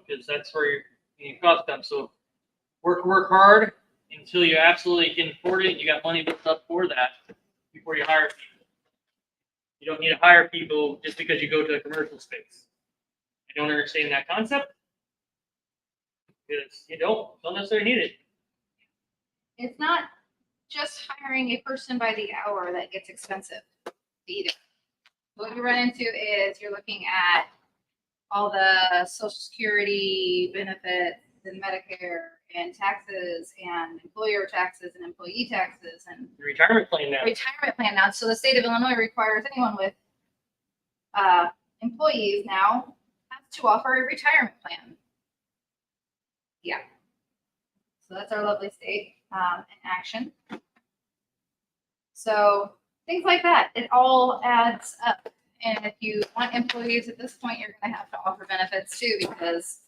Because that's where your cost comes. So work hard until you absolutely can afford it. You got money built up for that before you hire people. You don't need to hire people just because you go to a commercial space. I don't understand that concept because you don't necessarily need it. It's not just hiring a person by the hour that gets expensive either. What you run into is you're looking at all the Social Security benefits and Medicare and taxes and employer taxes and employee taxes and The retirement plan now. retirement plan now. So the state of Illinois requires anyone with employees now has to offer a retirement plan. Yeah. So that's our lovely state in action. So things like that, it all adds up. And if you want employees at this point, you're going to have to offer benefits too, because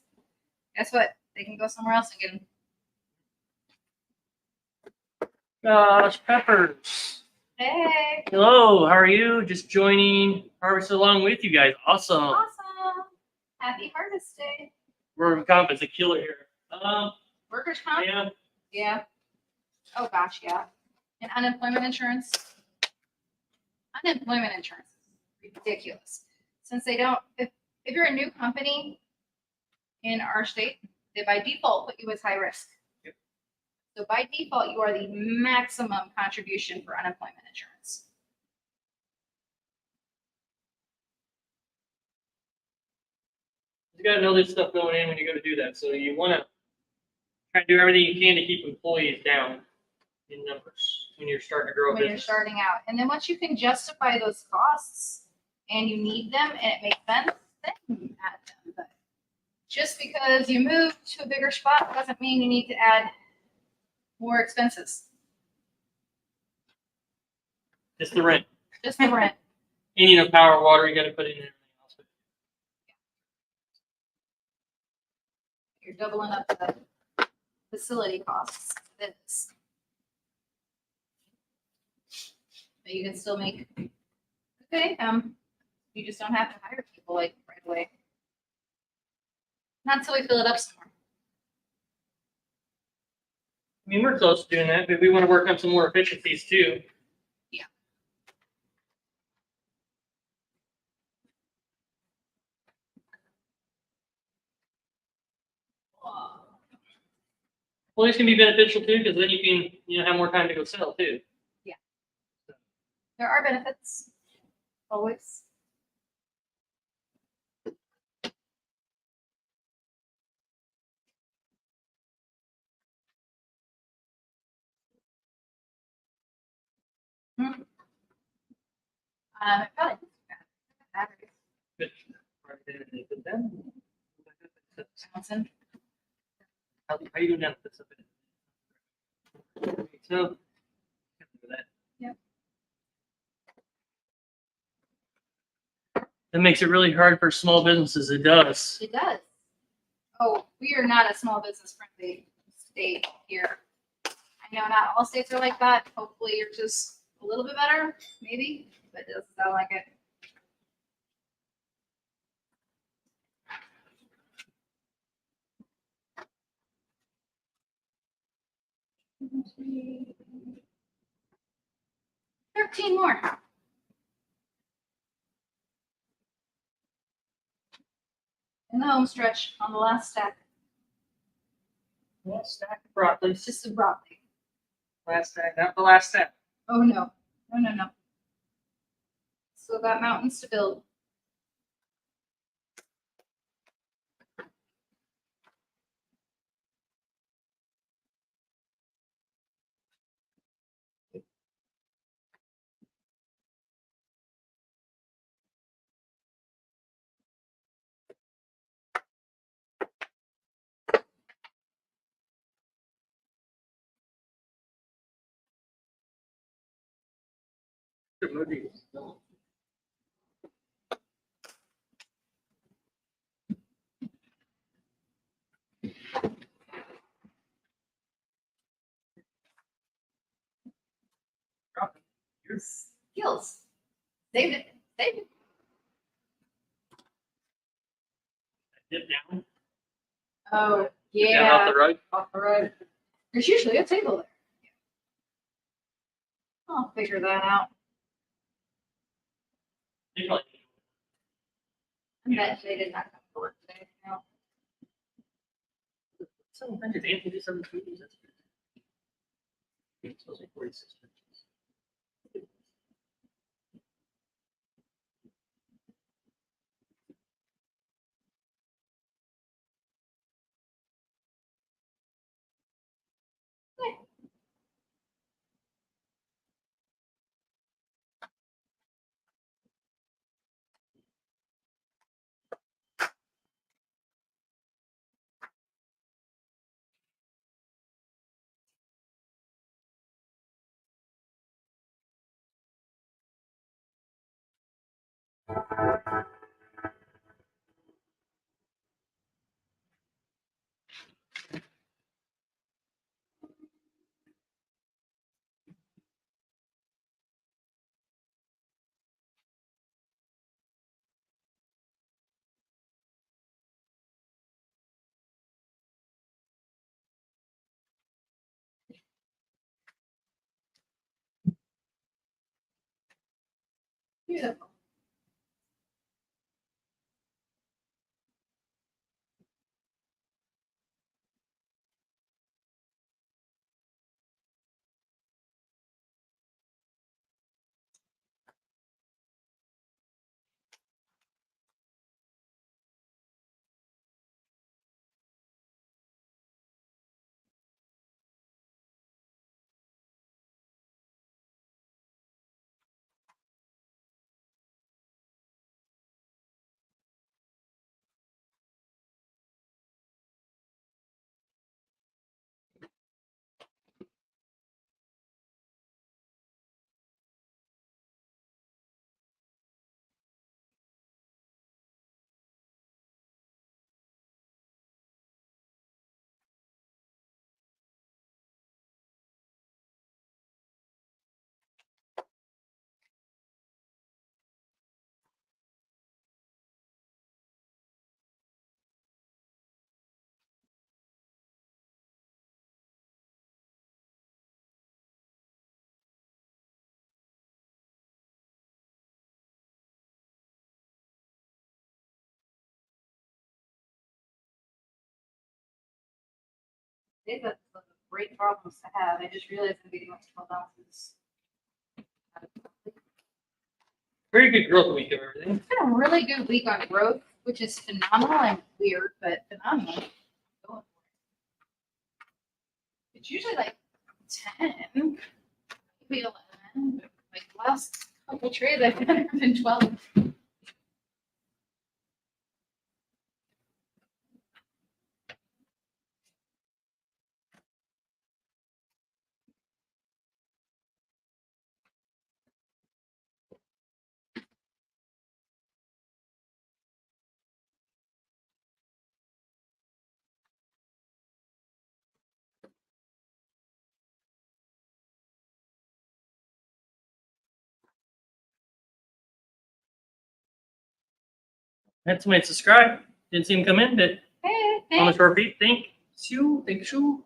guess what? They can go somewhere else and get them. Gosh, Peppers. Hey, Hello, how are you? Just joining Harvest along with you guys. Awesome. awesome. Happy Harvest Day. We're comp is a killer here. Workers' comp? Yeah. Yeah. Oh gosh, yeah. And unemployment insurance. Unemployment insurance is ridiculous. Since they don't, if you're a new company in our state, they by default put you as high risk. Yep. So by default, you are the maximum contribution for unemployment insurance. You got to know this stuff going in when you go to do that. So you want to try to do everything you can to keep employees down in numbers when you're starting to grow a When you're business. starting out. And then once you can justify those costs and you need them and it makes sense, then you add them. But just because you move to a bigger spot doesn't mean you need to add more expenses. Just the rent. Just the rent. And you know, power, water, you got to put in everything else. You're doubling up the facility costs. This. But you can still make good income. You just don't have to hire people like right away. Not until we fill it up some more. I mean, we're close to doing that, but we want to work on some more efficiencies too. Yeah. Well, this can be beneficial too, because then you can, have more time to go sell too. There are benefits, always. Hmm. It probably batteries. But Johnson. how are you doing that? So Yep. that makes it really hard for small businesses. It does. It does. Oh, we are not a small business friendly state here. I know not all states are like that. Hopefully you're just a little bit better, maybe, but it doesn't sound like it. $13 more. In the home stretch on the last stack. Last stack of broccoli. It's just a broccoli. Last stack, not the last step. Oh no. No. Still got mountains to build. Skills. Saved it. Saved it. Dip down. Oh, Down yeah. off the rug. Off the road. There's usually a table there. I'll figure that out. You probably- I bet they did not come to work today. No. Sometimes it's Anthony do something to these. That's good. It's supposed to be 46 minutes. Beautiful. They got great problems to have. I just realized I'm getting like 12 ounces. Very good growth week of everything. It's been a really good week on growth, which is phenomenal and weird, but phenomenal. Going for it. It's usually like 10, maybe 11, but like last couple trades I've done have been 12. Had somebody subscribe. Didn't see him come in, but Hey, on the thanks. short feet. Thank you. Thank you.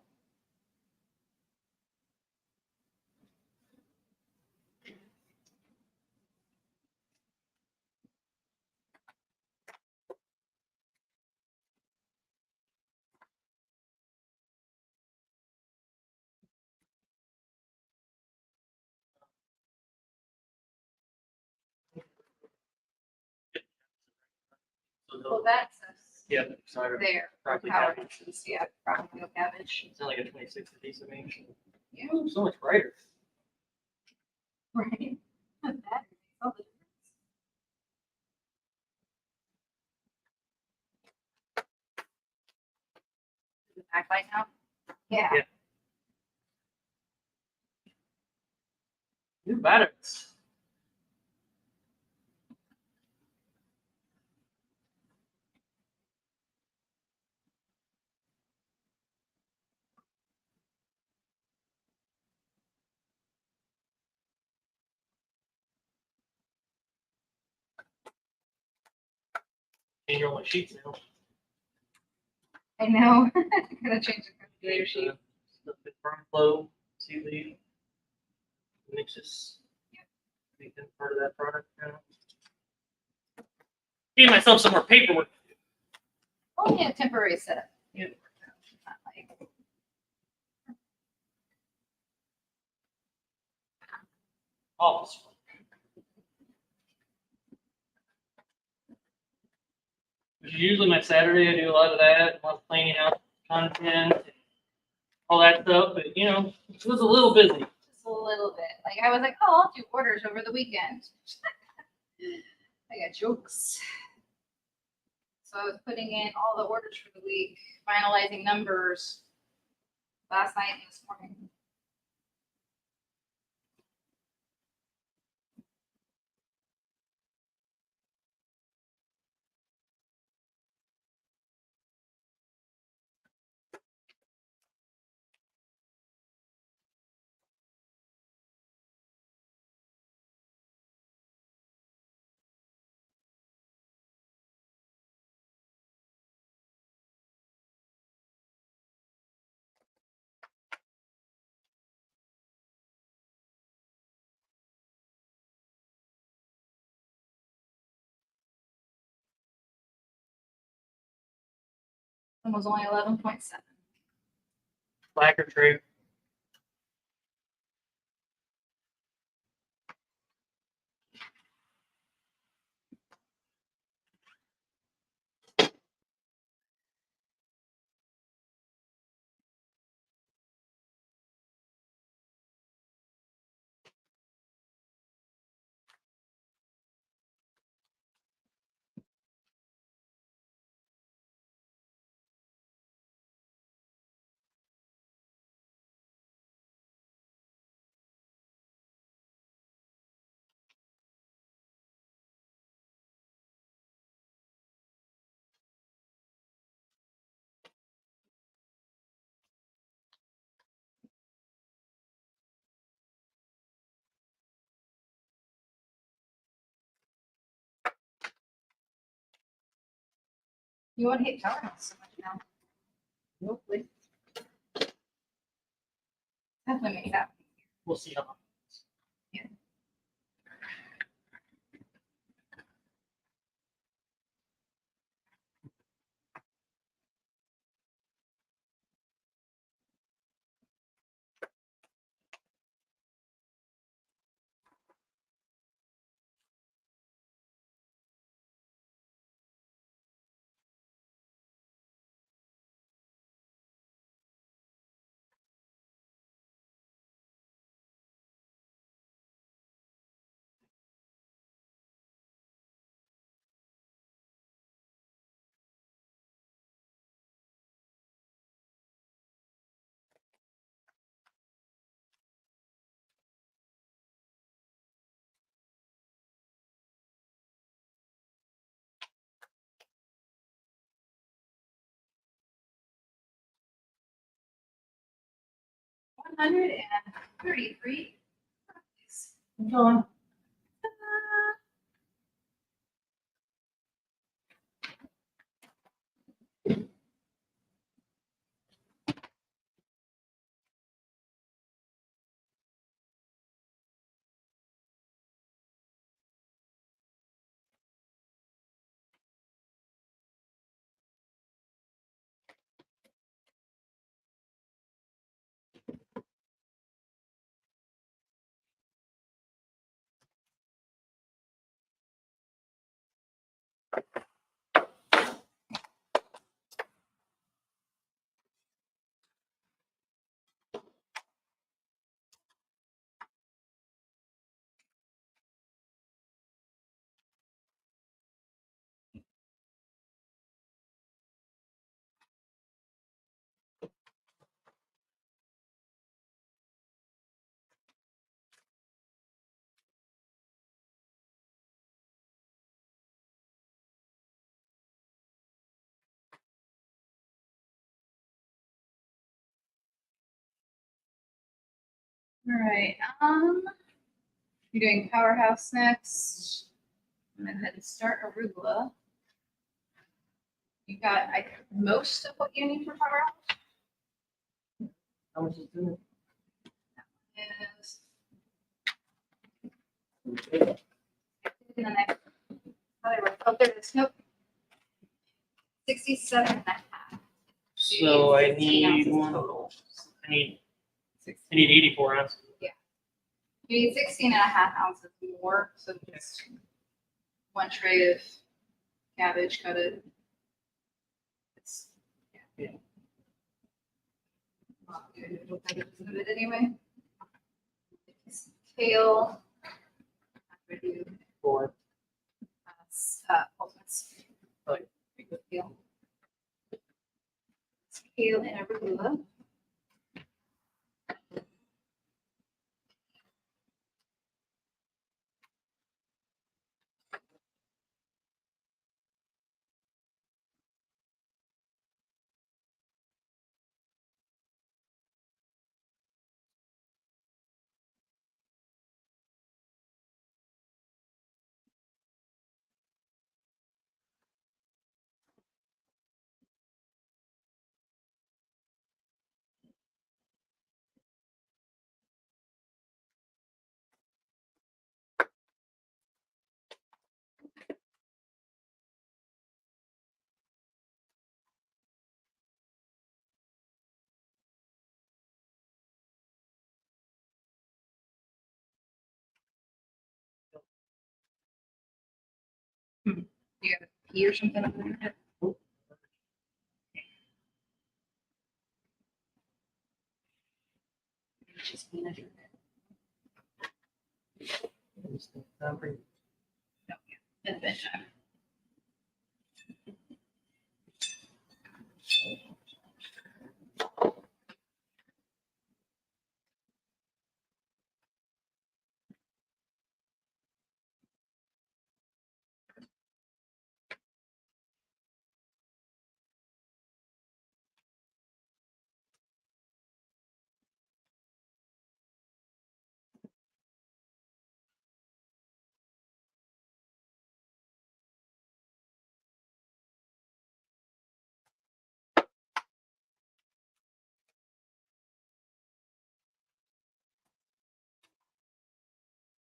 Well, that's us Yeah, sorry. there. Broccoli Power cabbage. inches, yeah, probably no cabbage. It's like a 26 a piece of me. Yeah, Ooh, so much brighter. right. That makes all the difference. Is it backlight now? Yeah. Yeah. New batteries. And you're on my sheets now. I know. Gotta change the calculator sheet. The firm flow, sea leaf, mixes. Make them part of that product now. Gave myself some more paperwork. Only a temporary setup. Yeah. Not like Office work. Which is usually my Saturday. I do a lot of that, a lot of planning out content, and all that stuff. But you know, it was a little busy. just a little bit. Like I was like, oh, I'll do orders over the weekend. I got jokes. So I was putting in all the orders for the week, finalizing numbers last night and this morning. It was only 11.7. Lacquer tray. You want to hit power house so much now. Nope. Definitely make that. We'll see how. 133. Hold on. All right. You're doing powerhouse next. I'm gonna go ahead and start arugula. You got most of what you need for powerhouse. How much is in Is it? in the next. Oh, there it is. Nope. 67 and a half. So I 16 need ounces one. total. I need 84 ounces. You need 16 and a half ounces more. So just one tray of cabbage, cut it. It's, Yeah. Not good. It'll take a bit anyway. Kale. Ready. 4. Pulses. Right. Kale. Kale and arugula. You have a pea or something under it? Just peanut. And bedtime.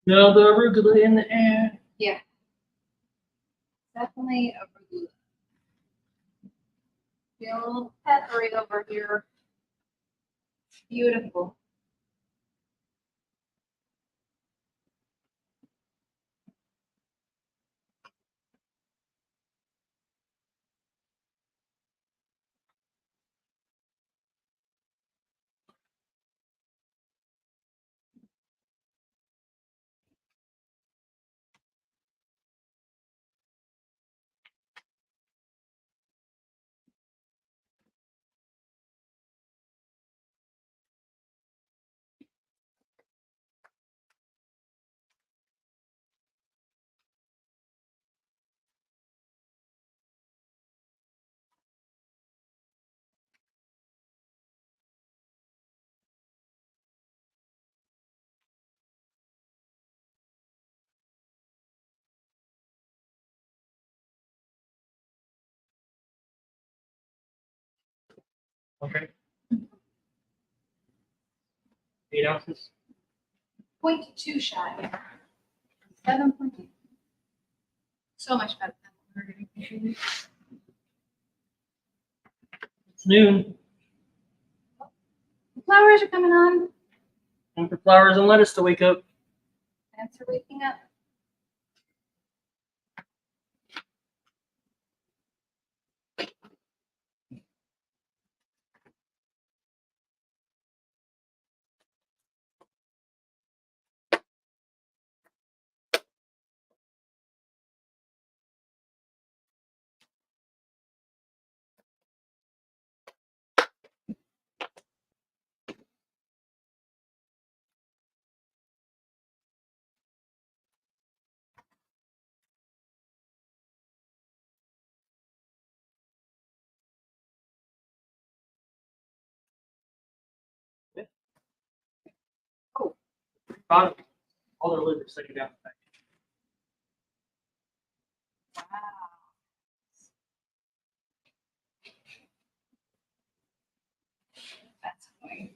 No, the arugula in the air. Yeah. Definitely arugula. Feel a little peppery over here. Beautiful. Okay. 8 ounces. 0.2 shy. 7.2. So much better than It's noon. the flowers are coming on. Time for flowers and lettuce to wake up. Plants are waking up. Bottom. All their lids are sitting down. Wow. That's annoying.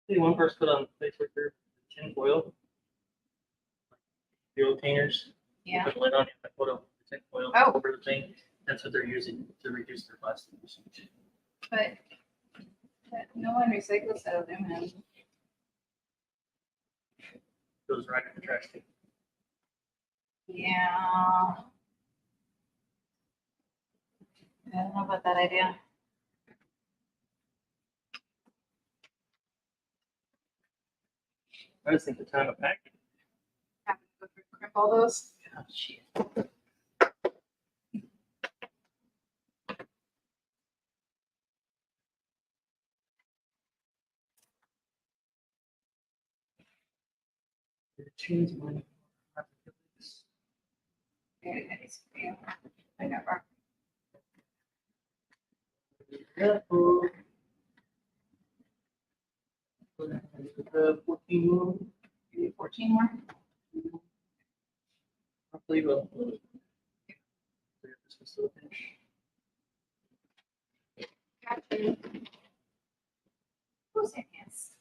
See, one person put on Facebook group tin foil. The containers. Yeah. Put the lid on it, put a tin foil Oh. over the thing. That's what they're using to reduce their plastic usage. But no one recycles that aluminum. Goes right in the trash can. Yeah. I don't know about that idea. I just think the time of packing. Have to go through and crimp all those. Oh, shit. Change my. Very nice for you. I never. Careful. 14 more. Maybe 14 more. Hopefully we'll. This was still finished. Gotcha. Who's in this?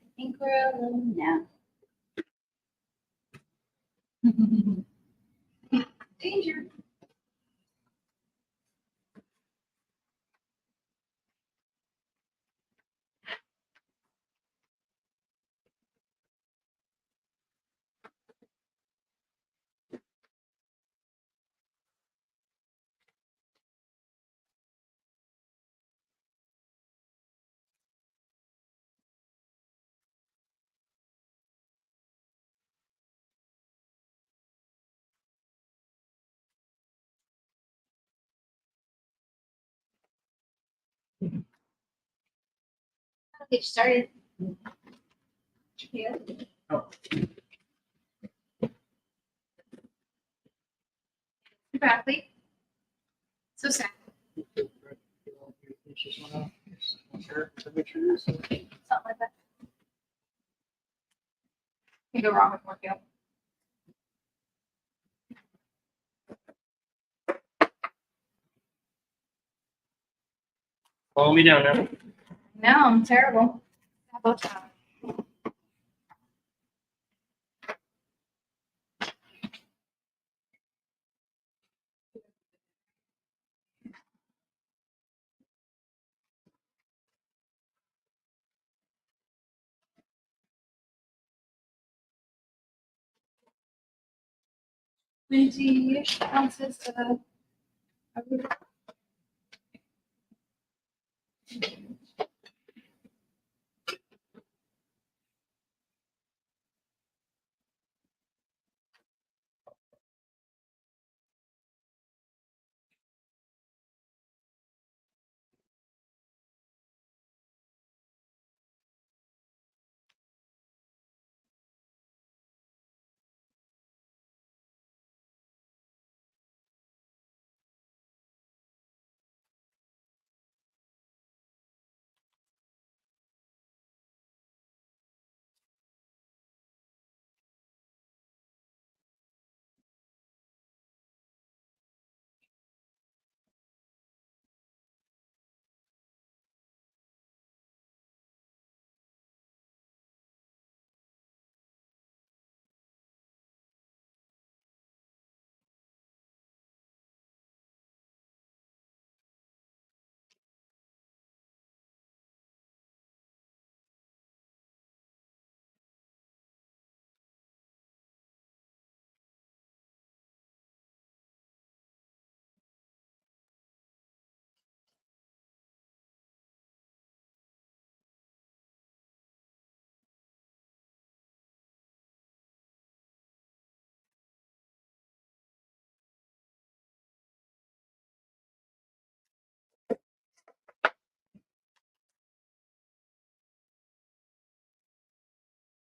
I think we're alone now. Danger. I'll get started. Yeah. Oh. Super athlete. So sad. Sure. Something like that. Can't go wrong with workout. Follow me down now. No, I'm terrible. Sabotage. 20 ounces of.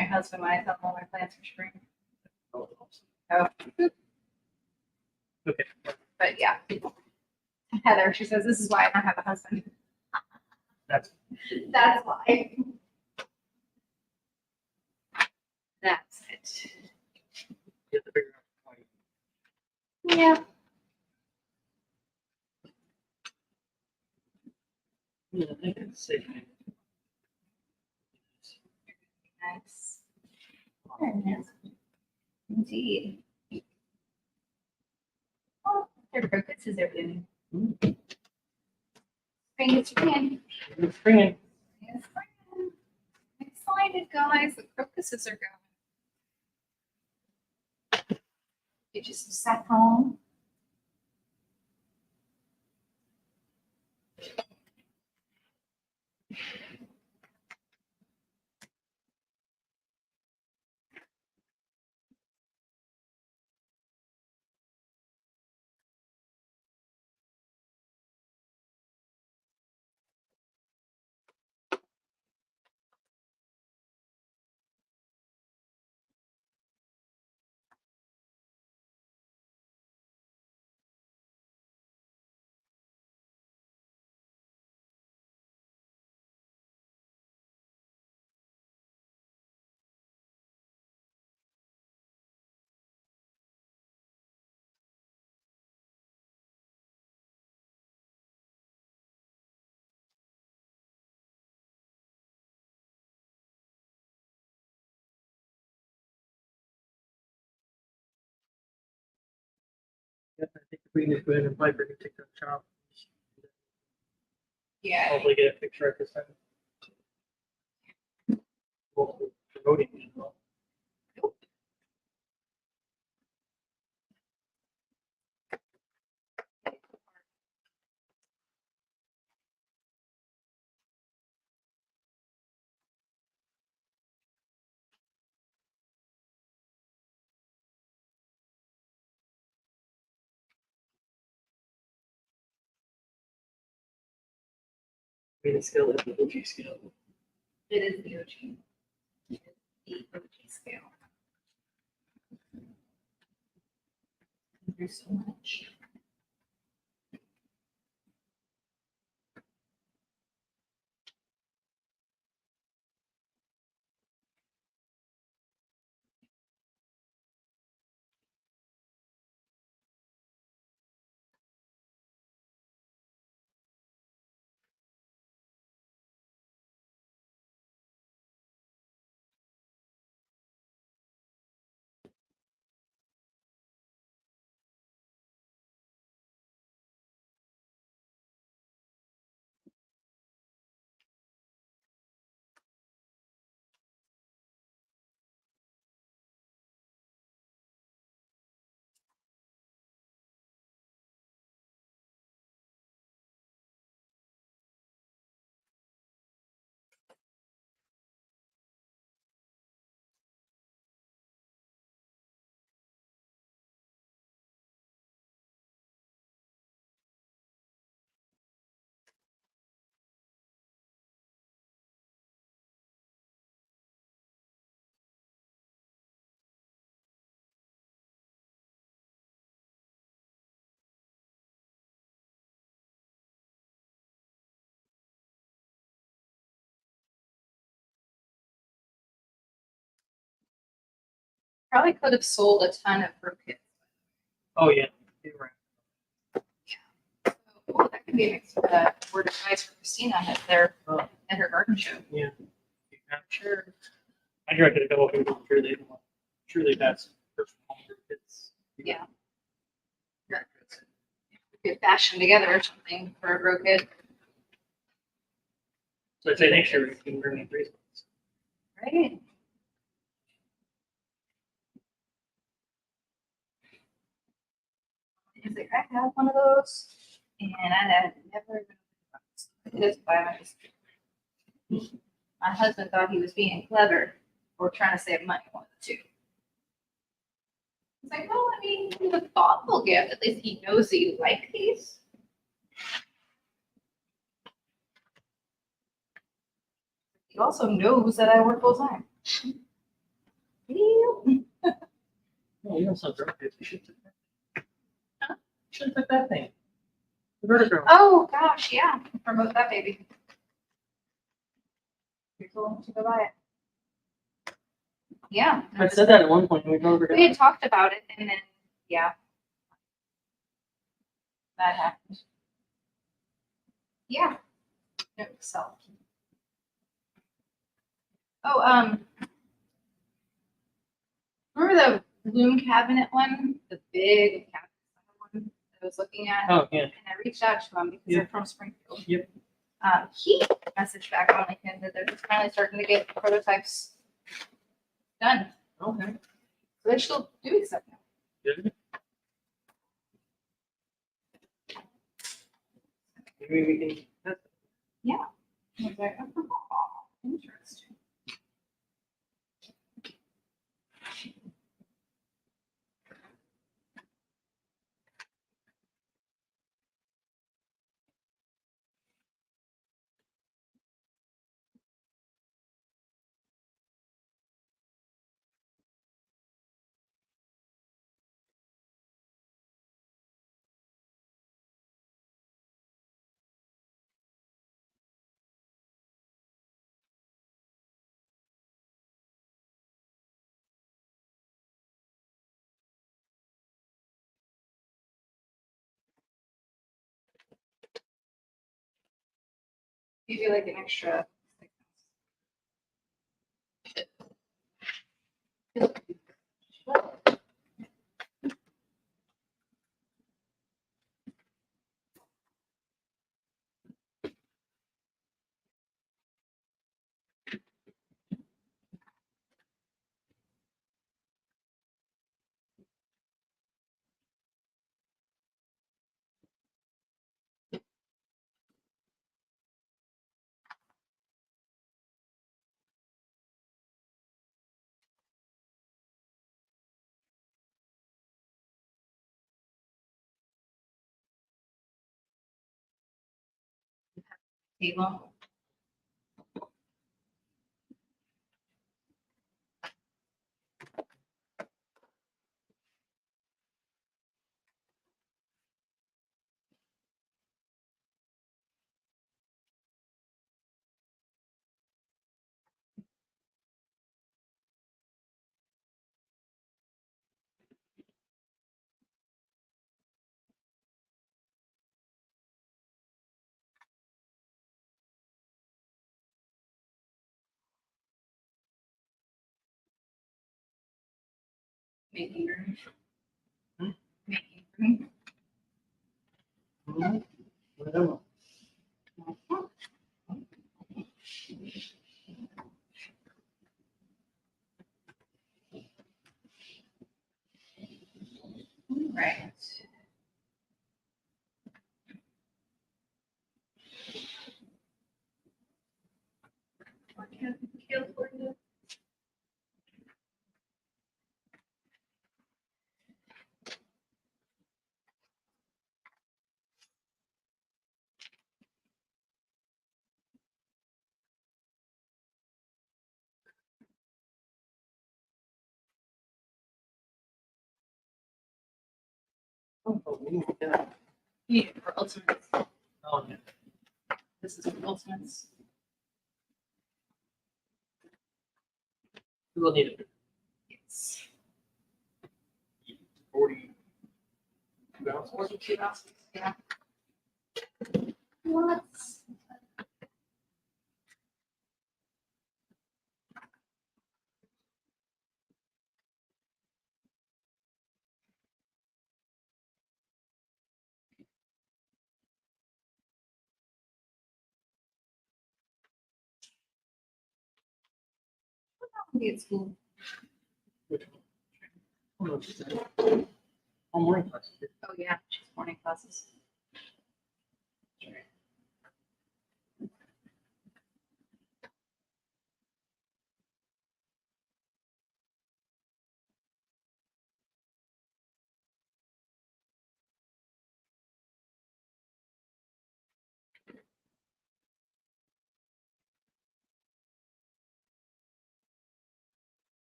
My husband and I have all my plans for spring. Oh, Oh, okay. but yeah. Heather, she says, this is why I don't have a husband. That's That's why. That's it. you have to figure out. Yeah. Yeah, I think it's safe. Nice. Very nice. Indeed. Oh, their croquettes are blooming. Spring is spring. It's springing. It's spring. I'm excited, guys. The crocuses are going. Get you some saffron. Yeah, I think if we can just go ahead and apply for a TikTok shop. Yeah. Hopefully get a picture at this time. Well, promoting it as well. I mean, the scale is the OG scale. It is the OG. It is the OG scale. There's so much. Probably could have sold a ton of fruit kits. Oh yeah. You're right. So, that could be an word of advice for Christina at her garden show. Yeah. I'm sure. I directed a couple of people. Sure they've had some personal home kits. Yeah. Get fashioned together or something for a grow kit. So I'd say next year we can bring in 3 spots. Right. He's like, I have one of those, and I had never just by my husband thought he was being clever or trying to save money, one of the two. He's like, well, I mean, it's a thoughtful gift. At least he knows that you like these. He also knows that I work full time. No, you don't sound drunk. You should have that. Huh? You should have took that thing. The vertigo. Oh gosh, yeah. Promote that baby. You're told to go buy it. Yeah. I said that at one point and we never We had talked about it, and then yeah, that happened. Yeah. No, so. Oh, remember the loom cabinet one, the big cabinet one that I was looking at? Oh yeah. And I reached out to him because Yeah. they're from Springfield. Yep. He messaged back on LinkedIn that they're just finally starting to get prototypes done. Okay. So they're still doing stuff now. Good. Maybe we can. Yeah. I was like, oh, interesting. Give you like an extra. Table. Making room. Hmm? Making room. Whatever. Right. Yeah. Yeah, for ultimates. Oh yeah. This is for ultimates. We will need it. Yes. 42 ounces, yeah. Lots. It's cool. Which one? Oh, she's in- oh, morning class. Oh, yeah, she's morning classes.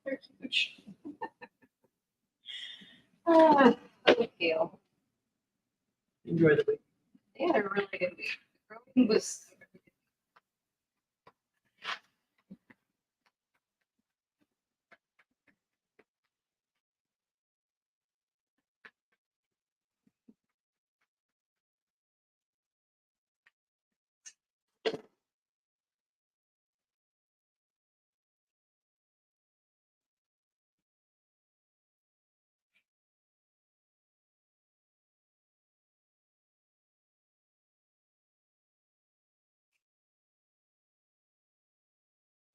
They're huge. Good deal. Enjoy the week. They had a really good week. The growing was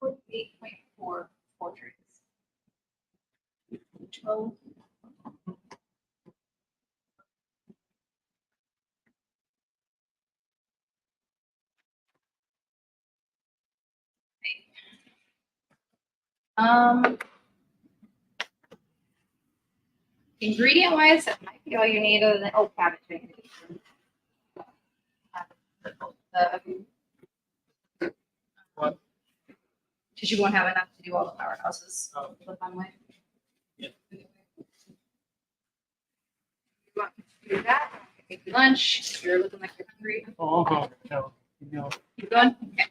worth 8.4 trees. 12. Um, ingredient wise, that might be all you need other than, oh, cabbage. What? Because you won't have enough to do all the powerhouses. Oh. The fun way. Yeah. You want to do that? Make you lunch. You're looking like you're hungry. Oh, no. No. Keep going. Okay.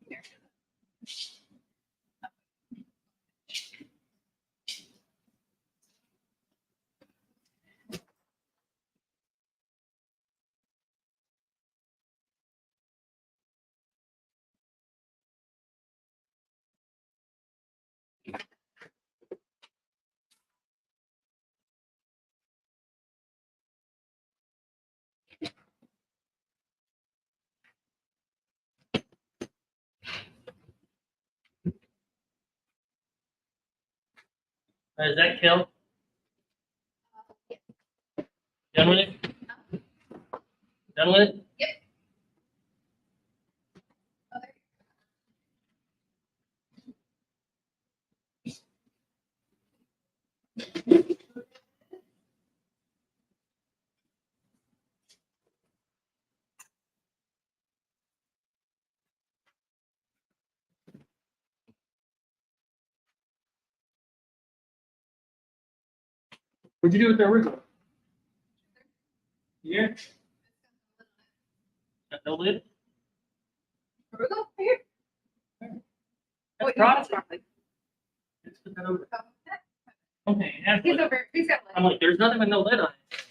There. Is that kill? Done with it? Done with it? Yep. Oh, there What'd you do with the arugula? Yeah. Got no lid? we go. Here. That's Wait, no, that's broccoli. broccoli. Let's put that over. Oh, Okay, it has he's lid. over. He's got I'm like, there's nothing with no lid on it.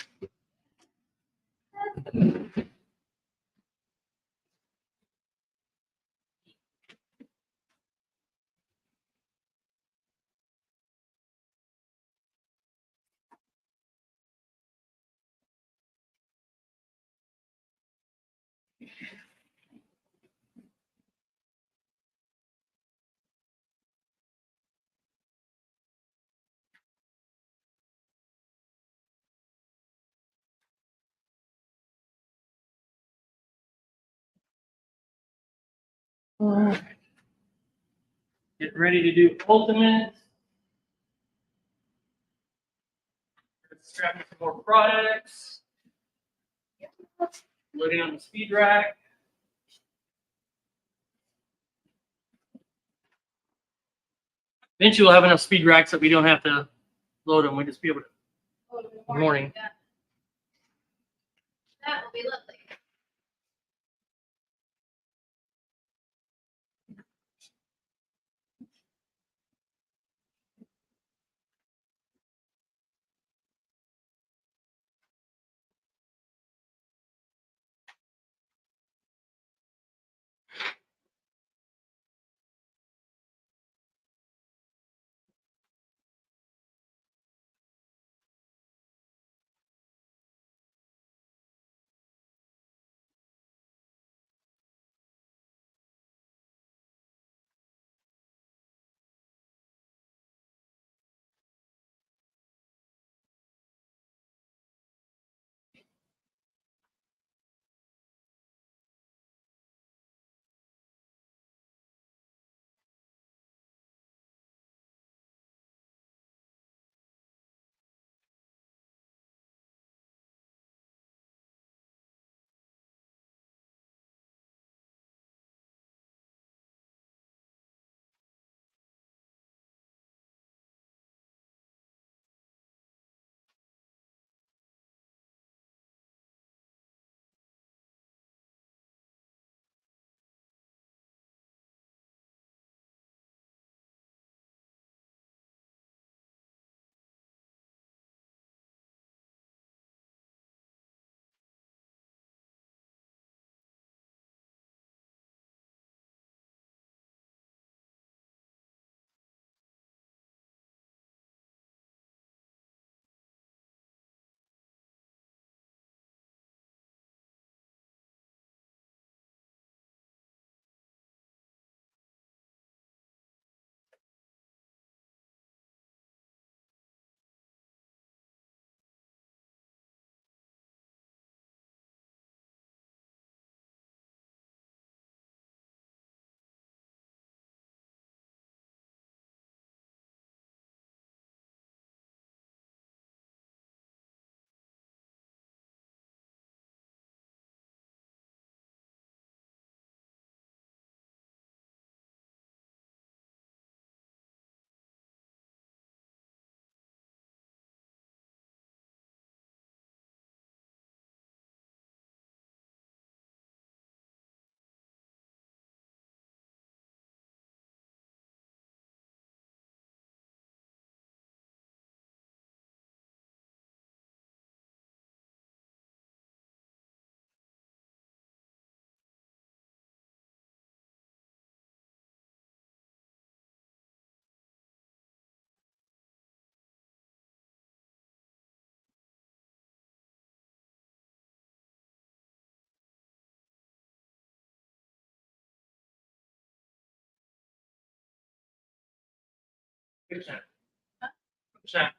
Alright. Get ready to do ultimate. Scrapping some more products. Loading on the speed rack. Eventually we'll have enough speed racks that we don't have to load them. We'll just be able to. Morning. That will be lovely. Percent. Percent.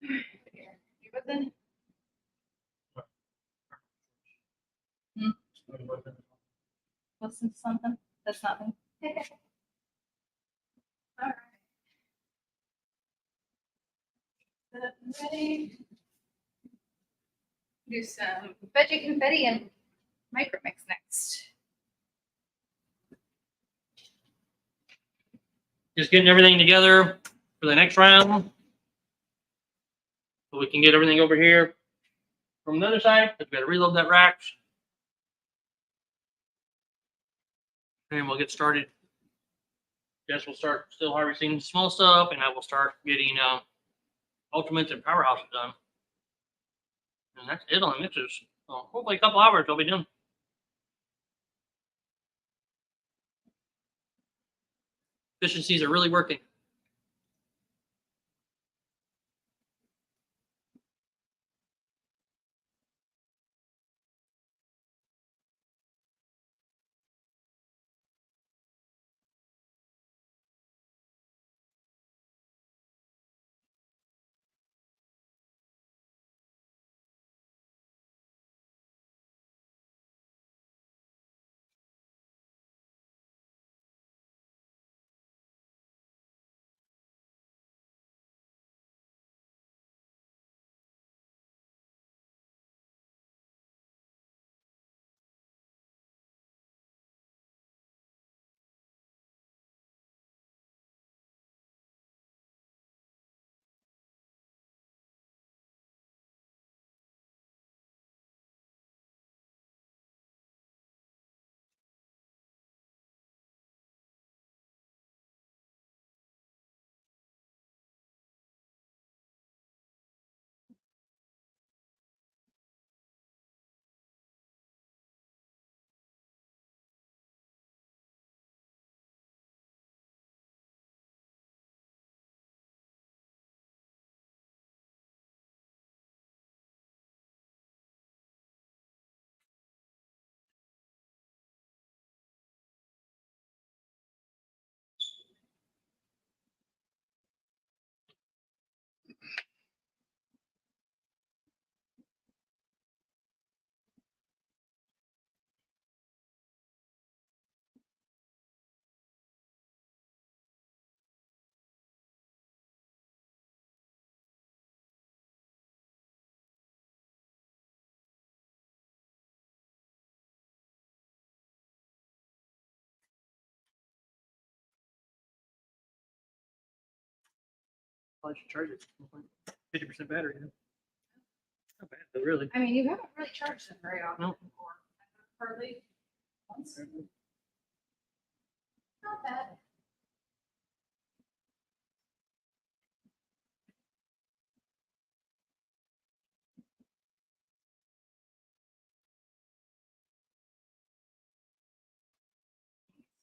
You with it? Listen to something? That's not me. All right. Ready? Do some veggie confetti and micro mix next. Just getting everything together for the next round. So we can get everything over here from the other side. We've got to reload that rack. And we'll get started. Jess will start still harvesting small stuff, and I will start getting ultimates and powerhouses done. And that's it on the mixers. So hopefully a couple hours I'll be done. Efficiencies are really working. Probably should charge it. 50% battery. Not bad, though, really. I mean, you haven't really charged them very often No. before. Hardly once. Not bad.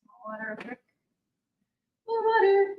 Small water, quick. More water.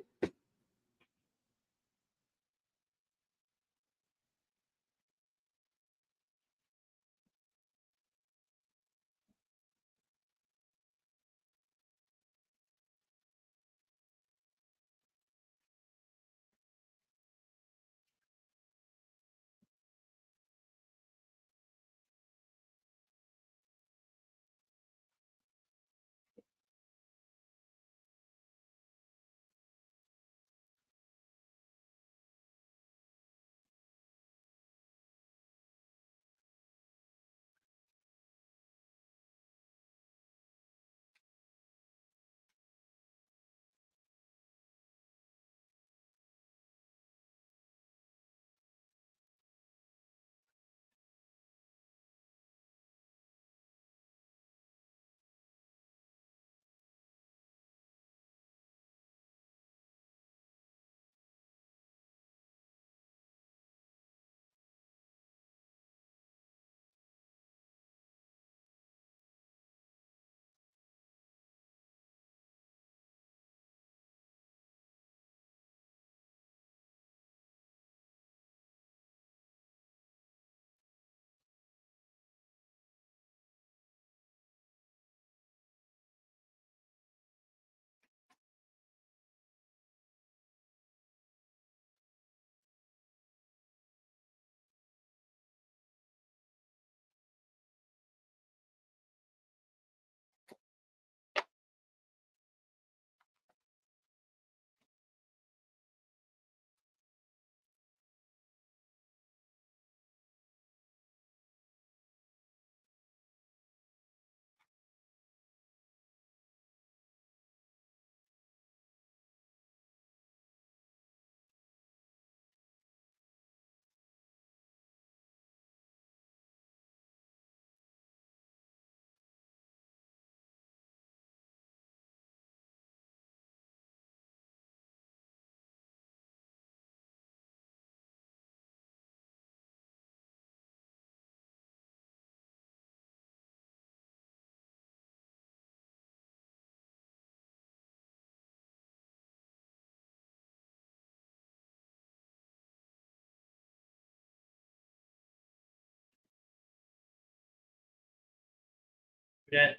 Yeah.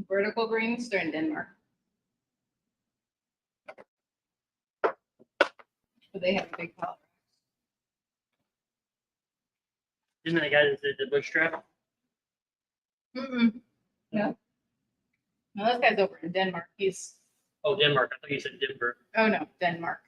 Vertical greens, they're in Denmark. But they have a big pallet. Isn't that the guy that did the bush trap? Mm-mm. No. No, this guy's over in Denmark. He's, Oh, Denmark. I thought you said Denver. oh no, Denmark.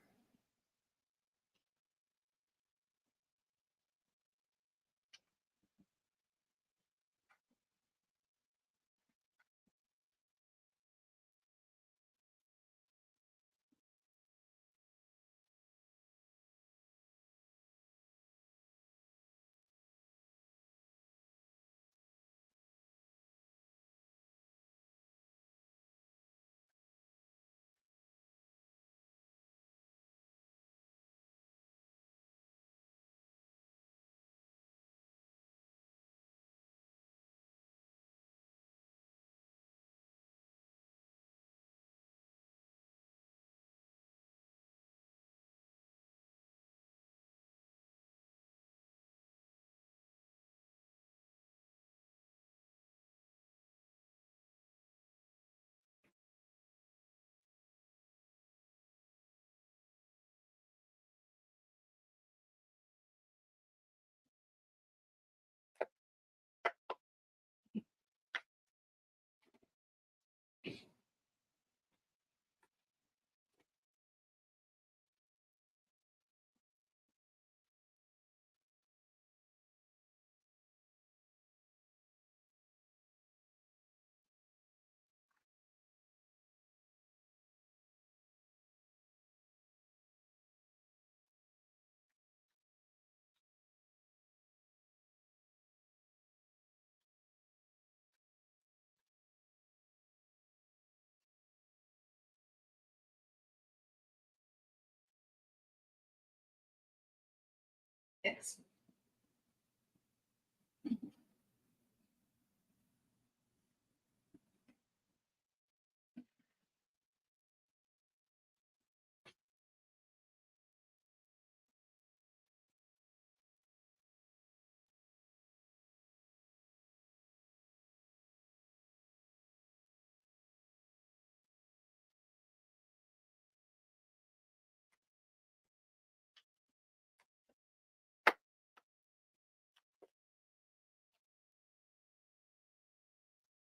Yes.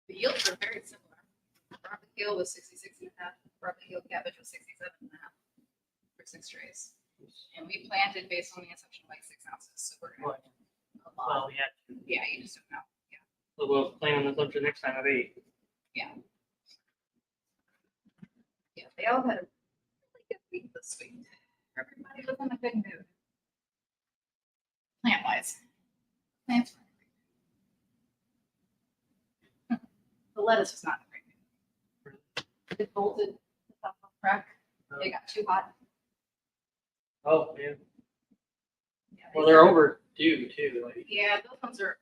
The yields are very similar. Broccoli kale was 66.5. Broccoli kale cabbage was 67.5 for 6 trays. And we planted based on the assumption of like 6 ounces. So we're gonna have a Well, lot. we had to. Yeah, you just don't know. Yeah. So we'll plan on the assumption next time of 8. Yeah, they all had a really good week this week. Everybody was in a good mood. Plant wise. Plants were in a great mood. The lettuce was not in a great mood. It bolted the top of the crack. It got too hot. Oh, yeah. Yeah, Well, they're overdue too. Like, yeah, those ones are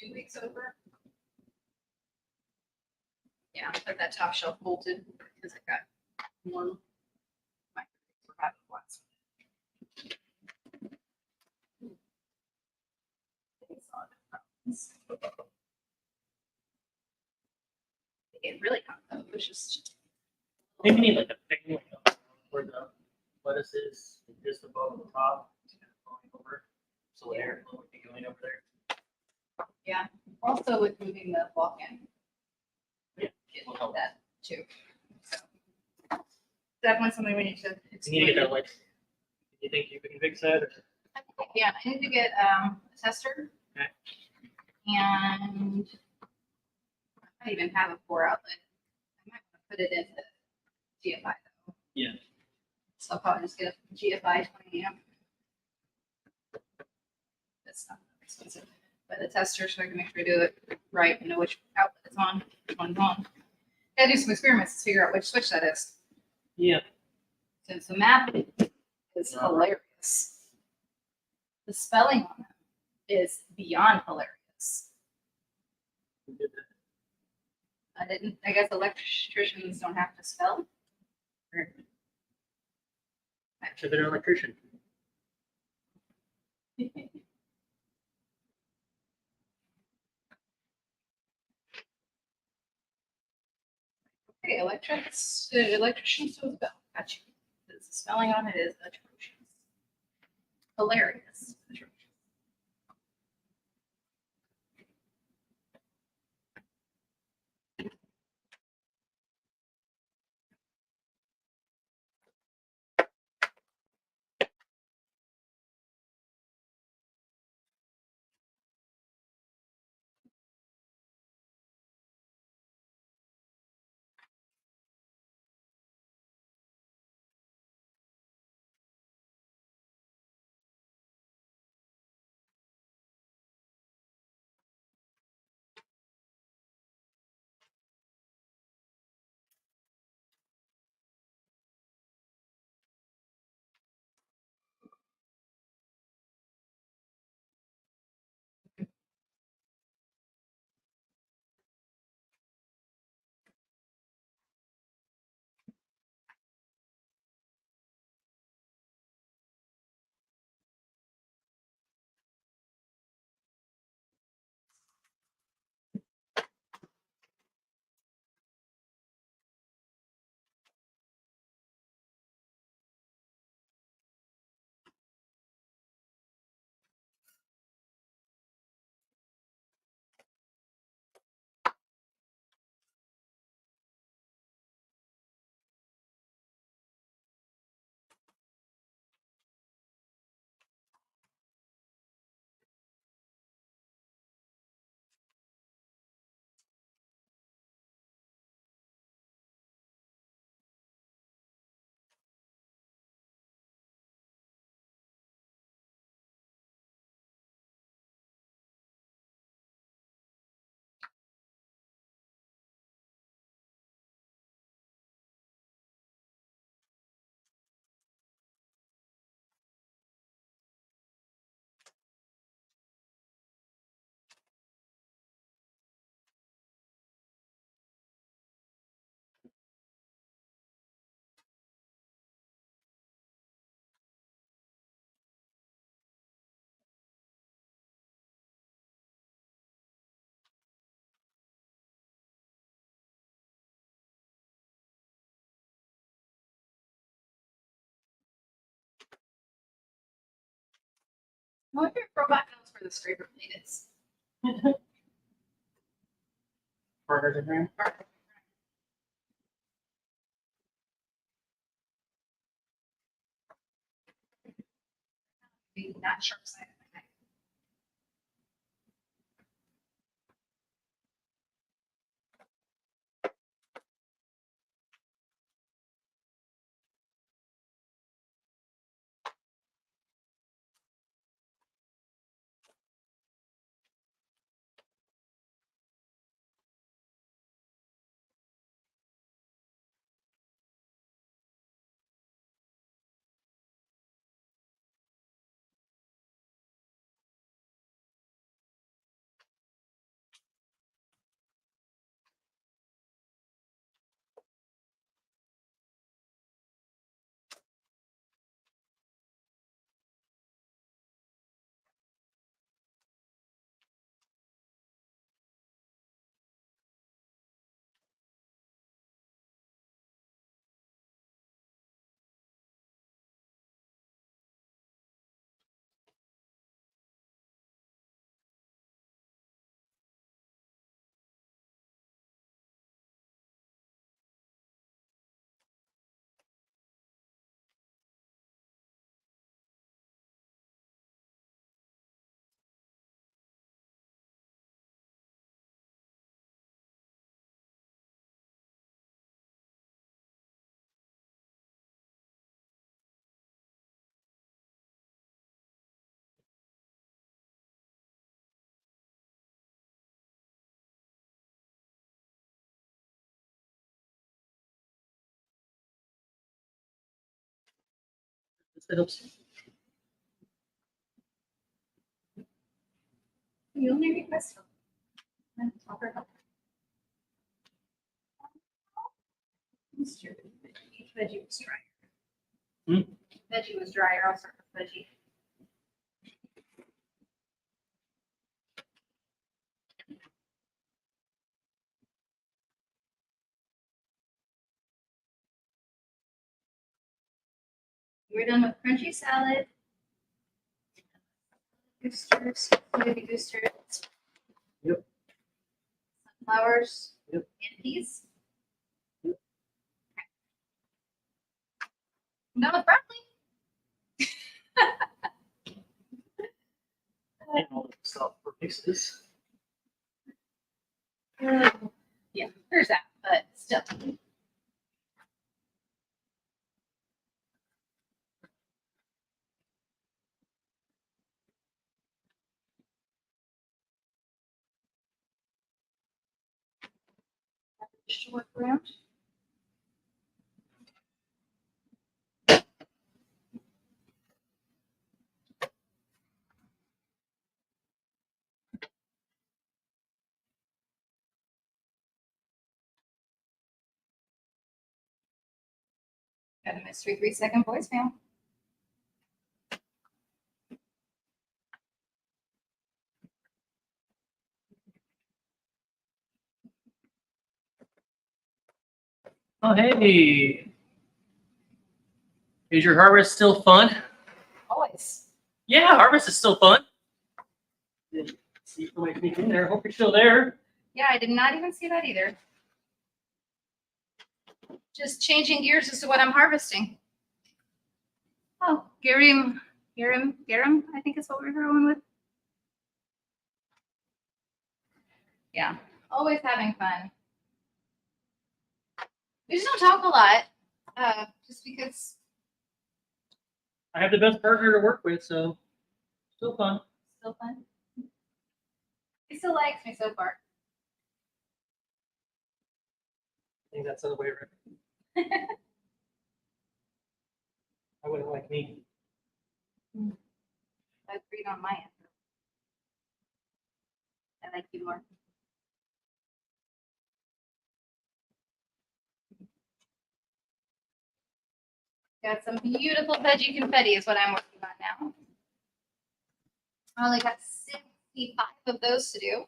2 weeks over. Yeah, but that top shelf bolted because it got warm. Microwaves were having lots. It really hot though. It was just maybe you need like a thing like where the lettuce is just above the top, it's kind of going over, so the airflow would be going over there. yeah. Also with moving the walk-in. Yeah, It will did help. that too. So definitely something we need to You need to get that explain. like. You think you can fix that? Or? I think I can. I need to get a tester. Okay. And I might even have a 4 outlet. I might want to put it in the GFI though. Yeah. So I'll probably just get a GFI 20 amp. That's not expensive. But the tester so I can make sure I do it right, know which outlet it's on, which one's on. Gotta do some experiments to figure out which switch that is. Yeah. Since the map is hilarious. The spelling on them is beyond hilarious. We did that. I guess electricians don't have to spell. Should have been an electrician. Okay, electrician so bell. Got you. The spelling on it is atrocious. Hilarious. Atrocious. I wonder if robot knows where the scraper blade is. Harder to grab. Maybe not sharp side of the knife. It helps. You only request them. Each veggie was drier. Hmm? Veggie was drier, I'll start with veggie. We're done with crunchy salad. Oysters, baby oysters. Yep. Sunflowers. Yep. And peas. Yep. I'm done with broccoli. And all the stuff for mixes. Yeah, there's that, but still. Just work around. Got a mystery 3-second voicemail. Oh, hey. Is your harvest still fun? Always. Yeah, harvest is still fun. Didn't see if somebody sneak in there. Hope you're still there. Yeah, I did not even see that either. Just changing gears as to what I'm harvesting. Oh, garum, I think is what we're going with. Yeah, always having fun. We just don't talk a lot, just because I have the best partner to work with, so still fun. it's still fun. He still likes me so far. I think that's the other way around. I wouldn't like me. I agreed on my end. I like you more. Got some beautiful veggie confetti is what I'm working on now. I only got 65 of those to do.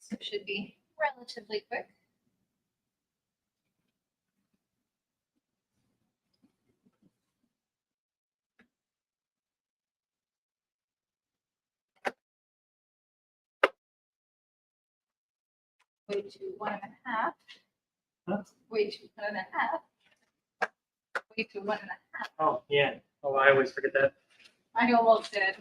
So it should be relatively quick. Way to 1.5. Huh? Way to 1.5. Way to 1.5. Oh, yeah. Oh, I always forget that. I almost did.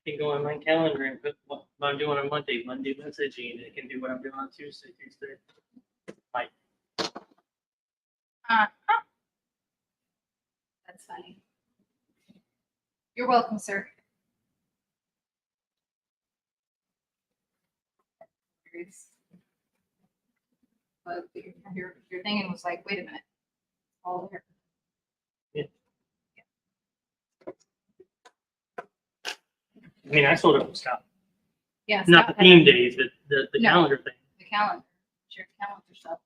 can go on my calendar and put what I'm doing on Monday messaging. It can do what I'm doing on Tuesday. Like, That's funny. You're welcome, sir. But your thinking was like, wait a minute. All there. I mean, I sold it from Scott. Yeah. Not the Scott had theme days, but the No. calendar thing. The calendar. Your calendar stuff.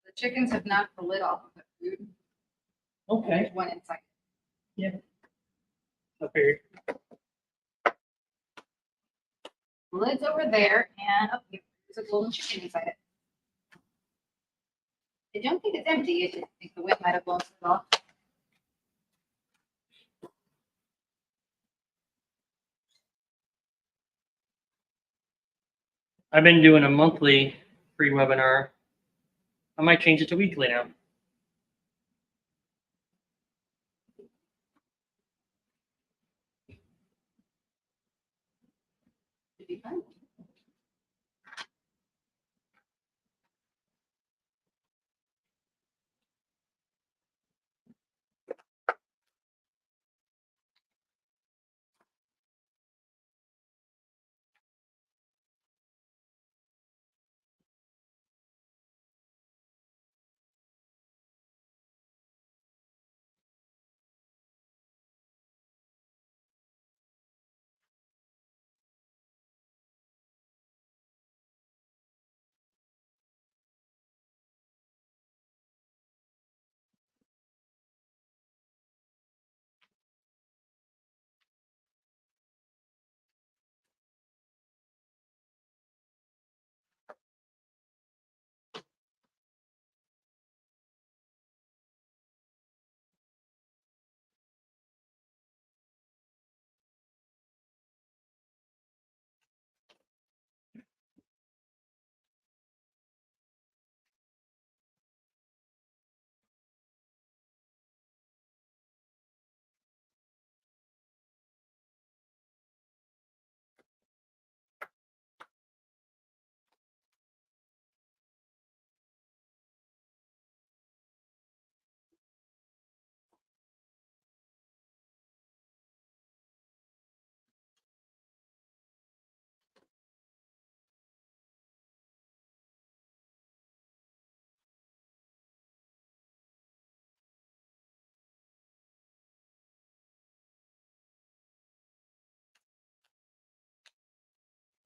The chickens have knocked the lid off of the food. Okay. There's one inside. Up here. The lid's over there, and up here, there's a golden chicken inside it. I don't think it's empty. I just think the wind might have blown it off. I've been doing a monthly free webinar. I might change it to weekly now. Should be fun.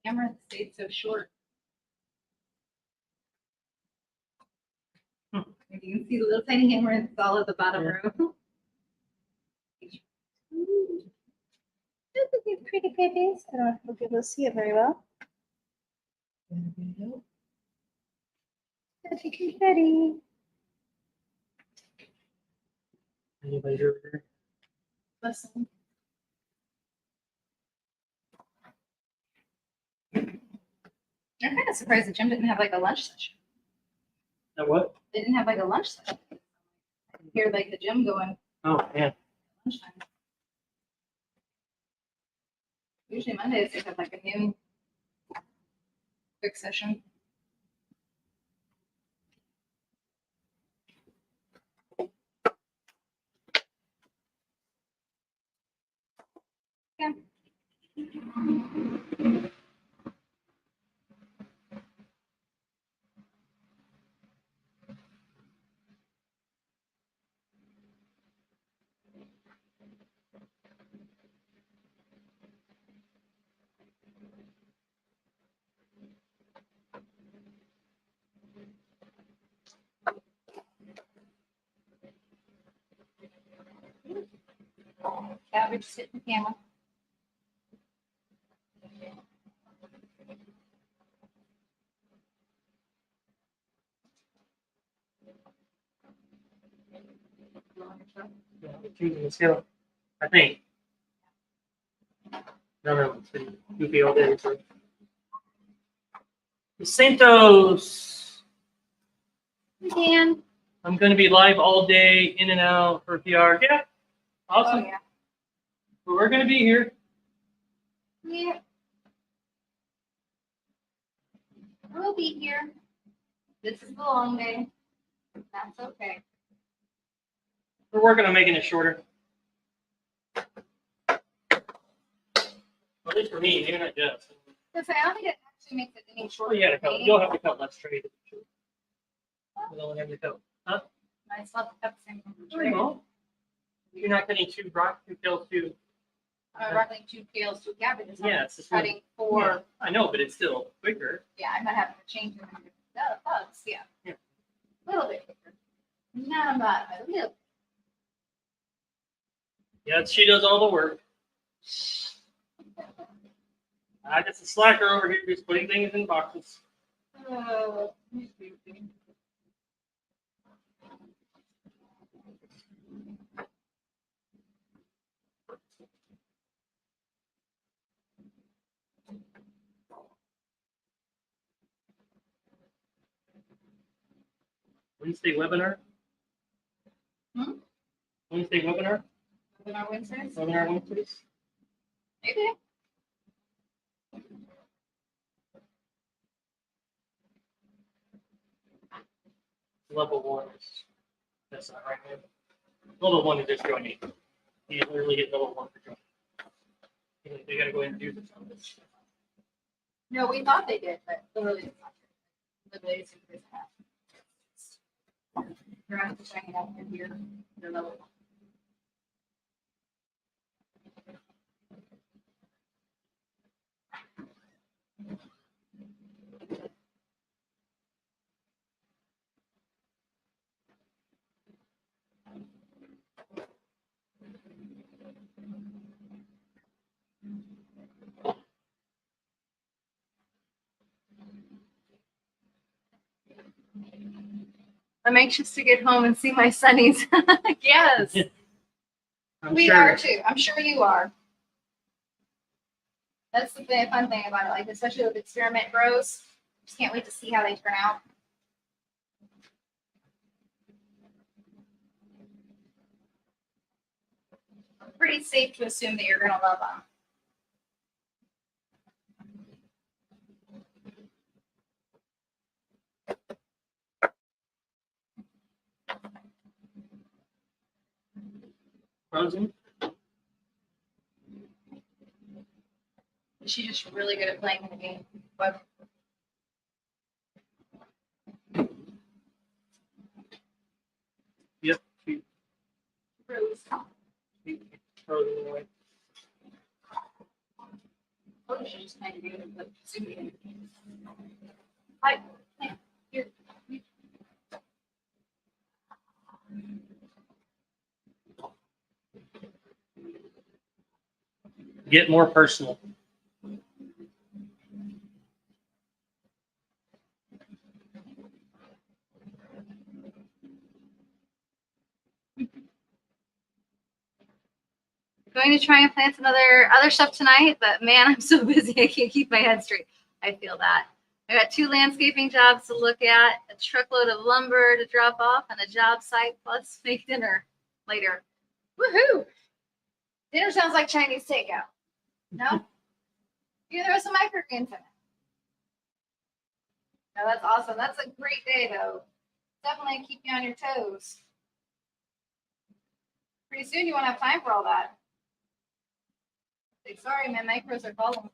Camera stayed so short. Hmm. You can see the little tiny hammer that's all at the bottom row. Look at these pretty babies. I don't know if you'll be able to see it very well. Pretty confetti. Anybody here? Listen. I'm kind of surprised the gym didn't have like a lunch session. Now what? They didn't have like a lunch session. I could hear like the gym going Oh, man. lunchtime. Usually Mondays they have like a noon quick session. Yeah. Cabbage sitting camel. Yeah, choosing the scale. I think. No, no, it's been goofy all day. So. Santos. Dan. I'm going to be live all day, in and out for a few hours. Yeah, Oh awesome. yeah. But we're going to be here. Yeah. We'll be here. This is the long day. That's okay. We're working on making it shorter. At least for me, maybe not just. Because I don't think it actually makes it any shorter. Well, you gotta for cut. me. You'll have to cut less trade. You'll only have to cut. Huh? I still have to cut the same number of No, you trees. won't. You're not cutting two kills, two. I'm roughly 2 kales, 2 cabbages. I'm Yeah, it's just one. cutting 4. Yeah, I know, but it's still quicker. Yeah, I'm not having to change them. Bugs, yeah. Yeah. A little bit quicker. Not a lot, but a little. Yeah, she does all the work. I just a slacker over here, just putting things in boxes. Oh, Wednesday webinar. Hmm? Wednesday webinar. Webinar Wednesdays? Webinar Wednesdays. Maybe. Level 1 is that's not right. Man. Level 1 is just joining. You literally get level 1 for joining. They gotta go ahead and do this on this. No, we thought they did, but literally it's not true. Literally it's in half. You're going to have to check it out in here. They're level 1. I'm anxious to get home and see my sunnies. Yes, I'm we sure. are too. I'm sure you are. That's the fun thing about it, like especially with experiment grows. Just can't wait to see how they turn out. Pretty safe to assume that you're gonna love them. Frozen. She's just really good at playing the game. But Yep. She Rose. frozen away. Oh, she just kind of do it, but zoom in. Hi, here. Get more personal. Going to try and plant some other stuff tonight, but man, I'm so busy I can't keep my head straight. I feel that. I got 2 landscaping jobs to look at, a truckload of lumber to drop off, and a job site plus make dinner later. Woohoo! Dinner sounds like Chinese takeout. No? Yeah, there was some microgreens in it. No, that's awesome. That's a great day, though. Definitely keep you on your toes. Pretty soon you won't have time for all that. Like, sorry, my micros are calling.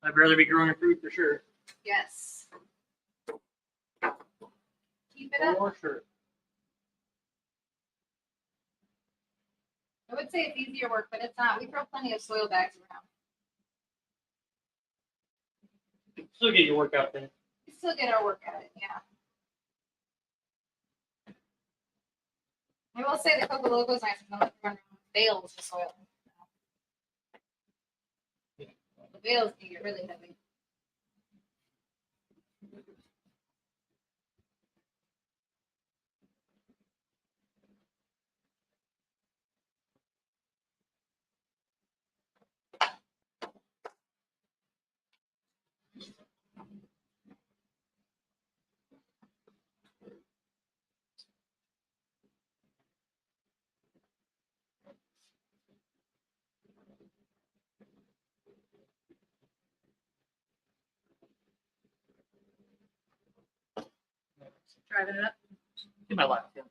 I'd rather be growing fruit for sure. Yes. Keep it up. For sure. I would say it's easier work, but it's not. We throw plenty of soil bags around. Still get your workout then. We still get our work at it, yeah. I will say the Coco Loco's nice. I don't have to run around with bales of soil. The bales can get really heavy. Driving it up. In my life, yeah.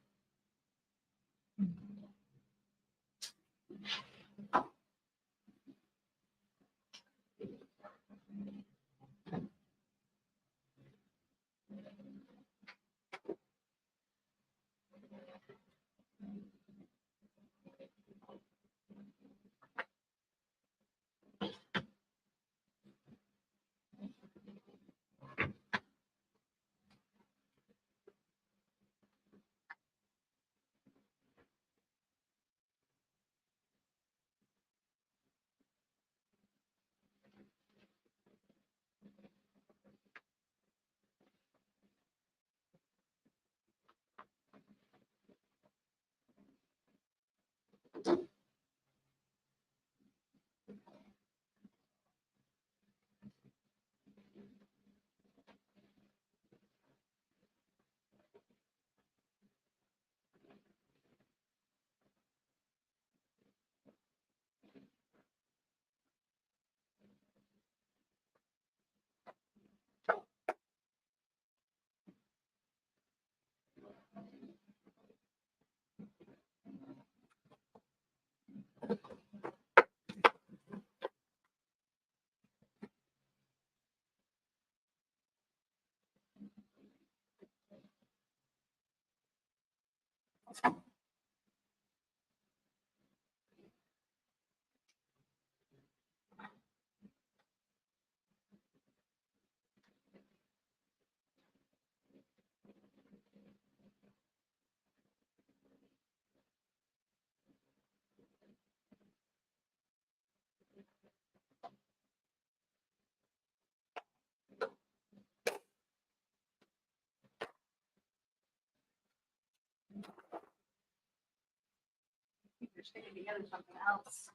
You're sticking together something else.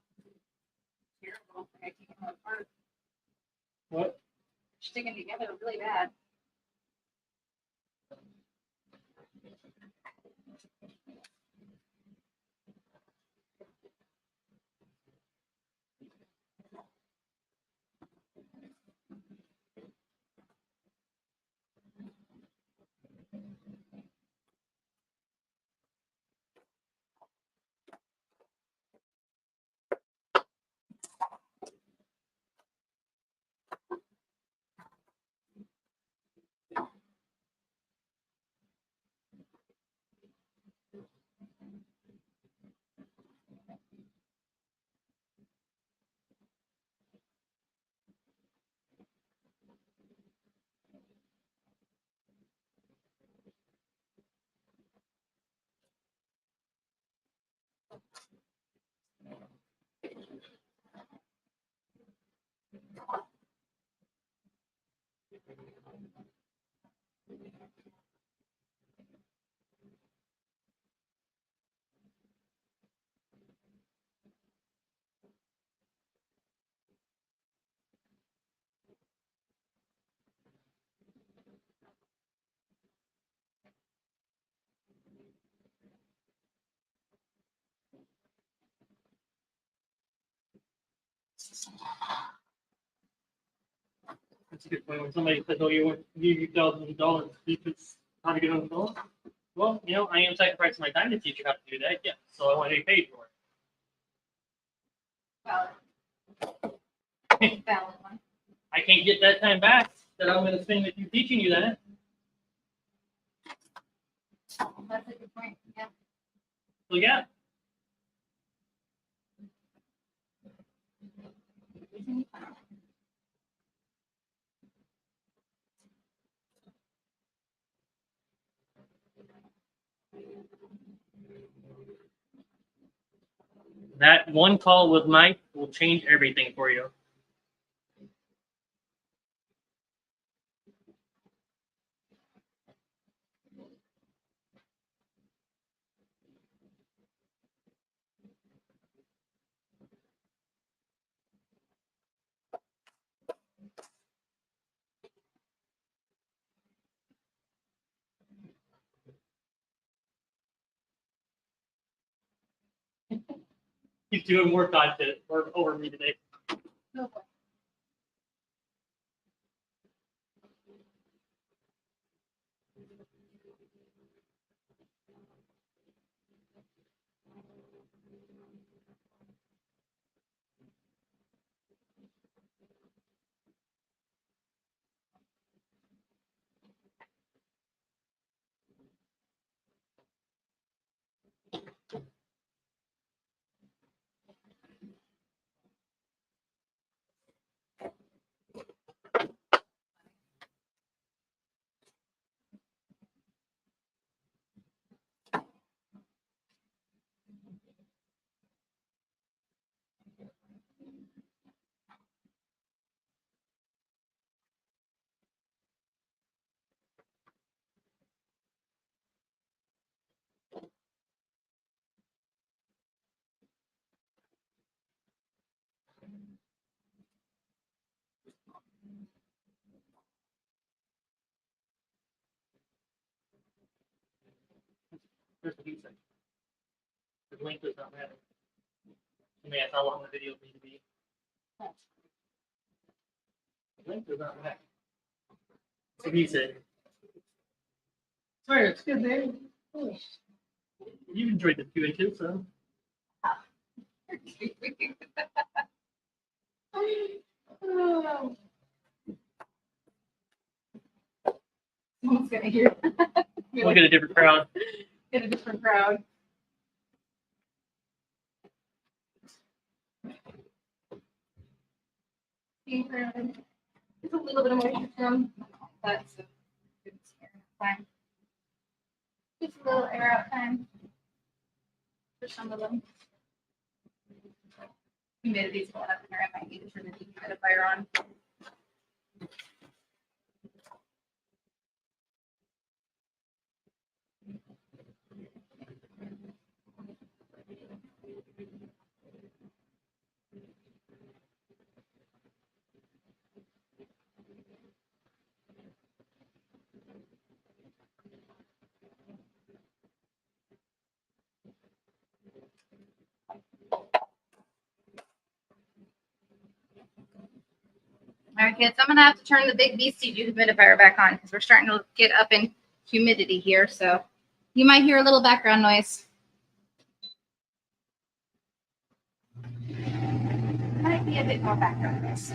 Terrible. I can't get them apart. What? Sticking together really bad. That's a good point. When somebody says, "Oh, you want to give you thousands of dollars to teach us how to get on the phone," well, I am sacrificing my time to teach you how to do that. Yeah, so I want to be paid for Valid. Valid one. it. I can't get that time back that I'm going to spend with you teaching you that. That's a good point. Yeah. So yeah, that one call with Mike will change everything for you. He's doing more content over me today. No boy. Here's what he said. The length does not matter. I mean, that's how long the videos need to be. The length does not matter. So he said. Sorry, it's good, Dave. You enjoyed the 2 and 2, so. Someone's gonna hear. We'll get a different crowd. Get a different crowd. Being crowded. It's a little bit of moisture from that's a good air out time. Just a little air out time for some of them. Humidity's going up in there. I might need to turn the dehumidifier on. All right, kids, I'm gonna have to turn the big beastie dehumidifier back on because we're starting to get up in humidity here. So you might hear a little background noise. Might be a bit more background noise.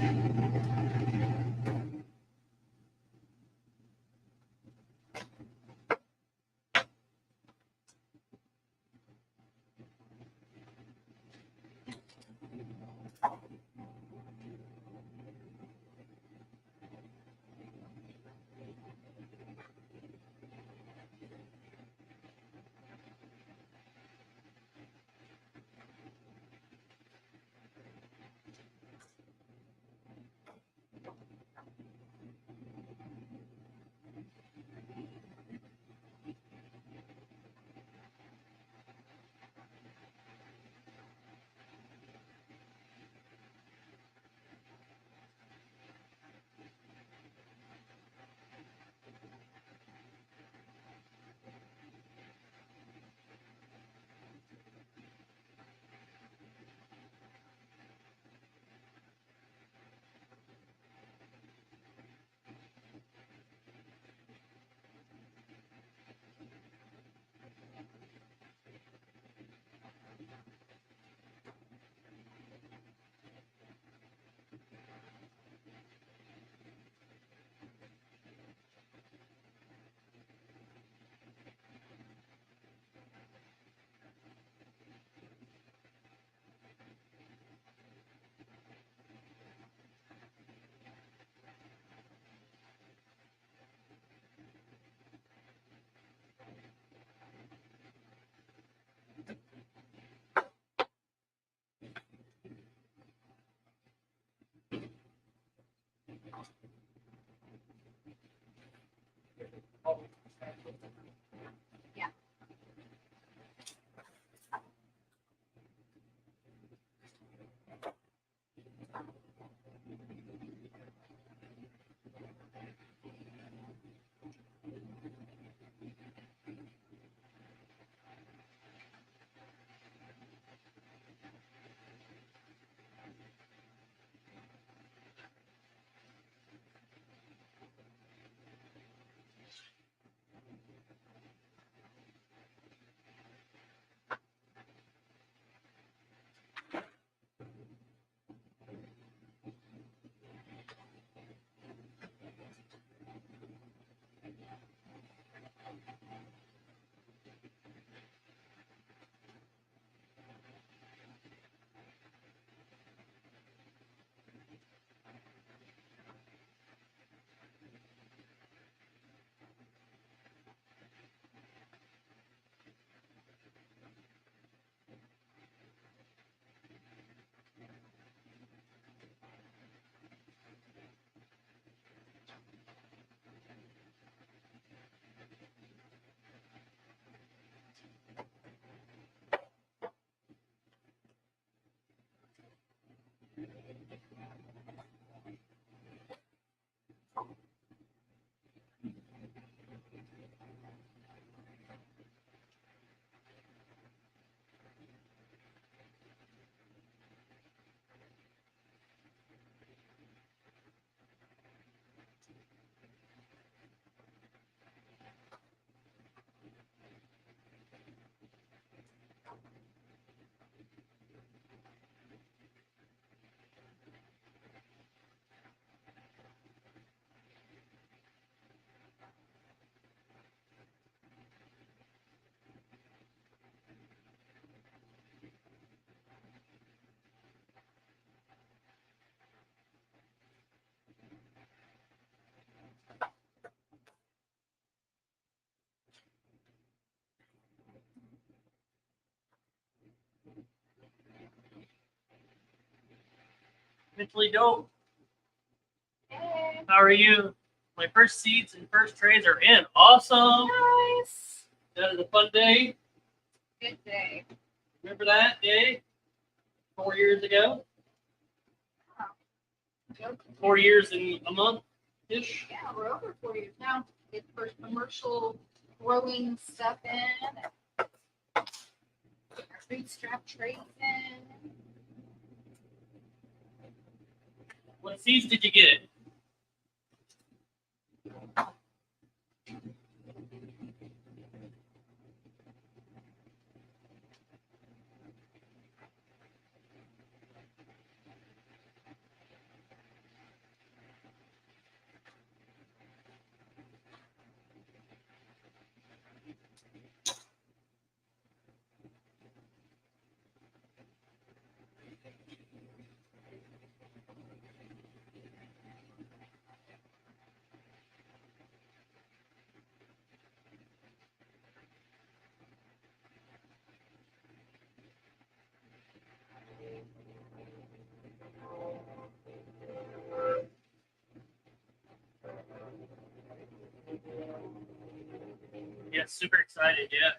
Mentally dope. Hey. How are you? My first seeds and first trays are in. Awesome. Nice. That is a fun day. Good day. Remember that day? 4 years ago? Yep. 4 years and a month-ish? Yeah, we're over 4 years now. Get the first commercial growing stuff in. Our bootstrap trays in. What seeds did you get? Yeah, super excited, yeah.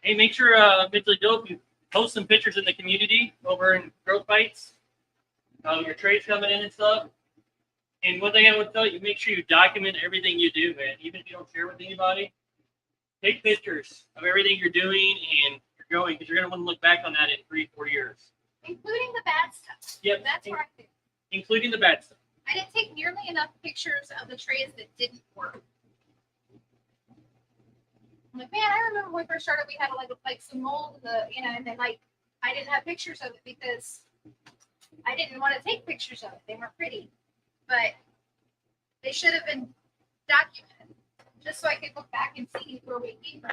Hey, make sure Mentally Dope, you post some pictures in the community over in Growth Bites. Your trays coming in and stuff. And one thing I would tell you, make sure you document everything you do, man. Even if you don't share with anybody, take pictures of everything you're doing and you're going, because you're going to want to look back on that in 3-4 years. Including the bad stuff. Yep. That's where I think. Including the bad stuff. I didn't take nearly enough pictures of the trays that didn't work. I'm like, man, I remember when we first started, we had like some mold, and then like I didn't have pictures of it because I didn't want to take pictures of it. They weren't pretty, but they should have been documented just so I could look back and see where we came from.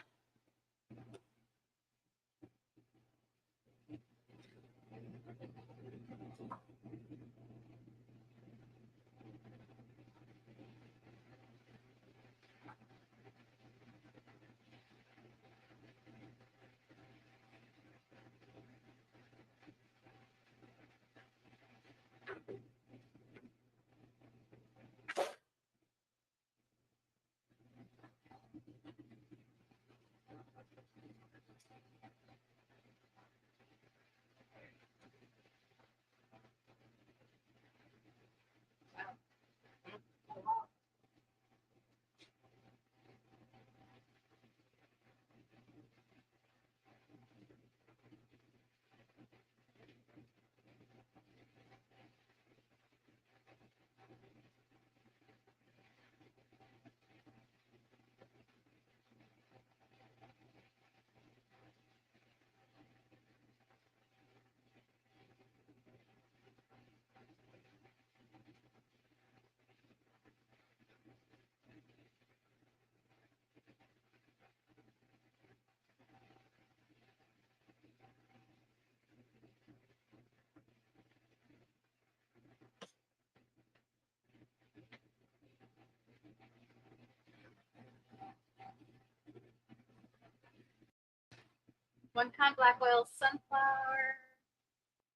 One pound black oil sunflower,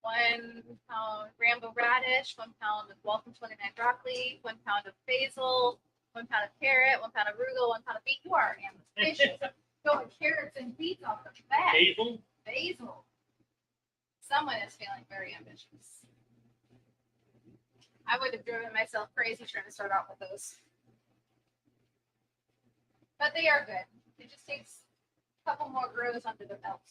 1 pound Rambo radish, 1 pound of Welcome 29 broccoli, 1 pound of basil, 1 pound of carrot, 1 pound of arugula, 1 pound of beet. You are ambitious. Going carrots and beets off the bat. Basil? Basil. Someone is feeling very ambitious. I would have driven myself crazy trying to start out with those. But they are good. It just takes a couple more grows under the belt.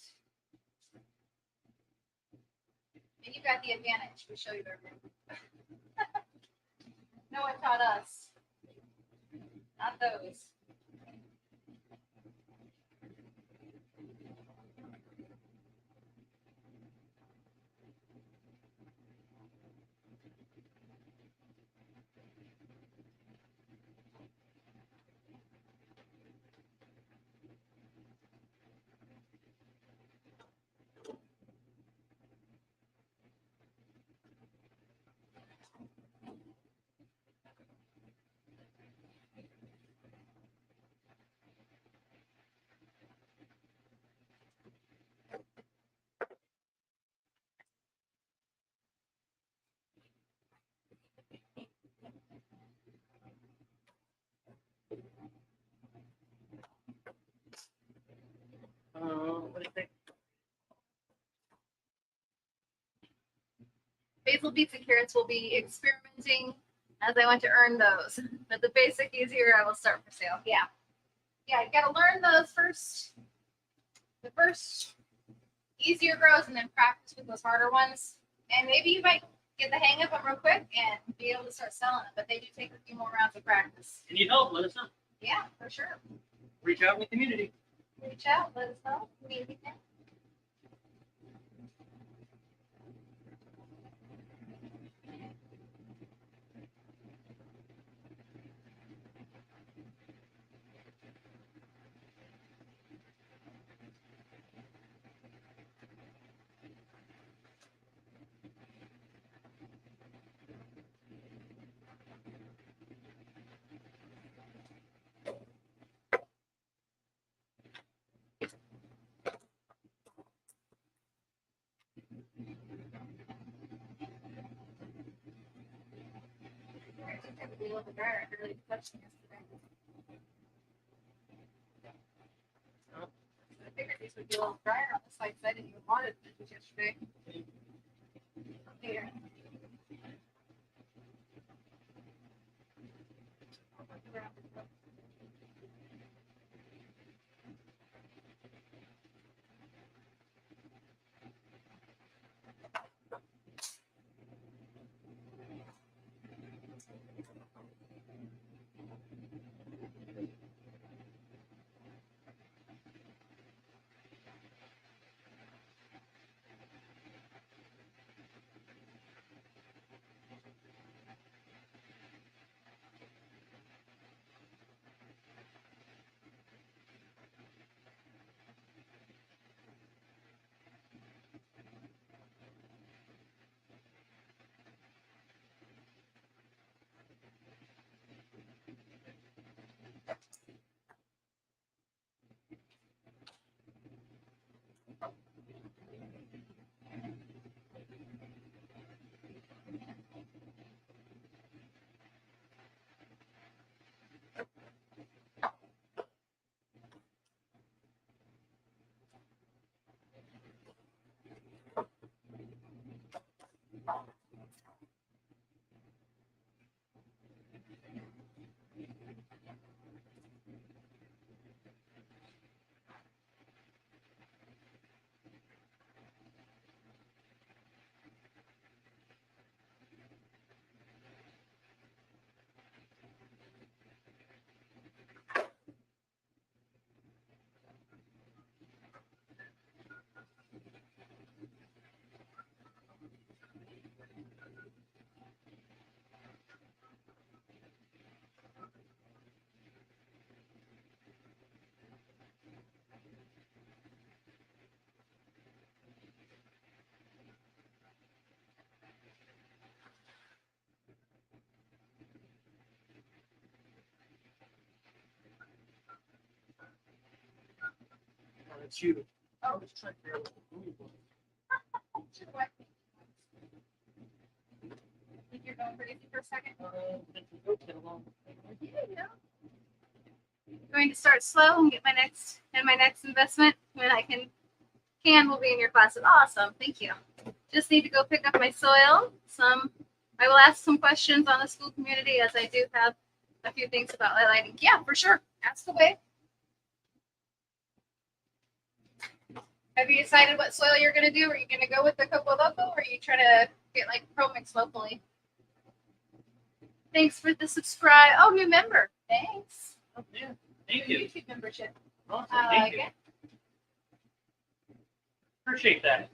And you got the advantage. We show you everything. No one taught us. Not those. What do you think? Basil beets and carrots will be experimenting as I want to earn those. But the basic easier I will start for sale. Yeah. Yeah, I gotta learn those first. The first easier grows and then practice with those harder ones. And maybe you might get the hang of them real quick and be able to start selling them. But they do take a few more rounds of practice. If you need help, let us know. Yeah, for sure. Reach out in the community. Reach out, let us know. We need anything. I think I would be a little bit drier. I really touched them yesterday. I figured these would be a little drier on the side because I didn't even want it yesterday. Here. It's you. Oh. Let's try for Should I think you're going crazy for a second? Yeah. Going to start slow and get my next investment when I can will be in your classes. Awesome, thank you. Just need to go pick up my soil. I will ask some questions on the school community as I do have a few things about lighting. Yeah, for sure. Ask away. Have you decided what soil you're going to do? Are you going to go with the Coco Loco or are you trying to get like Pro Mix locally? Thanks for the subscribe. Oh, new member. Thanks. Oh, yeah. Thank New you. YouTube membership. Awesome. I Thank like you. it. Appreciate that.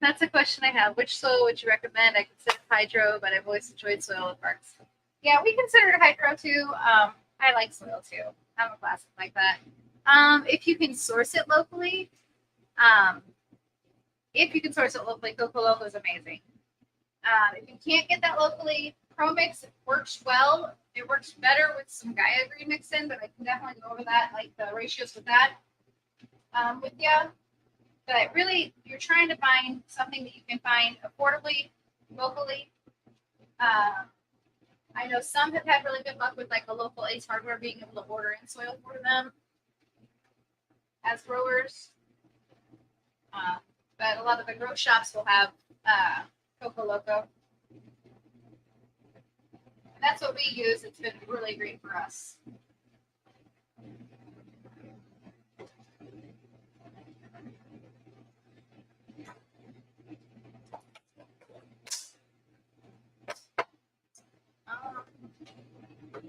That's a question I have. Which soil would you recommend? I consider hydro, but I've always enjoyed soil with parks. Yeah, we considered hydro too. I like soil too. I'm a classic like that. If you can source it locally, Coco Loco is amazing. If you can't get that locally, Pro Mix works well. It works better with some Gaia Green mix in, but I can definitely go over that, like the ratios with that with you. But really, you're trying to find something that you can find affordably, locally. I know some have had really good luck with like a local Ace Hardware being able to order in soil for them as growers. But a lot of the grow shops will have Coco Loco. That's what we use. It's been really great for us.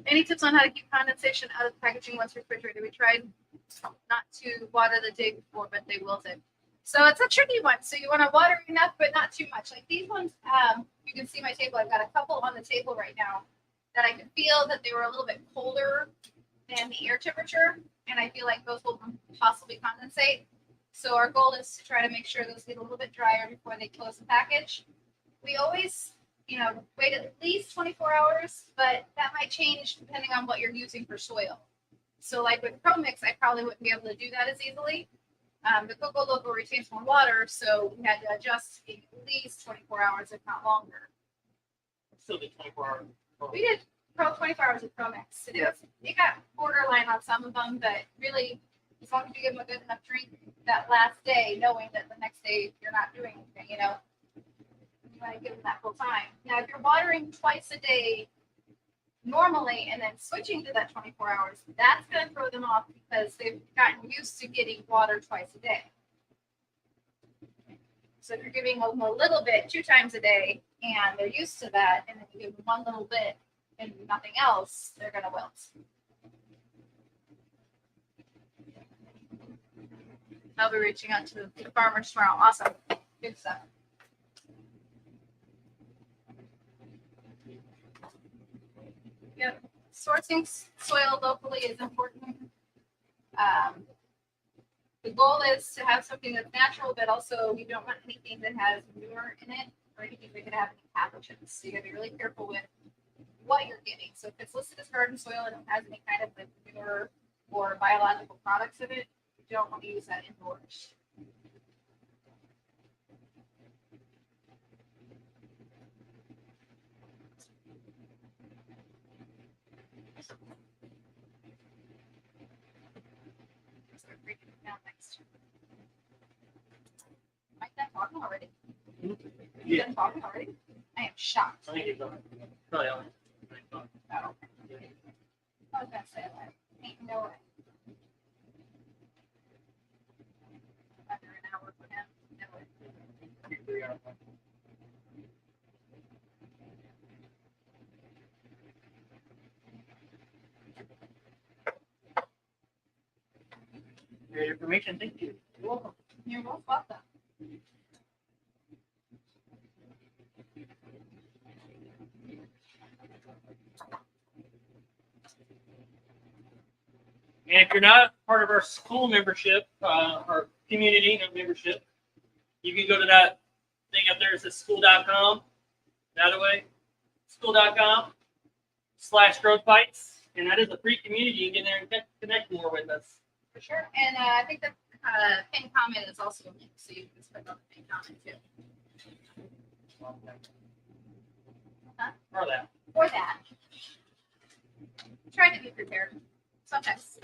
Any tips on how to keep condensation out of the packaging once refrigerated? We tried not to water the day before, but they wilted. So it's a tricky one. So you want to water enough, but not too much. Like these ones, you can see my table. I've got a couple on the table right now that I could feel that they were a little bit colder than the air temperature, and I feel like those will possibly condensate. So our goal is to try to make sure those get a little bit drier before they close the package. We always wait at least 24 hours, but that might change depending on what you're using for soil. So like with Pro Mix, I probably wouldn't be able to do that as easily. The Coco Loco retains more water, so we had to adjust at least 24 hours, if not longer. Still did 24 hours. We did 24 hours with Pro Mix. It got borderline on some of them, but really, as long as you give them a good enough drink that last day, knowing that the next day you're not doing anything, you want to give them that full time. Now, if you're watering twice a day normally and then switching to that 24 hours, that's going to throw them off because they've gotten used to getting water twice a day. So if you're giving them a little bit 2 times a day and they're used to that, and then you give them one little bit and nothing else, they're going to wilt. I'll be reaching out to the farmers tomorrow. Awesome. Good stuff. Yep. Sourcing soil locally is important. The goal is to have something that's natural, but also you don't want anything that has manure in it or anything that could have any pathogens. So you got to be really careful with what you're getting. So if it's listed as garden soil and it has any kind of manure or biological products in it, you don't want to use that indoors. Start breaking it down next. Might that talking already? You Yeah. done talking already? I am shocked. I think it's on. Probably on. Oh. I was gonna say that. Ain't no way. Under an hour for him. No way. 3 hours. Great information. Thank you. You're welcome. You're most welcome. And if you're not part of our school membership, our community membership, you can go to that thing up there. It says school.com. That way, school.com/growth bites. And that is a free community. You can get there and connect more with us. For sure. And I think the pinned comment is also a link, so you can click on the pinned comment too. Huh? For that. For that. Try to be prepared. Sometimes.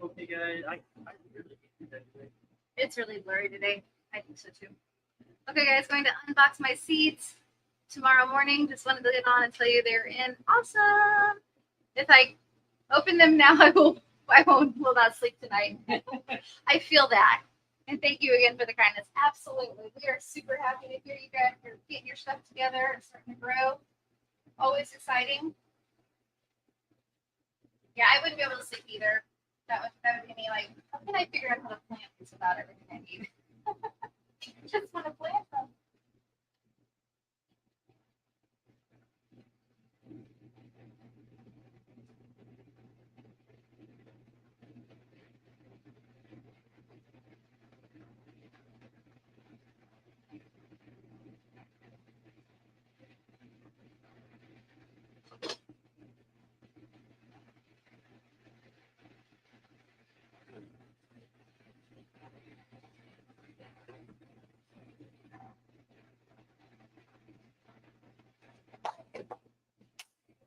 Okay, guys. I really do that today. It's really blurry today. I think so too. Okay, guys, going to unbox my seeds tomorrow morning. Just wanted to get on and tell you they're in. Awesome. If I open them now, will not sleep tonight. I feel that. And thank you again for the kindness. Absolutely. We are super happy to hear you guys are getting your stuff together and starting to grow. Always exciting. Yeah, I wouldn't be able to sleep either. That would be me like, how can I figure out how to plant these without everything I need? Just want to plant them.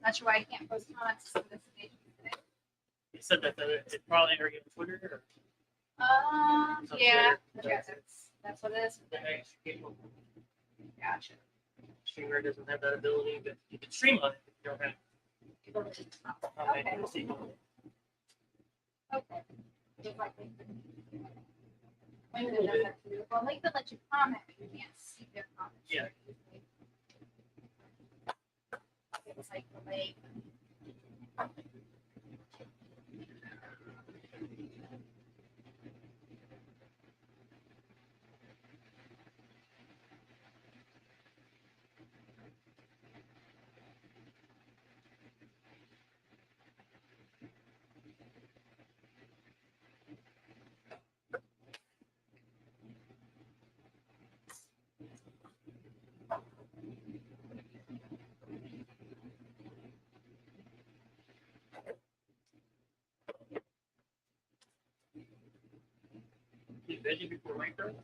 Not sure why I can't post comments to this page today. You said that it's probably already on Twitter or Yeah, something. that's what it is. The extra cable Gotcha. streamer doesn't have that ability, but you can stream on it if you don't have. Okay. Okay. Just like LinkedIn. LinkedIn does that too. Well, LinkedIn lets you comment, but you can't see their comments. Yeah. It was like the lake. You veggie before micro?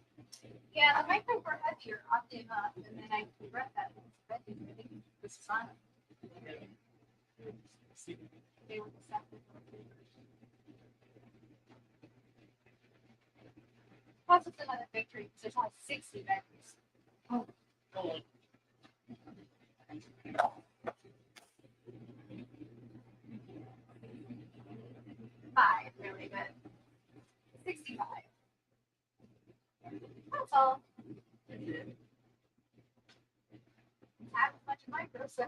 Yeah, the micro were heavier, oddly enough, and then I regret that. I think this is on. They were the second. Plus, it's another victory because there's only 60 victories. Oh, 5, really, but 65. That's all. Have a bunch of micros.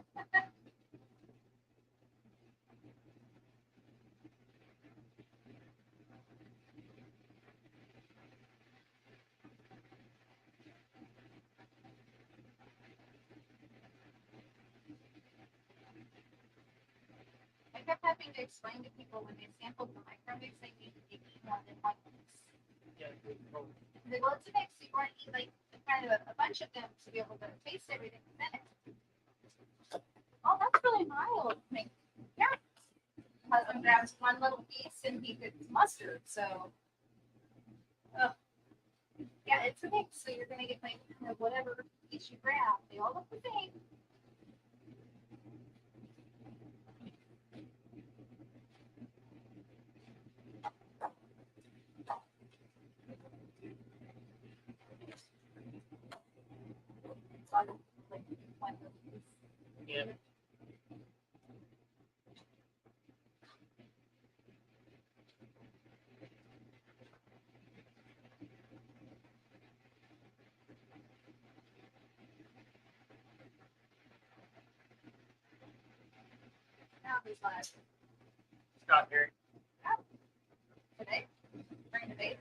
I kept having to explain to people when they sampled the micromix, they need to eat more than one mix. yeah. They well, it's a mix, so you want to eat like kind of a bunch of them to be able to taste everything in a minute. Oh, that's really mild. Like, yeah. Husband grabs one little piece and he gets mustard, so. Oh. Yeah, it's a mix, so you're gonna get like kind of whatever piece you grab. They all look the same. It's all like one little piece. Yeah. Now who's last? Scott here. Today? Bring the date?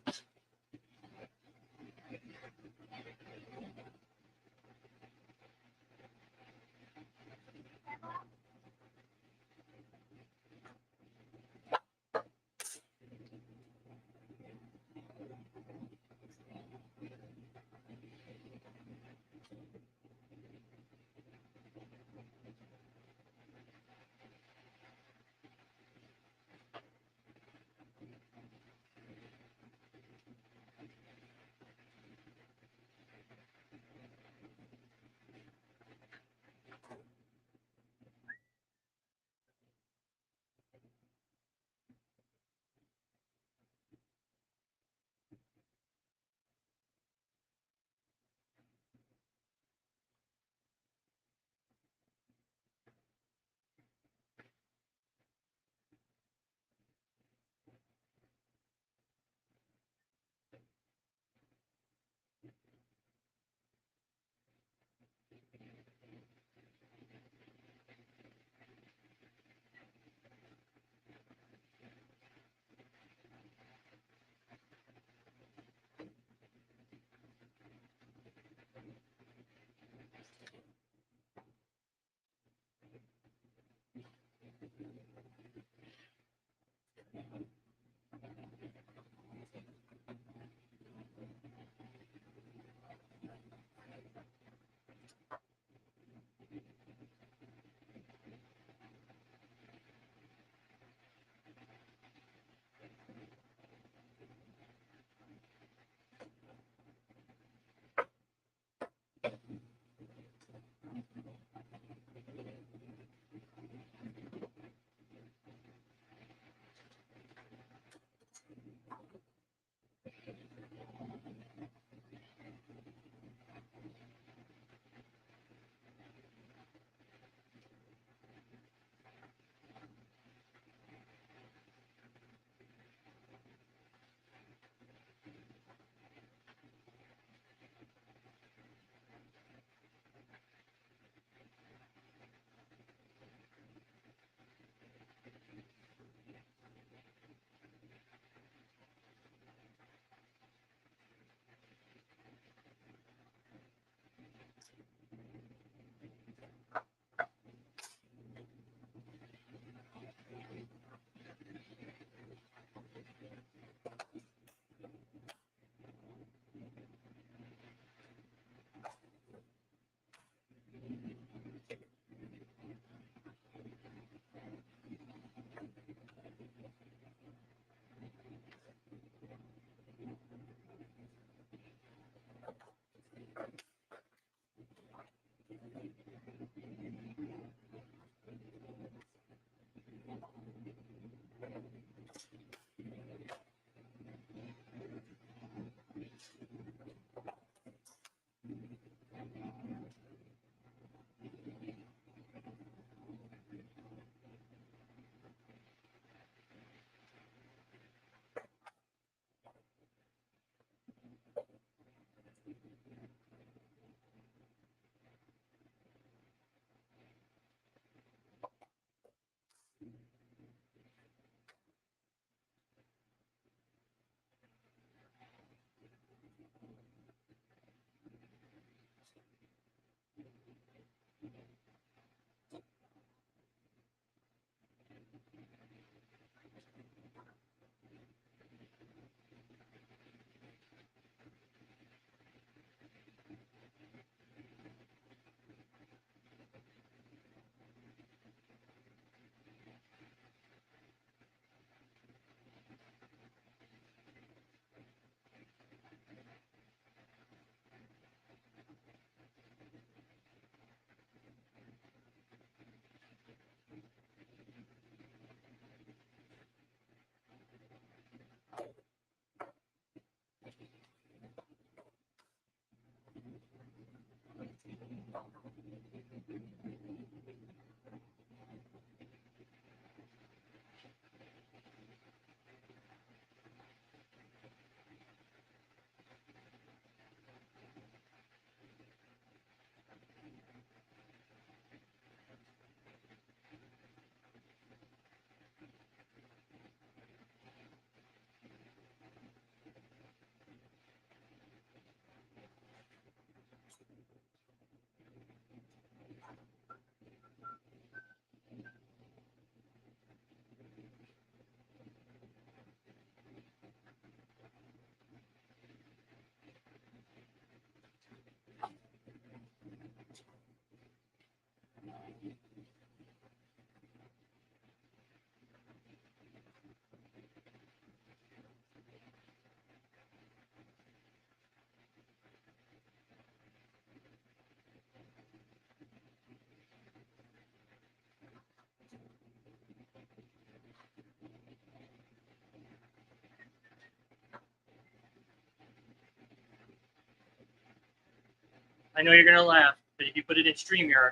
I know you're gonna laugh, but if you put it in StreamYard,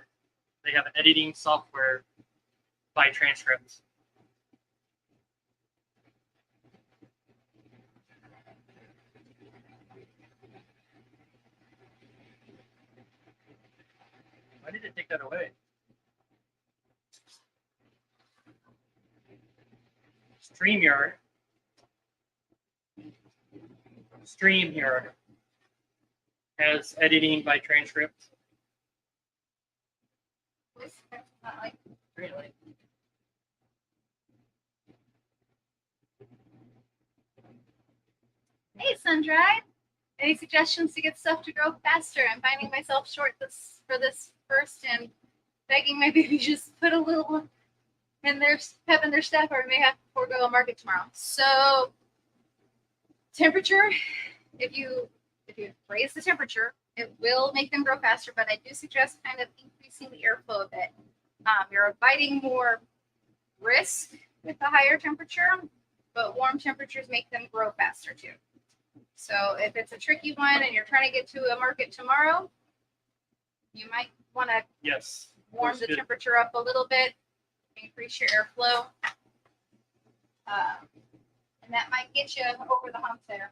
they have an editing software by transcripts. Why did it take that away? StreamYard. StreamYard has editing by transcript. Not like Really? Hey, Sundry. Any suggestions to get stuff to grow faster? I'm finding myself short for this first and begging my baby just put a little in their pep in their step, or we may have to forego a market tomorrow. So temperature, if you raise the temperature, it will make them grow faster, but I do suggest kind of increasing the airflow a bit. You're inviting more risk with the higher temperature, but warm temperatures make them grow faster too. So if it's a tricky one and you're trying to get to a market tomorrow, you might want to warm the temperature up a little bit, increase your airflow, and that might get you over the hump there.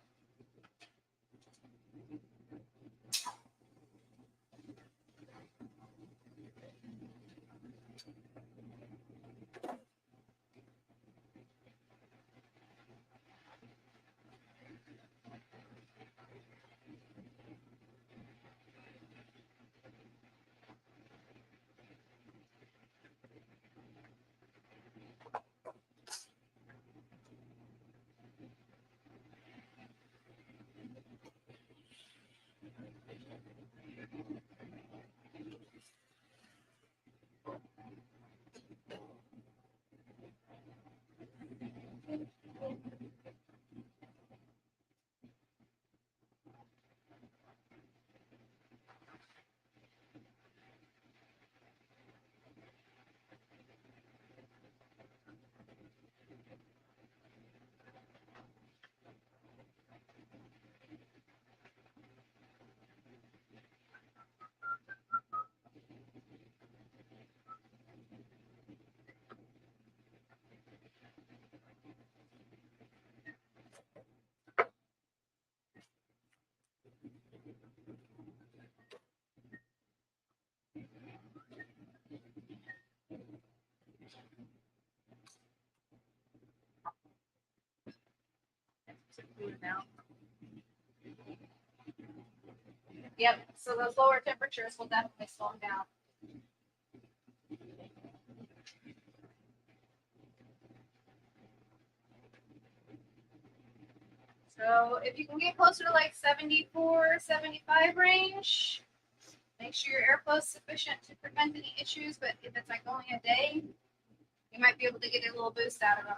Now. Yep, so those lower temperatures will definitely slow them down. So if you can get closer to like 74, 75 range, make sure your airflow is sufficient to prevent any issues. But if it's like only a day, you might be able to get a little boost out of them.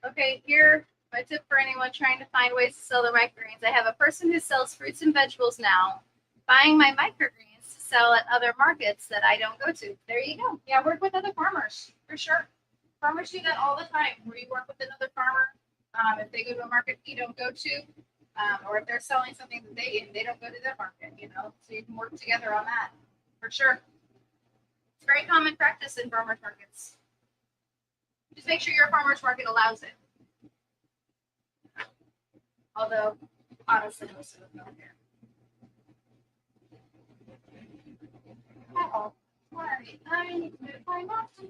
Okay, here, my tip for anyone trying to find ways to sell their microgreens. I have a person who sells fruits and vegetables now, buying my microgreens to sell at other markets that I don't go to. There you go. Yeah, work with other farmers, for sure. Farmers do that all the time, where you work with another farmer. If they go to a market you don't go to, or if they're selling something that they don't go to their market, so you can work together on that, for sure. It's very common practice in farmers markets. Just make sure your farmer's market allows it. Although, honestly, most of them don't care. Oh, sorry. I need to move my mouse.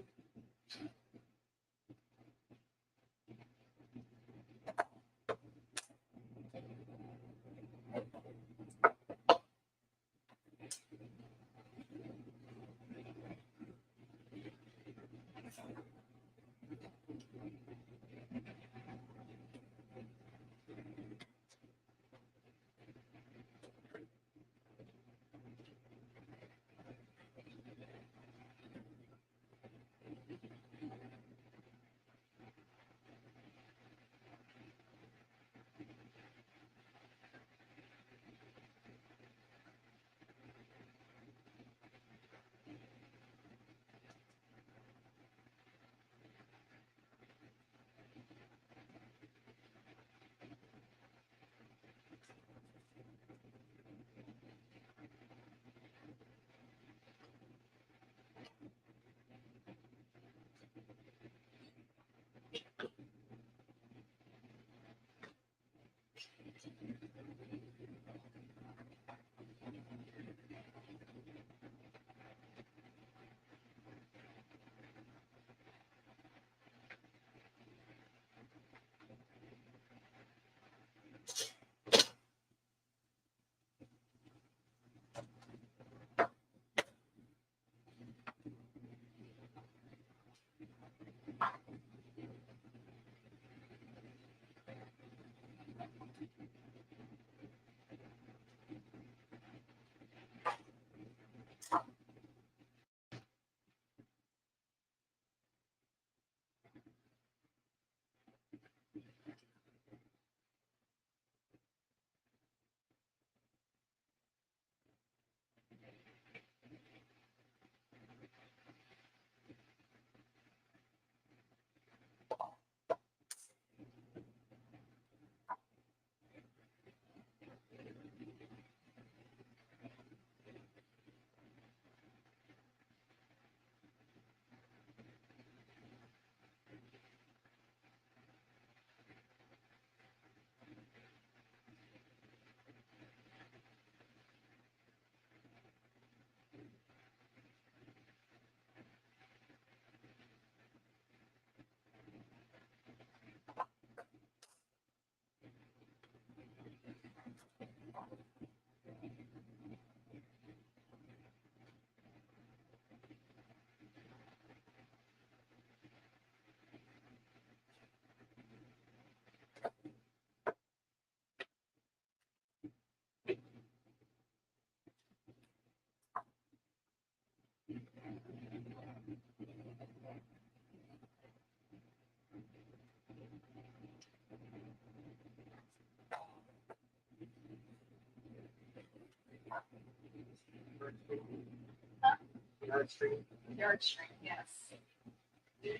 Yard string. Yard string, yes. I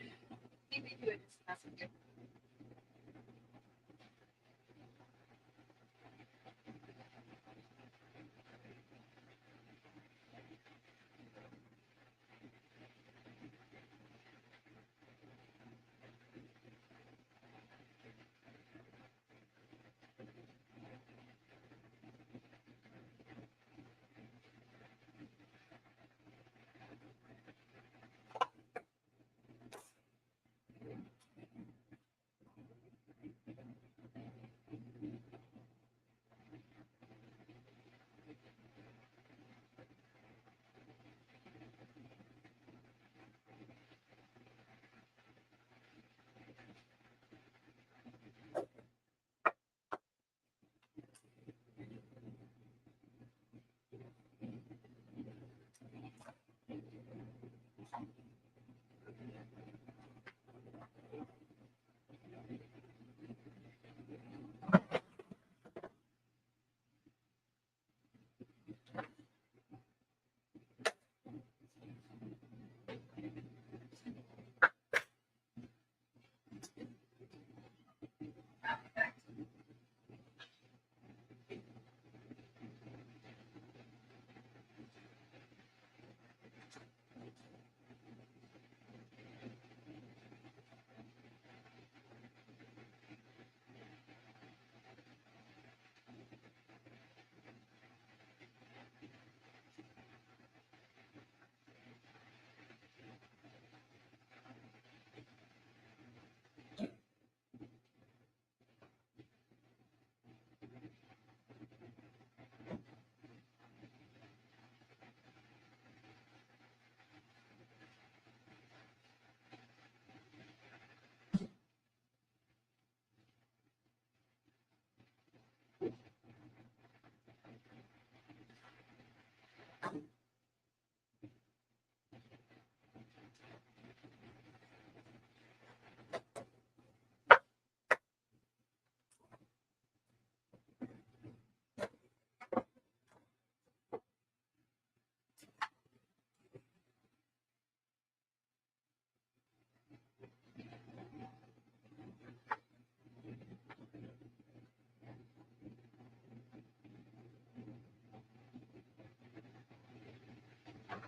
think they do it. That's good.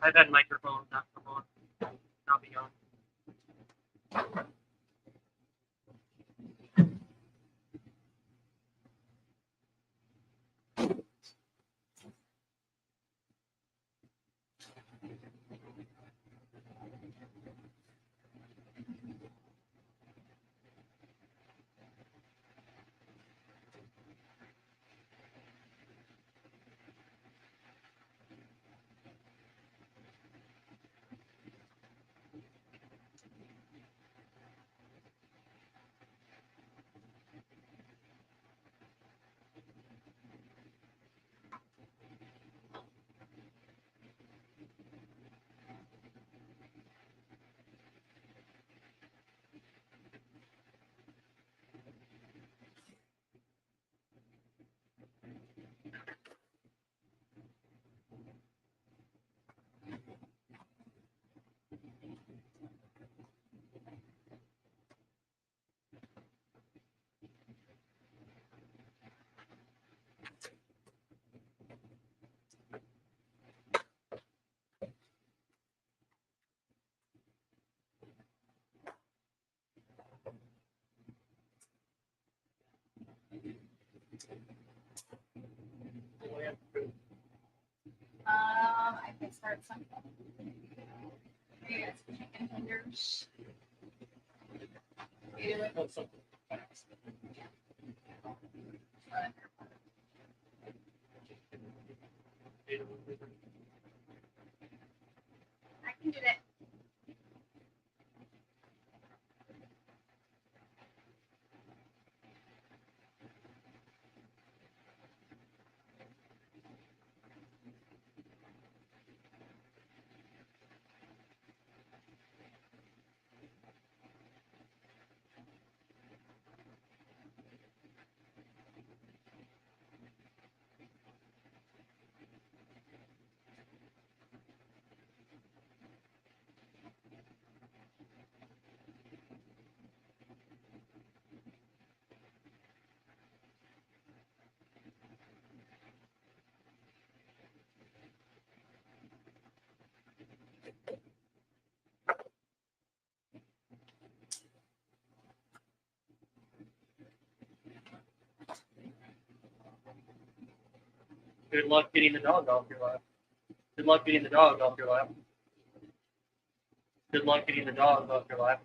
I've had microphones not come on, not be on. I can start something. Maybe it's chicken tenders. You do it. Oh, something fast. I can do that. Good luck getting the dog off your lap. Good luck getting the dog off your lap. Good luck getting the dog off your lap.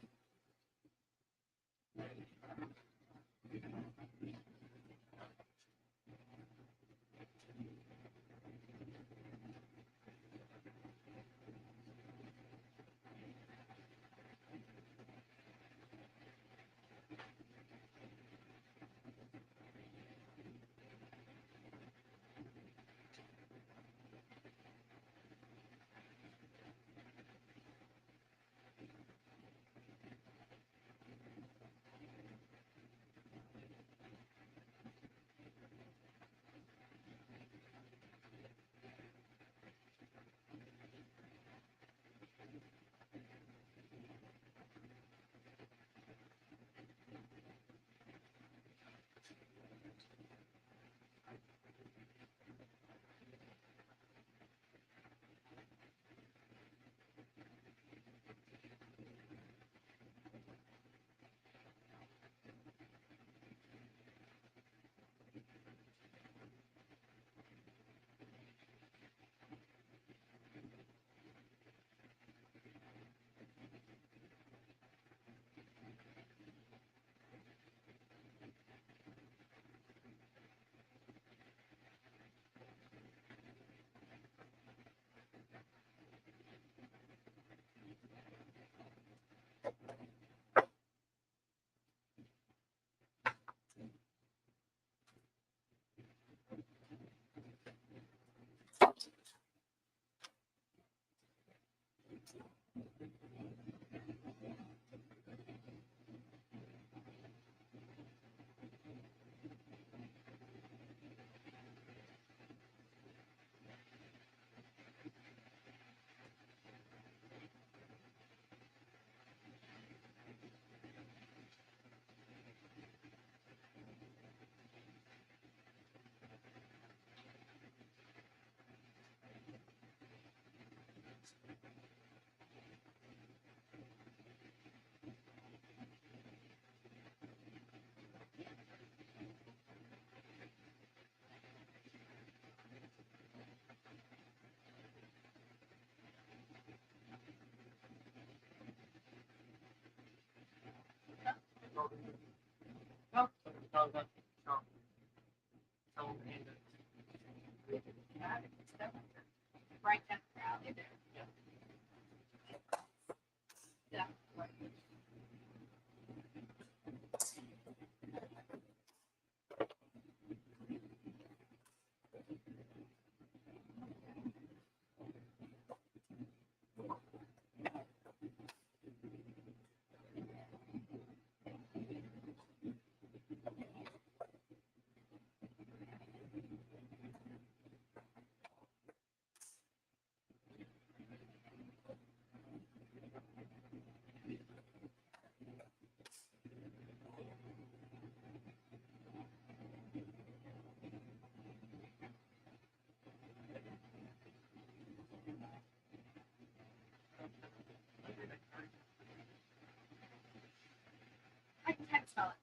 Smell it.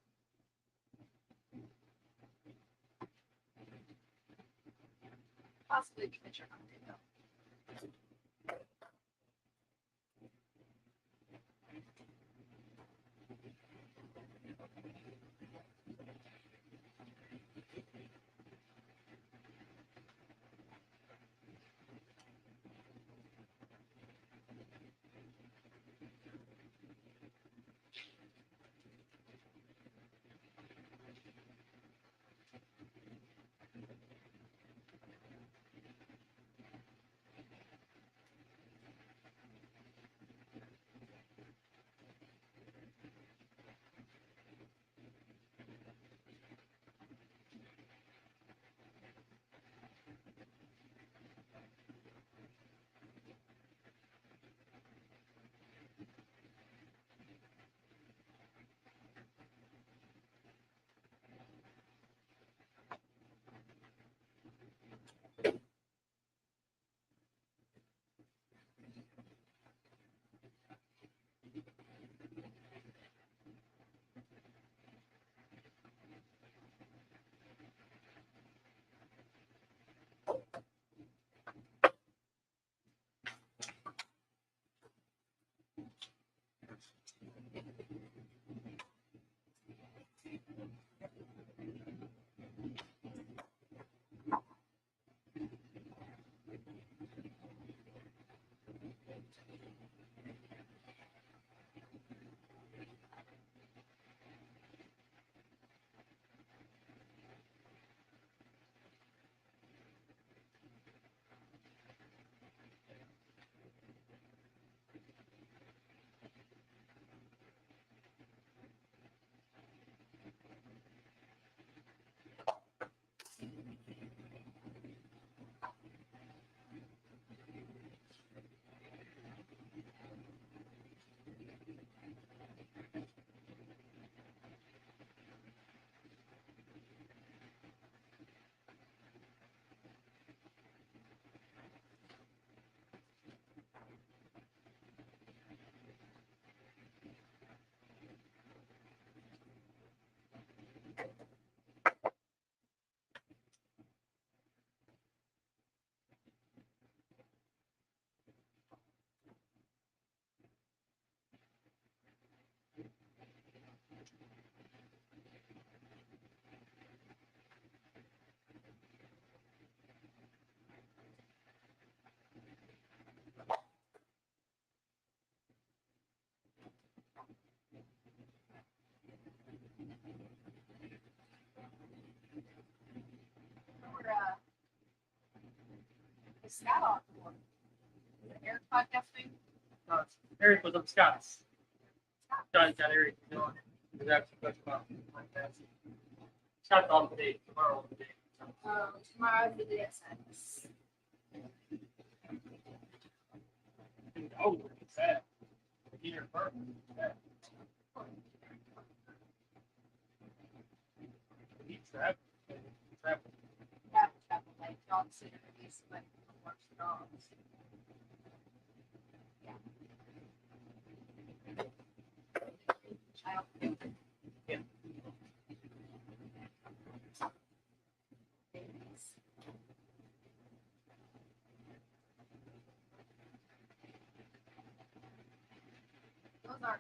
Possibly because you're hungry though. Scat off for? Eric podcasting? Eric was on Scott's. Scott got Eric doing it. He was actually talking about podcasting. Scott's off today, tomorrow today. Tomorrow's the day it sends. Oh, what's that? Peter Burke. He traveled. Travel like dog sitter, he's like watch the dogs. Yeah. Child. Yeah. Babies. Those are.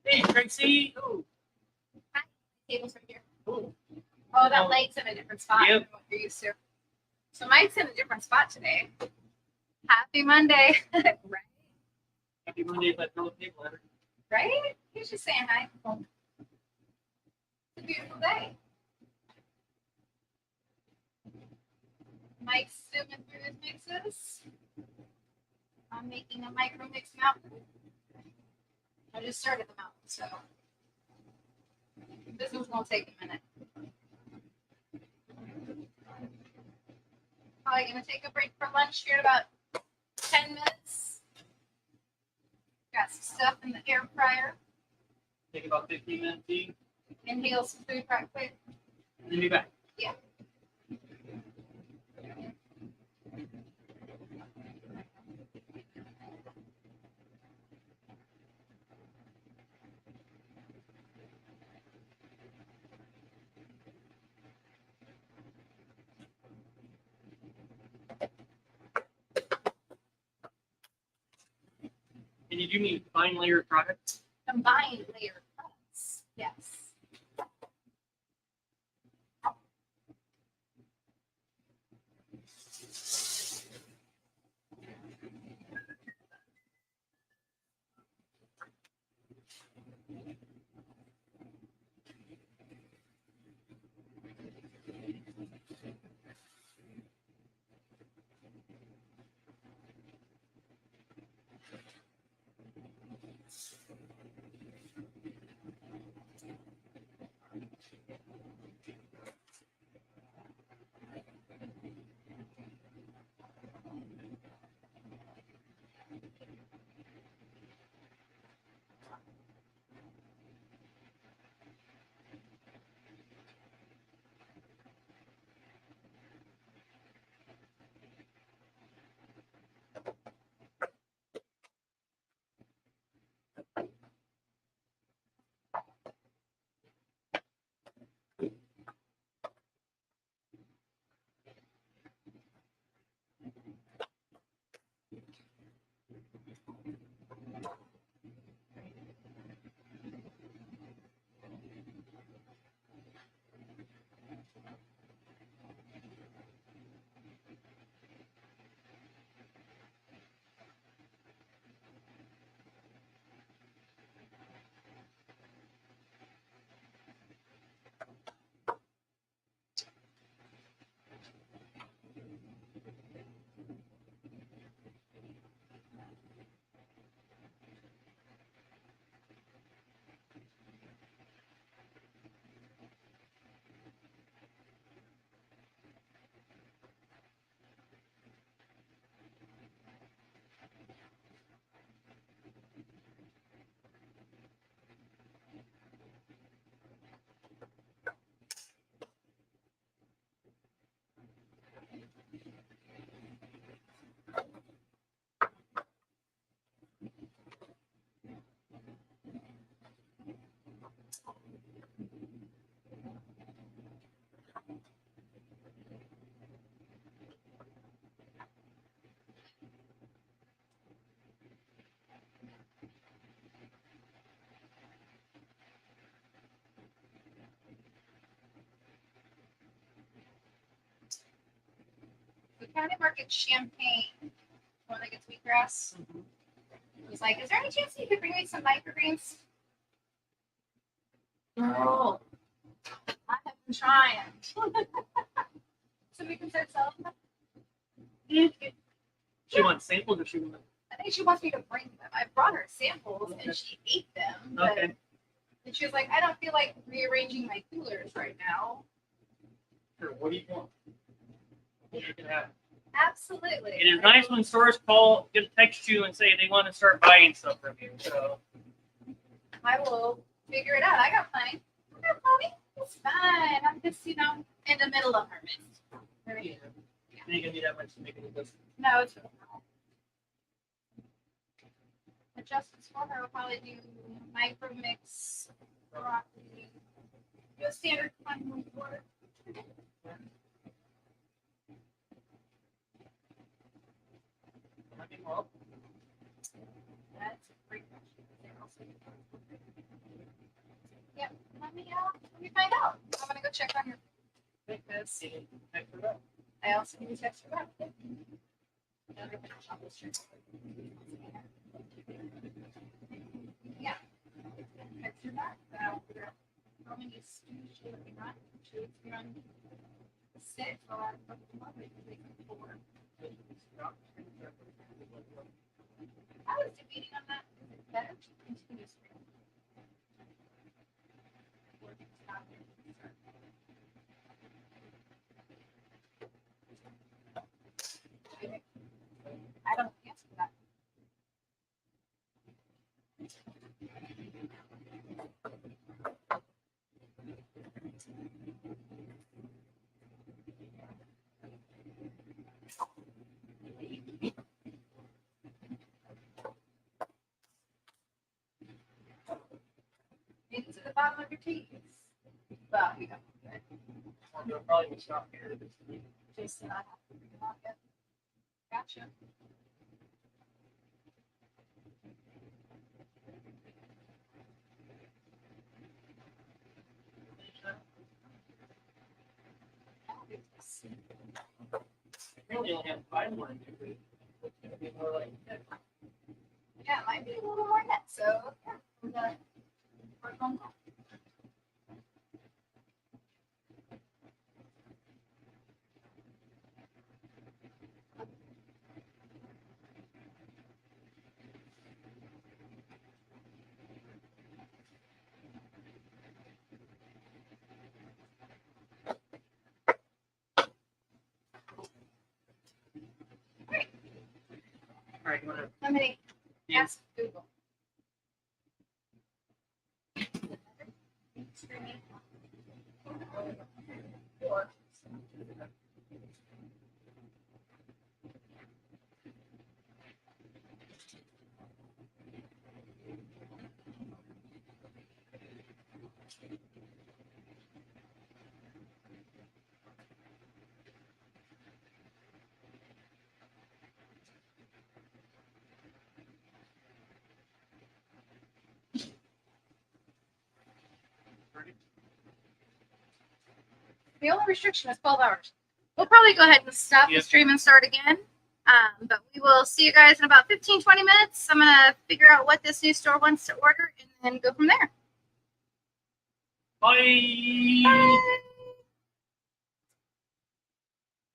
Hey, Tracy. Oh, Table's right here. cool. Oh, that light's in a different spot Yep. than what you're used to. So Mike's in a different spot today. Happy Monday. Right? Happy Monday, but no table ever. Right? He's just saying hi. It's a beautiful day. Mike's zooming through his mixes. I'm making a micro mix mountain. I just started the mountain, so this one's gonna take a minute. Probably gonna take a break for lunch here in about 10 minutes. Got some stuff in the air fryer. Take about 15 minutes each, Inhale some food right quick. and then be back. Yeah. And did you mean fine layer products? Combined layer cuts. Yes. The county market champagne, one that gets wheatgrass. He's like, is there any chance you could bring me some microgreens? Girl, I have been trying. So we can start selling them. She wants samples or she wants. I think she wants me to bring them. I brought her samples and she ate them. But Okay. and she was like, I don't feel like rearranging my coolers right now. Sure. What do you want? What you can have. Absolutely. It is nice when stores call, get text you and say they want to start buying stuff from you. So I will figure it out. I got plenty. I got plenty. It's fine. I'm just, in the middle of harvest. yeah, you can do that much to make it a good. No, it's really not. Adjustments for her will probably do micro mix, broccoli, do a standard one water. I mean, well, That's a great question. Yep. Let me find out. I'm gonna go check on your because I also need to text you back. Yeah. Text you back. How many students should we run? Should we run 6 or 4? I was debating on that. Is it better to continue streaming? Or to stop it? I don't answer that. Into the bottom of your teeth. Well, you don't. We'll probably stop here. Jason, I have to figure it out yet. Gotcha. Really only have 5 more to do. It's gonna be more like 10. Yeah, it might be a little more net, so yeah, we're gonna work on that. All right, you wanna? How many? Yeah. Ask Google. Streaming. Or the only restriction is 12 hours. We'll probably go ahead and stop the Yep. stream and start again. But we will see you guys in about 15-20 minutes. I'm going to figure out what this new store wants to order and then go from there. Bye. Bye.